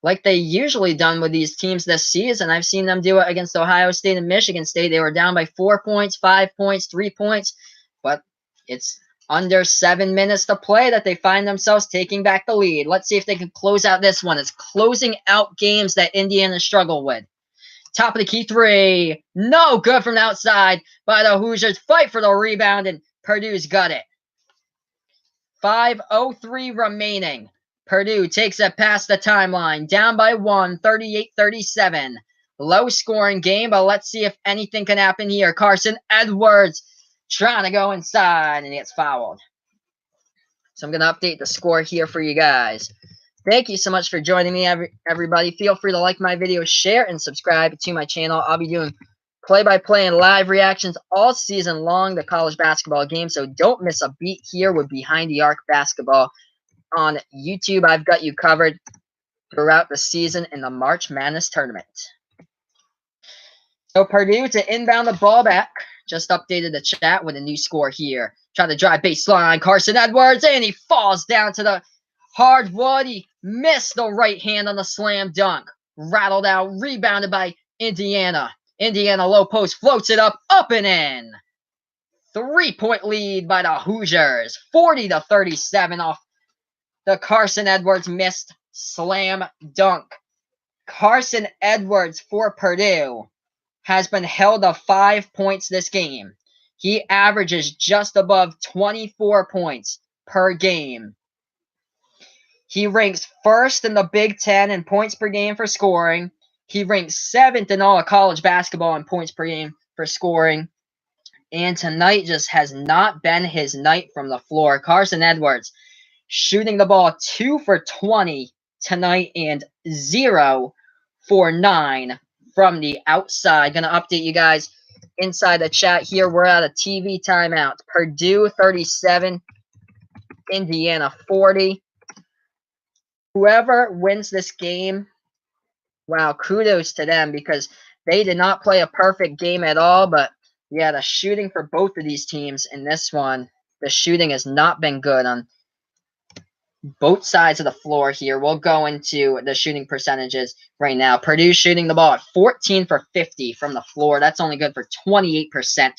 like they usually done with these teams this season. I've seen them do it against Ohio State and Michigan State. They were down by 4 points, 5 points, 3 points, but it's under 7 minutes to play that they find themselves taking back the lead. Let's see if they can close out this one. It's closing out games that Indiana struggle with. Top of the key 3. No good from the outside by the Hoosiers. Fight for the rebound, and Purdue's got it. 5:03 remaining. Purdue takes it past the timeline. Down by 1, 38-37. Low scoring game, but let's see if anything can happen here. Carson Edwards trying to go inside, and he gets fouled. So I'm going to update the score here for you guys. Thank you so much for joining me, everybody. Feel free to like my video, share, and subscribe to my channel. I'll be doing play-by-play and live reactions all season long to college basketball games, so don't miss a beat here with Behind the Arc Basketball on YouTube. I've got you covered throughout the season in the March Madness tournament. So Purdue to inbound the ball back. Just updated the chat with a new score here. Trying to drive baseline. Carson Edwards, and he falls down to the hardwood. He missed the right hand on the slam dunk. Rattled out, rebounded by Indiana. Indiana low post floats it up and in. 3-point lead by the Hoosiers. 40-37 off the Carson Edwards missed slam dunk. Carson Edwards for Purdue has been held to 5 points this game. He averages just above 24 points per game. He ranks first in the Big Ten in points per game for scoring. He ranks 7th in all of college basketball in points per game for scoring. And tonight just has not been his night from the floor. Carson Edwards shooting the ball 2 for 20 tonight and 0 for 9 from the outside. Going to update you guys inside the chat here. We're at a TV timeout. Purdue 37, Indiana 40. Whoever wins this game, wow, kudos to them because they did not play a perfect game at all. But yeah, the shooting for both of these teams in this one, the shooting has not been good on both sides of the floor here. We'll go into the shooting percentages right now. Purdue shooting the ball at 14 for 50 from the floor. That's only good for 28%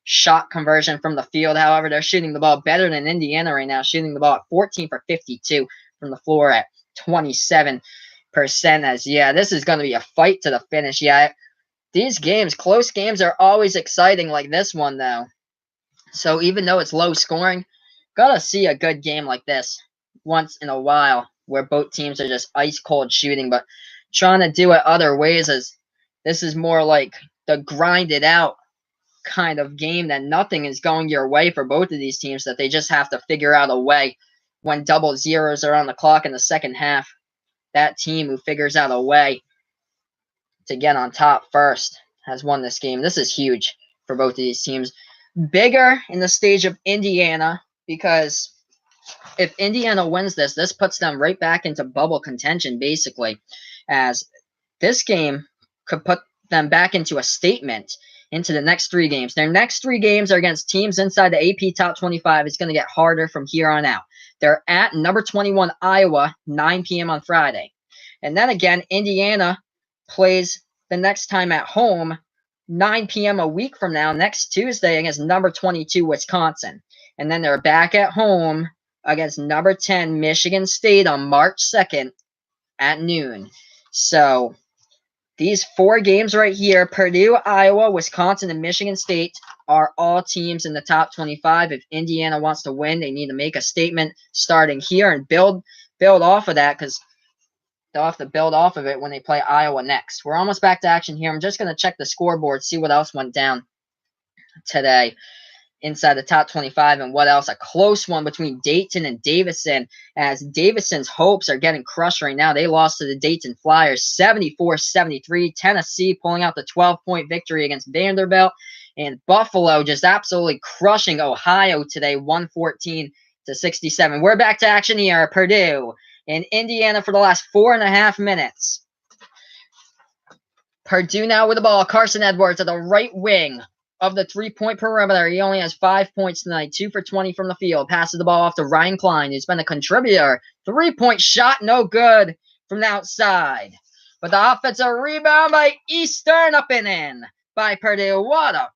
shot conversion from the field. However, they're shooting the ball better than Indiana right now, shooting the ball at 14 for 52 from the floor at 27%. As, yeah, this is going to be a fight to the finish. Yeah, these games, close games, are always exciting like this one, though. So even though it's low scoring, gotta see a good game like this once in a while where both teams are just ice cold shooting, but trying to do it other ways, as this is more like the grinded out kind of game that nothing is going your way for both of these teams, that they just have to figure out a way when double zeros are on the clock in the second half. That team who figures out a way to get on top first has won this game. This is huge for both of these teams. Bigger in the stage of Indiana, because if Indiana wins this, this puts them right back into bubble contention, basically, as this game could put them back into a statement into the next 3 games. Their next 3 games are against teams inside the AP Top 25. It's going to get harder from here on out. They're at number 21 Iowa, 9 p.m. on Friday. And then again, Indiana plays the next time at home, 9 p.m. a week from now, next Tuesday, against number 22 Wisconsin. And then they're back at home against number 10 Michigan State on March 2nd at noon. So these 4 games right here, Purdue, Iowa, Wisconsin, and Michigan State, are all teams in the top 25. If Indiana wants to win, they need to make a statement starting here and build off of that, because they'll have to build off of it when they play Iowa next. We're almost back to action here. I'm just going to check the scoreboard, see what else went down today inside the top 25 and what else. A close one between Dayton and Davidson, as Davidson's hopes are getting crushed right now. They lost to the Dayton Flyers 74-73. Tennessee pulling out the 12-point victory against Vanderbilt, and Buffalo just absolutely crushing Ohio today 114-67. We're back to action here. Purdue and Indiana for the last 4.5 minutes. Purdue now with the ball. Carson Edwards at the right wing of the 3-point perimeter. He only has 5 points tonight, 2 for 20 from the field. Passes the ball off to Ryan Klein, who's been a contributor. 3-point shot, no good from the outside. But the offensive rebound by Eastern, up and in by Purdue. What a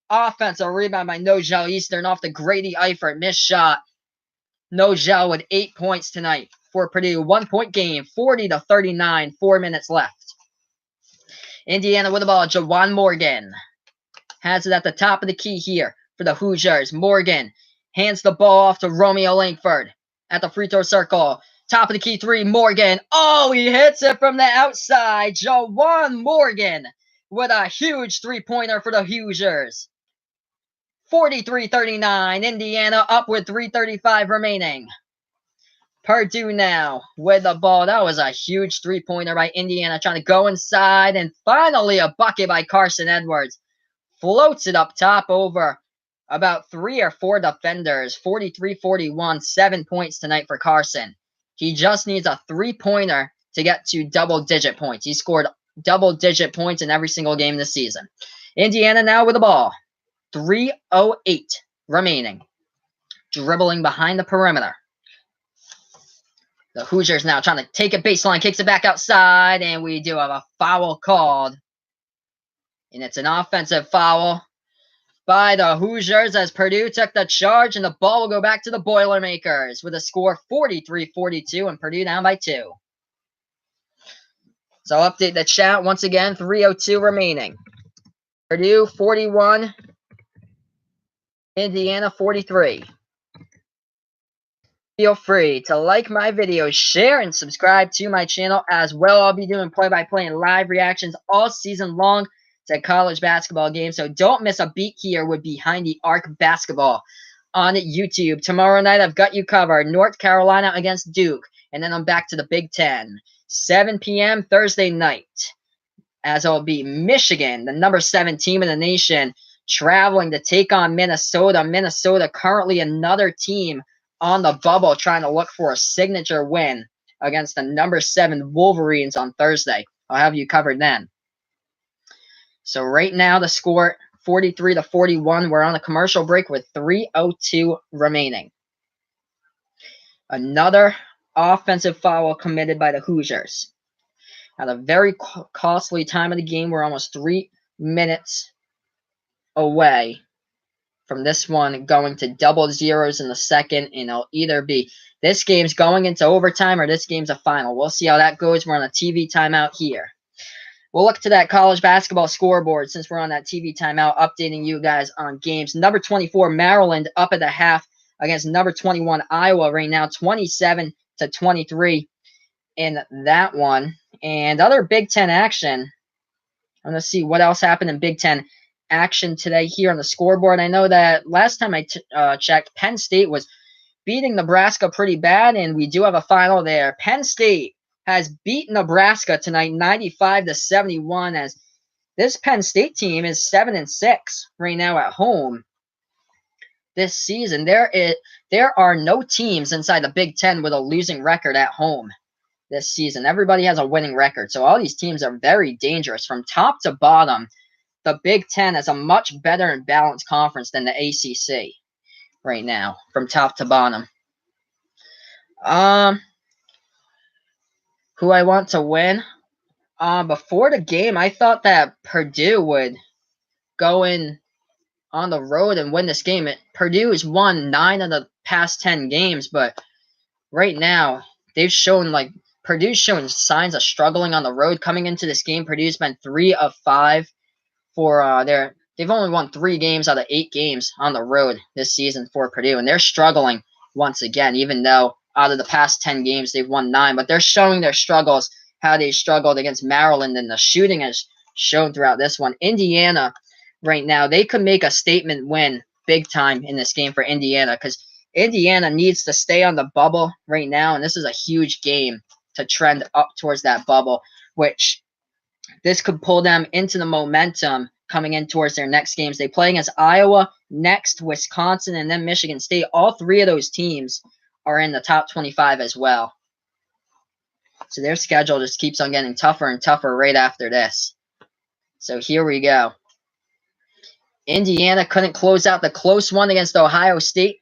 offensive rebound by Nogel Eastern off the Grady Eifert missed shot. Nogel with 8 points tonight for Purdue. 1-point game, 40-39, 4 minutes left. Indiana with the ball. Jawan Morgan has it at the top of the key here for the Hoosiers. Morgan hands the ball off to Romeo Langford at the free throw circle. Top of the key 3, Morgan. Oh, he hits it from the outside. Jawan Morgan with a huge 3-pointer for the Hoosiers. 43-39. Indiana up with 3:35 remaining. Purdue now with the ball. That was a huge three-pointer by Indiana, trying to go inside, and finally a bucket by Carson Edwards. Floats it up top over about 3 or 4 defenders. 43-41, 7 points tonight for Carson. He just needs a three-pointer to get to double-digit points. He scored double-digit points in every single game this season. Indiana now with the ball. 3:08 remaining. Dribbling behind the perimeter. The Hoosiers now trying to take a baseline, kicks it back outside, and we do have a foul called. And it's an offensive foul by the Hoosiers as Purdue took the charge, and the ball will go back to the Boilermakers with a score 43-42 and Purdue down by 2. So I'll update the chat once again, 3:02 remaining. Purdue 41, Indiana 43. Feel free to like my videos, share, and subscribe to my channel as well. I'll be doing play-by-play and live reactions all season long to college basketball games, so don't miss a beat here with Behind the Arc Basketball on YouTube. Tomorrow night, I've got you covered. North Carolina against Duke, and then I'm back to the Big Ten. 7 p.m. Thursday night, as it'll be Michigan, the number 7 team in the nation, traveling to take on Minnesota. Minnesota currently another team on the bubble, trying to look for a signature win against the number 7 Wolverines on Thursday. I'll have you covered then. So right now the score 43-41. We're on a commercial break with 3:02 remaining. Another offensive foul committed by the Hoosiers. At a very costly time of the game, we're almost 3 minutes away from this one going to double zeros in the second, and it'll either be this game's going into overtime or this game's a final. We'll see how that goes. We're on a TV timeout here. We'll look to that college basketball scoreboard since we're on that TV timeout, updating you guys on games. Number 24, Maryland, up at the half against number 21, Iowa right now, 27-23 in that one. And other Big Ten action, I'm going to see what else happened in Big Ten action today here on the scoreboard. I know that last time I checked, Penn State was beating Nebraska pretty bad, and we do have a final there. Penn State has beat Nebraska tonight 95-71, as this Penn State team is 7-6 right now at home this season. There are no teams inside the Big Ten with a losing record at home this season. Everybody has a winning record, so all these teams are very dangerous from top to bottom. The Big Ten is a much better and balanced conference than the ACC right now, from top to bottom. Who I want to win? Before the game, I thought that Purdue would go in on the road and win this game. Purdue has won 9 of the past 10 games, but right now they've shown Purdue's showing signs of struggling on the road. Coming into this game, Purdue's been 3 of 5 for they've only won 3 games out of 8 games on the road this season for Purdue, and they're struggling once again, even though out of the past 10 games they've won 9, but they're showing their struggles, how they struggled against Maryland, and the shooting has shown throughout this one. Indiana right now, they could make a statement win big time in this game for Indiana, because Indiana needs to stay on the bubble right now, and this is a huge game to trend up towards that bubble, which this could pull them into the momentum coming in towards their next games. They play against Iowa, next Wisconsin, and then Michigan State. All 3 of those teams are in the top 25 as well. So their schedule just keeps on getting tougher and tougher right after this. So here we go. Indiana couldn't close out the close one against Ohio State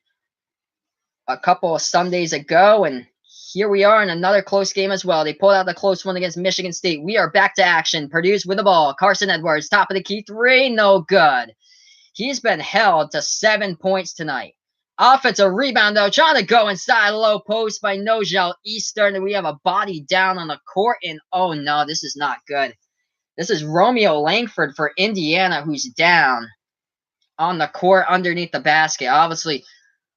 a couple of Sundays ago, and here we are in another close game as well. They pulled out the close one against Michigan State. We are back to action. Purdue's with the ball. Carson Edwards, top of the key, 3, no good. He's been held to 7 points tonight. Offensive rebound, though, trying to go inside low post by Nogel Eastern, and we have a body down on the court, and oh no, this is not good. This is Romeo Langford for Indiana, who's down on the court underneath the basket. Obviously,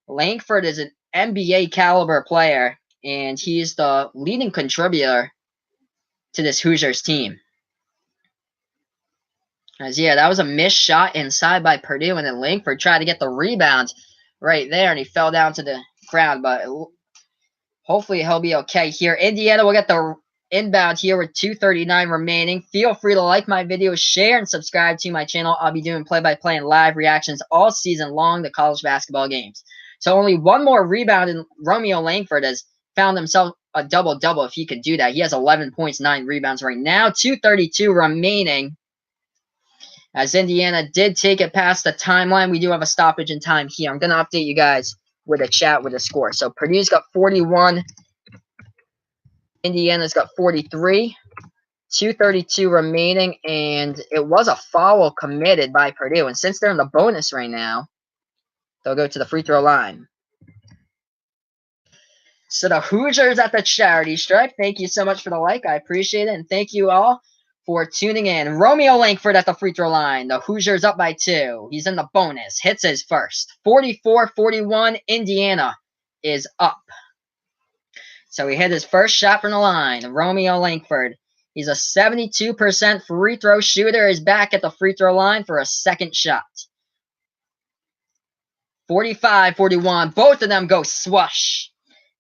Langford is an NBA caliber player, and he's the leading contributor to this Hoosiers team. As yeah, that was a missed shot inside by Purdue, and then Langford tried to get the rebound right there, and he fell down to the ground. But hopefully he'll be okay here. Indiana will get the inbound here with 2:39 remaining. Feel free to like my video, share, and subscribe to my channel. I'll be doing play-by-play and live reactions all season long to college basketball games. So only one more rebound, and Romeo Langford has found himself a double-double if he could do that. He has 11 points, 9 rebounds right now. 2:32 remaining. As Indiana did take it past the timeline, we do have a stoppage in time here. I'm going to update you guys with a chat with a score. So Purdue's got 41. Indiana's got 43. 2:32 remaining, and it was a foul committed by Purdue. And since they're in the bonus right now, they'll go to the free throw line. So the Hoosiers at the charity stripe. Thank you so much for the like. I appreciate it. And thank you all for tuning in. Romeo Langford at the free throw line. The Hoosiers up by 2. He's in the bonus. Hits his first. 44-41. Indiana is up. So he hit his first shot from the line. Romeo Langford. He's a 72% free throw shooter. Is back at the free throw line for a second shot. 45-41. Both of them go swash.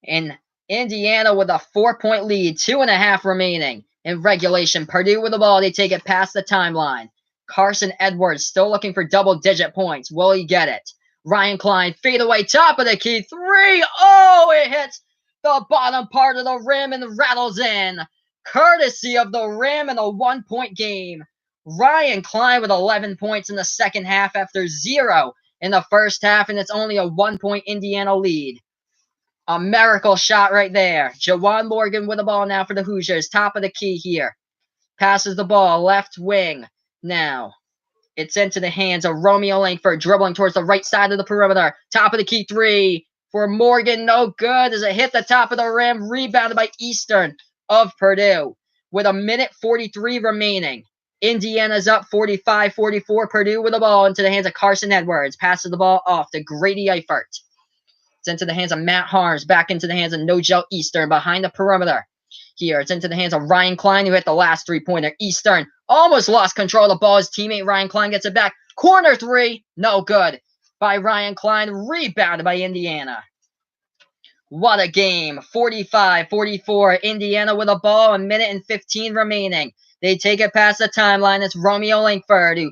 And Indiana with a 4-point lead. 2.5 remaining in regulation. Purdue with the ball. They take it past the timeline. Carson Edwards still looking for double-digit points. Will he get it? Ryan Klein, fadeaway, top of the key. 3. Oh, it hits the bottom part of the rim and rattles in. Courtesy of the rim in a 1-point game. Ryan Klein with 11 points in the second half after 0 in the first half, and it's only a 1-point Indiana lead. A miracle shot right there. Jawan Morgan with the ball now for the Hoosiers. Top of the key here. Passes the ball left wing now. It's into the hands of Romeo Langford, dribbling towards the right side of the perimeter. Top of the key 3 for Morgan. No good as it hit the top of the rim. Rebounded by Eastern of Purdue with 1:43 remaining. Indiana's up 45-44. Purdue with the ball into the hands of Carson Edwards. Passes the ball off to Grady Eifert. It's into the hands of Matt Harms. Back into the hands of Nogel Eastern behind the perimeter. Here, it's into the hands of Ryan Klein, who hit the last 3-pointer. Eastern almost lost control of the ball. His teammate Ryan Klein gets it back. Corner 3, no good by Ryan Klein. Rebounded by Indiana. What a game. 45-44. Indiana with a ball. 1:15 remaining. They take it past the timeline. It's Romeo Langford who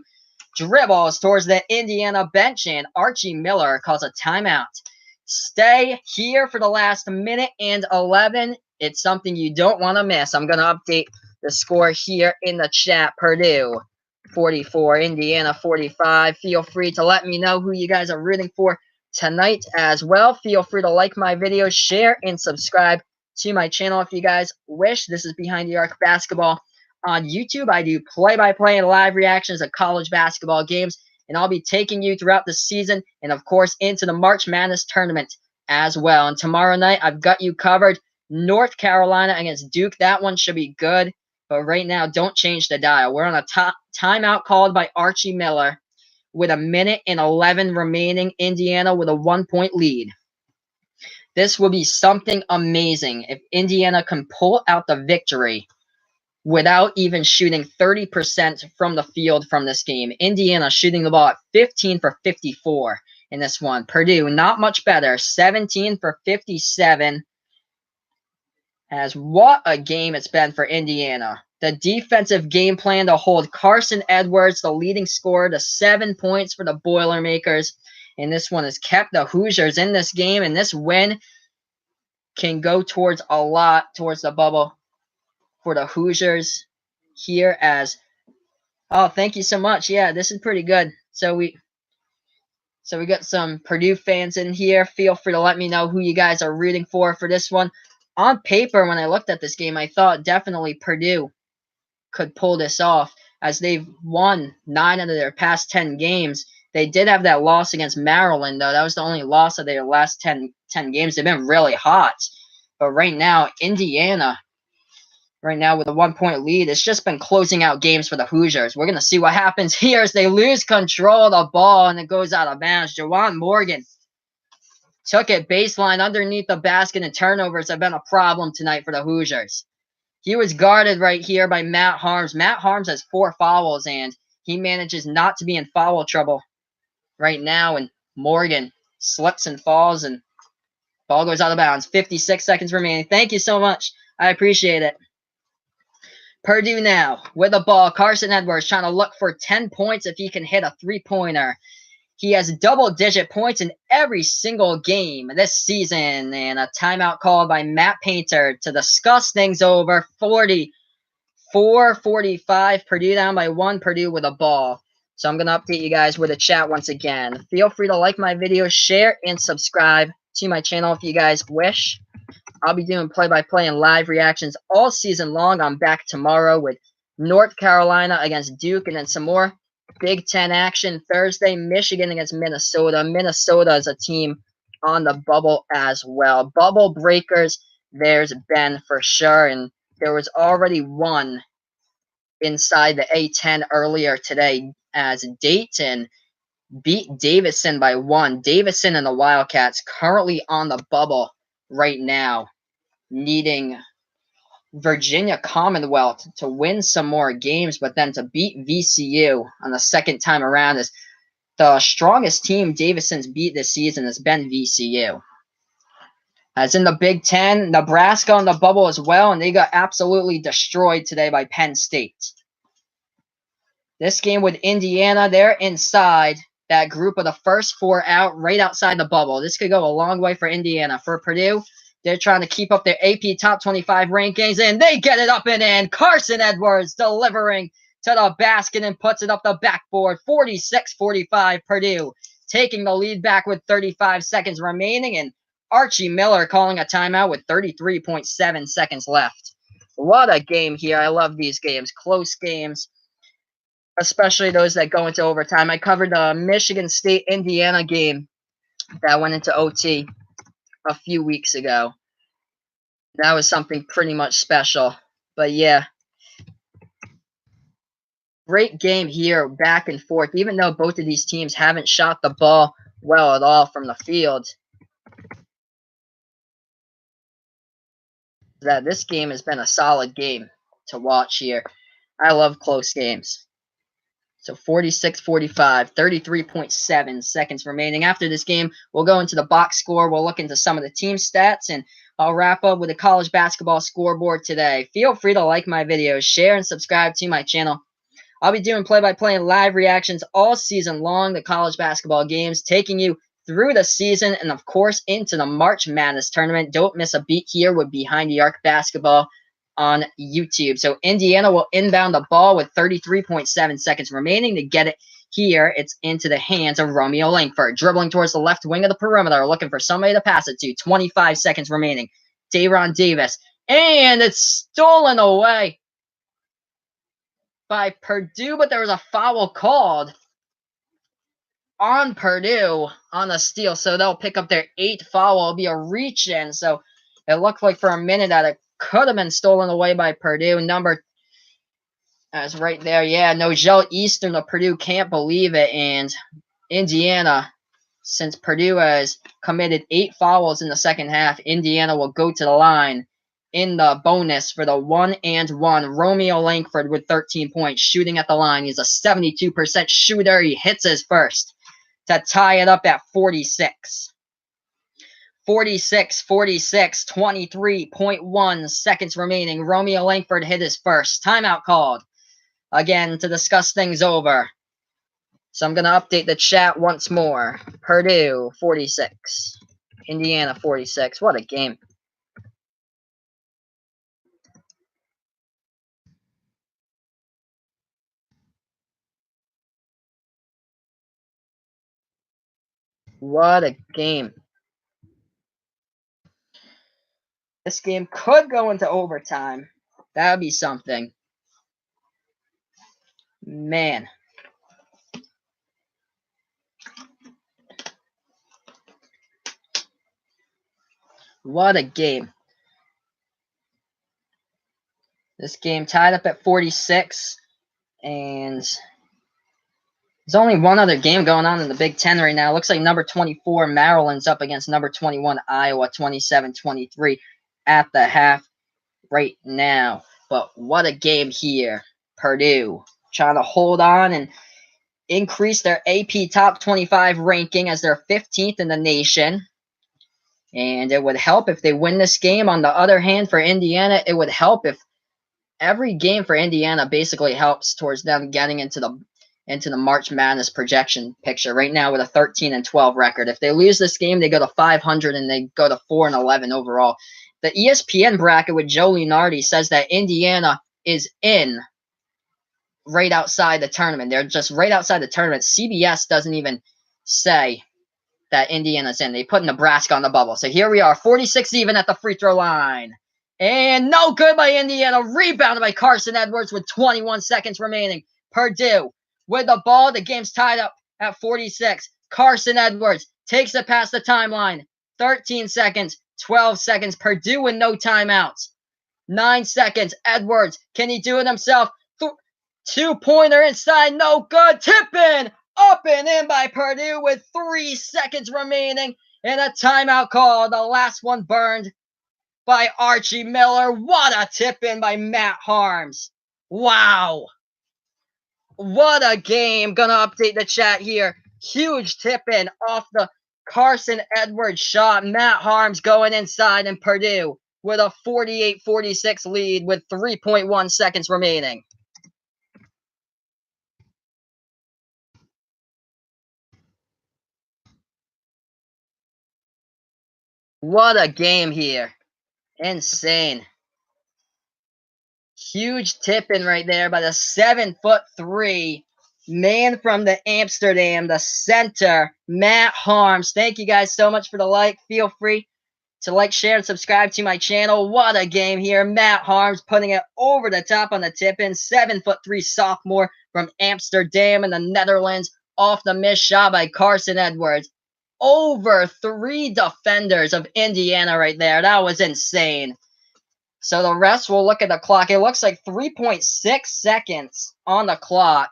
dribbles towards the Indiana bench, and Archie Miller calls a timeout. Stay here for the last 1:11. It's something you don't want to miss. I'm going to update the score here in the chat. Purdue 44, Indiana 45. Feel free to let me know who you guys are rooting for tonight as well. Feel free to like my videos, share, and subscribe to my channel if you guys wish. This is Behind the Arc Basketball on YouTube. I do play-by-play and live reactions of college basketball games, and I'll be taking you throughout the season and, of course, into the March Madness tournament as well. And tomorrow night, I've got you covered. North Carolina against Duke. That one should be good. But right now, don't change the dial. We're on a timeout called by Archie Miller with 1:11 remaining. Indiana with a 1-point lead. This will be something amazing if Indiana can pull out the victory without even shooting 30% from the field from this game. Indiana shooting the ball at 15 for 54 in this one. Purdue, not much better, 17 for 57. As what a game it's been for Indiana. The defensive game plan to hold Carson Edwards, the leading scorer, to 7 points for the Boilermakers. And this one has kept the Hoosiers in this game. And this win can go towards a lot towards the bubble for the Hoosiers here as oh, thank you so much. Yeah, this is pretty good. So we got some Purdue fans in here. Feel free to let me know who you guys are rooting for this one. On paper, when I looked at this game, I thought definitely Purdue could pull this off as they've won 9 out of their past 10 games. They did have that loss against Maryland, though. That was the only loss of their last 10 games. They've been really hot. But right now, Indiana, right now with a 1-point lead, it's just been closing out games for the Hoosiers. We're going to see what happens here as they lose control of the ball and it goes out of bounds. Jawan Morgan took it baseline underneath the basket, and turnovers have been a problem tonight for the Hoosiers. He was guarded right here by Matt Harms. Matt Harms has 4 fouls, and he manages not to be in foul trouble right now, and Morgan slips and falls, and ball goes out of bounds. 56 seconds remaining. Thank you so much. I appreciate it. Purdue now with the ball. Carson Edwards trying to look for 10 points if he can hit a three-pointer. He has double-digit points in every single game this season, and a timeout called by Matt Painter to discuss things over. 44-45, Purdue down by 1, Purdue with a ball. So I'm going to update you guys with a chat once again. Feel free to like my video, share, and subscribe to my channel if you guys wish. I'll be doing play-by-play and live reactions all season long. I'm back tomorrow with North Carolina against Duke, and then some more Big Ten action Thursday. Michigan against Minnesota. Minnesota is a team on the bubble as well. Bubble breakers, there's been for sure, and there was already one inside the A10 earlier today as Dayton beat Davidson by 1. Davidson and the Wildcats currently on the bubble right now, needing Virginia Commonwealth to win some more games, but then to beat VCU on the second time around. Is the strongest team Davidson's beat this season has been VCU. As in the Big Ten, Nebraska on the bubble as well, and they got absolutely destroyed today by Penn State. This game with Indiana, they're inside that group of the first 4 out, right outside the bubble. This could go a long way for Indiana. For Purdue, they're trying to keep up their AP Top 25 rankings, and they get it up and in. Carson Edwards delivering to the basket and puts it up the backboard. 46-45, Purdue taking the lead back with 35 seconds remaining, and Archie Miller calling a timeout with 33.7 seconds left. What a game here. I love these games. Close games, especially those that go into overtime. I covered the Michigan State-Indiana game that went into OT a few weeks ago. That was something pretty much special. But yeah, great game here, back and forth. Even though both of these teams haven't shot the ball well at all from the field, that this game has been a solid game to watch here. I love close games. So 46-45, 33.7 seconds remaining. After this game, we'll go into the box score. We'll look into some of the team stats, and I'll wrap up with the college basketball scoreboard today. Feel free to like my videos, share, and subscribe to my channel. I'll be doing play-by-play and live reactions all season long, the college basketball games, taking you through the season and, of course, into the March Madness tournament. Don't miss a beat here with Behind the Arc Basketball on YouTube. So Indiana will inbound the ball with 33.7 seconds remaining to get it here. It's into the hands of Romeo Langford, dribbling towards the left wing of the perimeter, looking for somebody to pass it to. 25 seconds remaining. Dayron Davis, and it's stolen away by Purdue, but there was a foul called on Purdue on the steal, so they'll pick up their 8th foul. It'll be a reach-in, so it looked like for a minute that it could have been stolen away by Purdue. Number is right there. Yeah, Nogel Eastern of Purdue can't believe it, and Indiana, since Purdue has committed 8 fouls in the second half, Indiana will go to the line in the bonus for the 1-and-1. Romeo Langford with 13 points, shooting at the line. He's a 72% shooter. He hits his first to tie it up at 46. 46-46, 23.1 seconds remaining. Romeo Langford hit his first. Timeout called again to discuss things over. So I'm going to update the chat once more. Purdue 46, Indiana 46. What a game. What a game. This game could go into overtime. That would be something. Man. What a game. This game tied up at 46. And there's only one other game going on in the Big Ten right now. Looks like number 24, Maryland's up against number 21, Iowa, 27-23 at the half right now. But what a game here. Purdue trying to hold on and increase their AP Top 25 ranking as they're 15th in the nation. And it would help if they win this game. On the other hand, for Indiana, it would help if every game for Indiana basically helps towards them getting into the March Madness projection picture. Right now with a 13-12 record. If they lose this game, they go to 500 and they go to 4-11 overall. The ESPN bracket with Joe Lunardi says that Indiana is in right outside the tournament. They're just right outside the tournament. CBS doesn't even say that Indiana's in. They put Nebraska on the bubble. So here we are, 46 even at the free throw line. And no good by Indiana. Rebounded by Carson Edwards with 21 seconds remaining. Purdue with the ball. The game's tied up at 46. Carson Edwards takes it past the timeline. 13 seconds, 12 seconds. Purdue with no timeouts. 9 seconds. Edwards, can he do it himself? Two-pointer inside, no good. Tip in, up and in by Purdue with 3 seconds remaining. And a timeout call. The last one burned by Archie Miller. What a tip in by Matt Harms. Wow. What a game. Gonna update the chat here. Huge tip in off the Carson Edwards shot. Matt Harms going inside, and Purdue with a 48-46 lead with 3.1 seconds remaining. What a game here. Insane. Huge tip-in right there by the 7'3" man from the Amsterdam, the center, Matt Harms. Thank you guys so much for the like. Feel free to like, share, and subscribe to my channel. What a game here. Matt Harms putting it over the top on the tip-in. 7'3" sophomore from Amsterdam in the Netherlands. Off the missed shot by Carson Edwards. Over 3 defenders of Indiana right there. That was insane. So the rest will look at the clock. It looks like 3.6 seconds on the clock,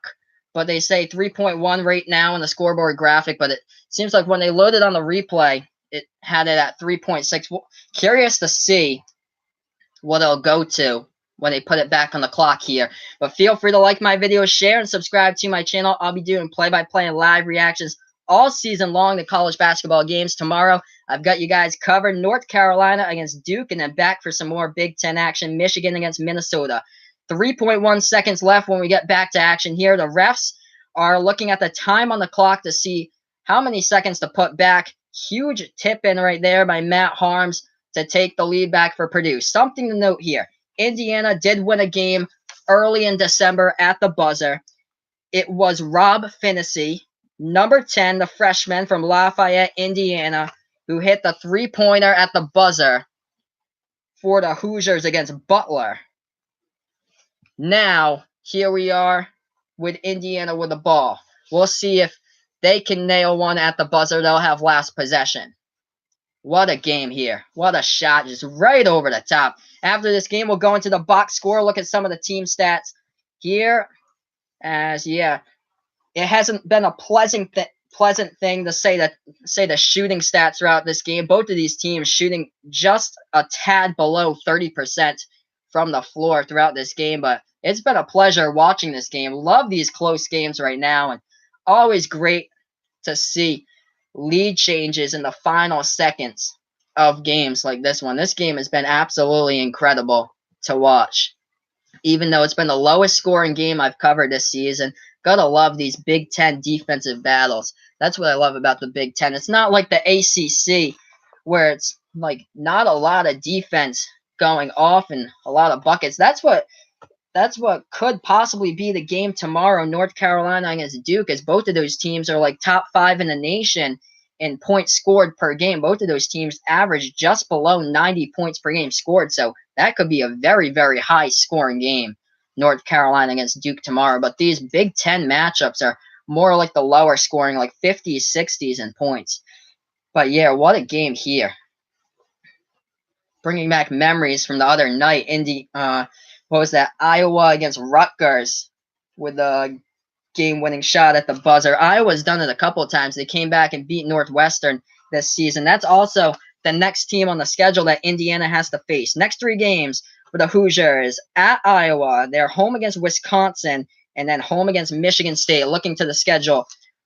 but they say 3.1 right now in the scoreboard graphic, but it seems like when they loaded on the replay, it had it at 3.6. Well, curious to see what it'll go to when they put it back on the clock here. But feel free to like my video, share, and subscribe to my channel. I'll be doing play-by-play and live reactions all season long to college basketball games. Tomorrow, I've got you guys covered. North Carolina against Duke, and then back for some more Big Ten action. Michigan against Minnesota. 3.1 seconds left when we get back to action here. The refs are looking at the time on the clock to see how many seconds to put back. Huge tip-in right there by Matt Harms to take the lead back for Purdue. Something to note here. Indiana did win a game early in December at the buzzer. It was Rob Finney, number 10, the freshman from Lafayette, Indiana, who hit the three-pointer at the buzzer for the Hoosiers against Butler. Now, here we are with Indiana with the ball. We'll see if they can nail one at the buzzer. They'll have last possession. What a game here. What a shot, just right over the top. After this game, we'll go into the box score, look at some of the team stats here. It hasn't been a pleasant thing to say the shooting stats throughout this game. Both of these teams shooting just a tad below 30% from the floor throughout this game, but it's been a pleasure watching this game. Love these close games right now, and always great to see lead changes in the final seconds of games like this one. This game has been absolutely incredible to watch. Even though it's been the lowest scoring game I've covered this season, gotta love these Big Ten defensive battles. That's what I love about the Big Ten. It's not like the ACC where it's like not a lot of defense going off and a lot of buckets. That's what could possibly be the game tomorrow, North Carolina against Duke, as both of those teams are like top 5 in the nation in points scored per game. Both of those teams average just below 90 points per game scored, so that could be a very, very high scoring game, North Carolina against Duke tomorrow. But these Big Ten matchups are more like the lower scoring, like 50s, 60s in points. But yeah, what a game here. Bringing back memories from the other night, what was that? Iowa against Rutgers with a game-winning shot at the buzzer. Iowa's done it a couple of times. They came back and beat Northwestern this season. That's also the next team on the schedule that Indiana has to face. Next 3 games for the Hoosiers: at Iowa, they're home against Wisconsin, and then home against Michigan State. Looking to the schedule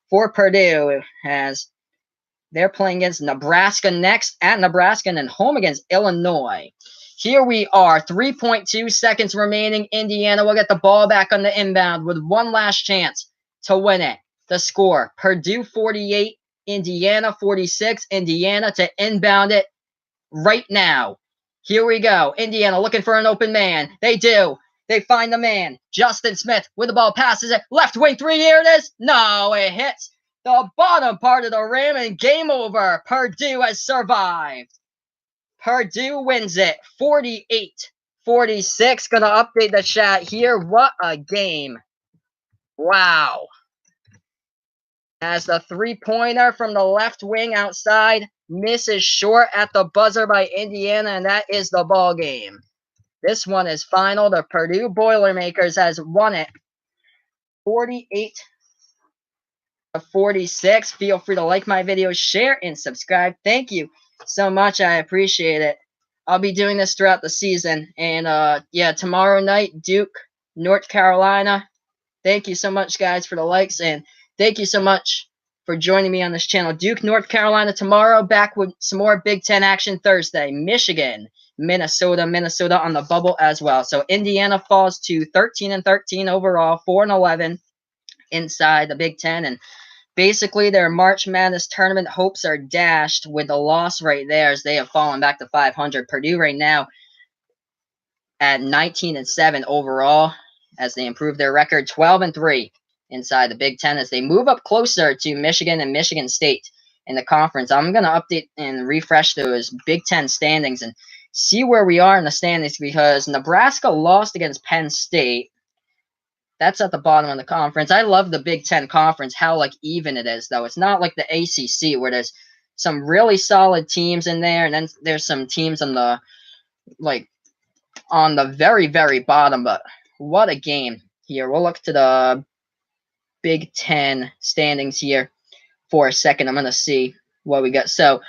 for Purdue as they're playing against Nebraska next at Nebraska and then home against Illinois. Here we are, 3.2 seconds remaining. Indiana will get the ball back on the inbound with one last chance to win it. The score, Purdue 48, Indiana 46. Indiana to inbound it right now. Here we go. Indiana looking for an open man. They do. They find the man. Justin Smith with the ball, passes it. Left wing three. Here it is. No, it hits the bottom part of the rim and game over. Purdue has survived. Purdue wins it 48-46. Gonna update the chat here. What a game. Wow. As the three-pointer from the left wing outside misses short at the buzzer by Indiana, and that is the ball game. This one is final. The Purdue Boilermakers has won it 48-46. Feel free to like my video, share, and subscribe. Thank you so much. I appreciate it. I'll be doing this throughout the season. And yeah, tomorrow night, Duke, North Carolina. Thank you so much, guys, for the likes, and thank you so much for joining me on this channel. Duke, North Carolina tomorrow. Back with some more Big Ten action Thursday. Michigan, Minnesota on the bubble as well. So Indiana falls to 13-13 overall, 4-11 inside the Big Ten, and basically their March Madness tournament hopes are dashed with the loss right there as they have fallen back to 500. Purdue right now at 19-7 overall as they improve their record, 12-3 inside the Big Ten as they move up closer to Michigan and Michigan State in the conference. I'm going to update and refresh those Big Ten standings and see where we are in the standings because Nebraska lost against Penn State. That's at the bottom of the conference. I love the Big Ten conference, how like even it is, though. It's not like the ACC where there's some really solid teams in there, and then there's some teams on the very, very bottom. But what a game here. We'll look to the Big Ten standings here for a second. I'm going to see what we got. So,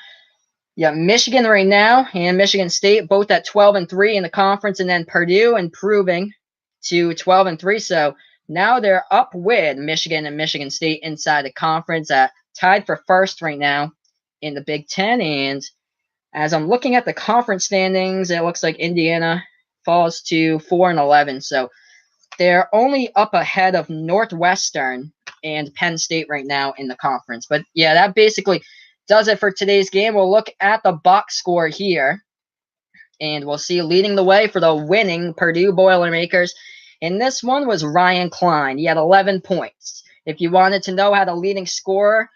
yeah, Michigan right now and Michigan State both at 12-3 in the conference, and then Purdue improving to 12-3. So now they're up with Michigan and Michigan State inside the conference, tied for first right now in the Big Ten. And as I'm looking at the conference standings, it looks like Indiana falls to 4-11. So they're only up ahead of Northwestern and Penn State right now in the conference. But yeah, that basically does it for today's game. We'll look at the box score here, and we'll see leading the way for the winning Purdue Boilermakers. And this one was Ryan Klein. He had 11 points. If you wanted to know how the leading scorer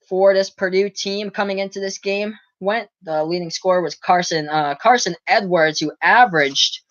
for this Purdue team coming into this game went, the leading scorer was Carson Edwards, who averages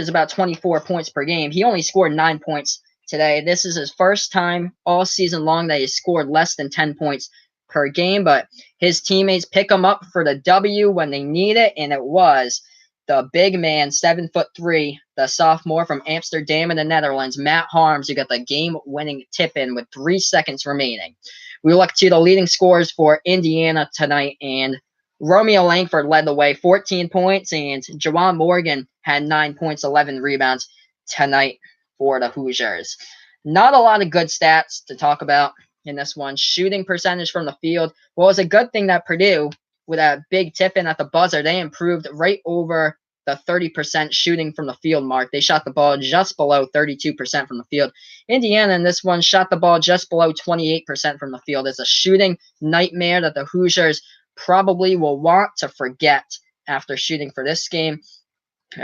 about 24 points per game. He only scored 9 points today. This is his first time all season long that he's scored less than 10 points per game, but his teammates pick him up for the W when they need it, and it was the big man, 7'3", the sophomore from Amsterdam in the Netherlands, Matt Harms, who got the game-winning tip-in with 3 seconds remaining. We look to the leading scorers for Indiana tonight, and Romeo Langford led the way, 14 points, and Jawan Morgan had 9 points, 11 rebounds tonight for the Hoosiers. Not a lot of good stats to talk about in this one. Shooting percentage from the field. Well, it's a good thing that Purdue, with that big tip-in at the buzzer, they improved right over the 30% shooting from the field mark. They shot the ball just below 32% from the field. Indiana in this one shot the ball just below 28% from the field. It's a shooting nightmare that the Hoosiers probably will want to forget after shooting for this game.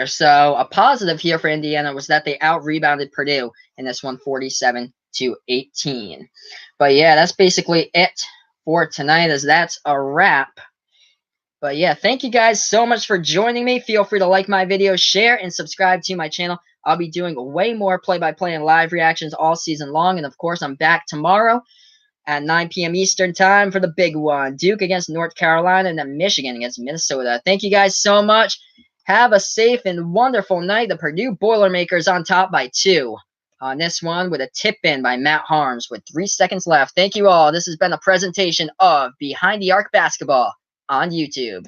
So a positive here for Indiana was that they out-rebounded Purdue in this one, 47-18. But yeah, that's basically it for tonight, as that's a wrap. But yeah, thank you guys so much for joining me. Feel free to like my video, share, and subscribe to my channel. I'll be doing way more play-by-play and live reactions all season long. And of course, I'm back tomorrow at 9 p.m. Eastern time for the big one. Duke against North Carolina and then Michigan against Minnesota. Thank you guys so much. Have a safe and wonderful night. The Purdue Boilermakers on top by 2 on this one with a tip-in by Matt Harms with 3 seconds left. Thank you all. This has been a presentation of Behind the Arc Basketball on YouTube.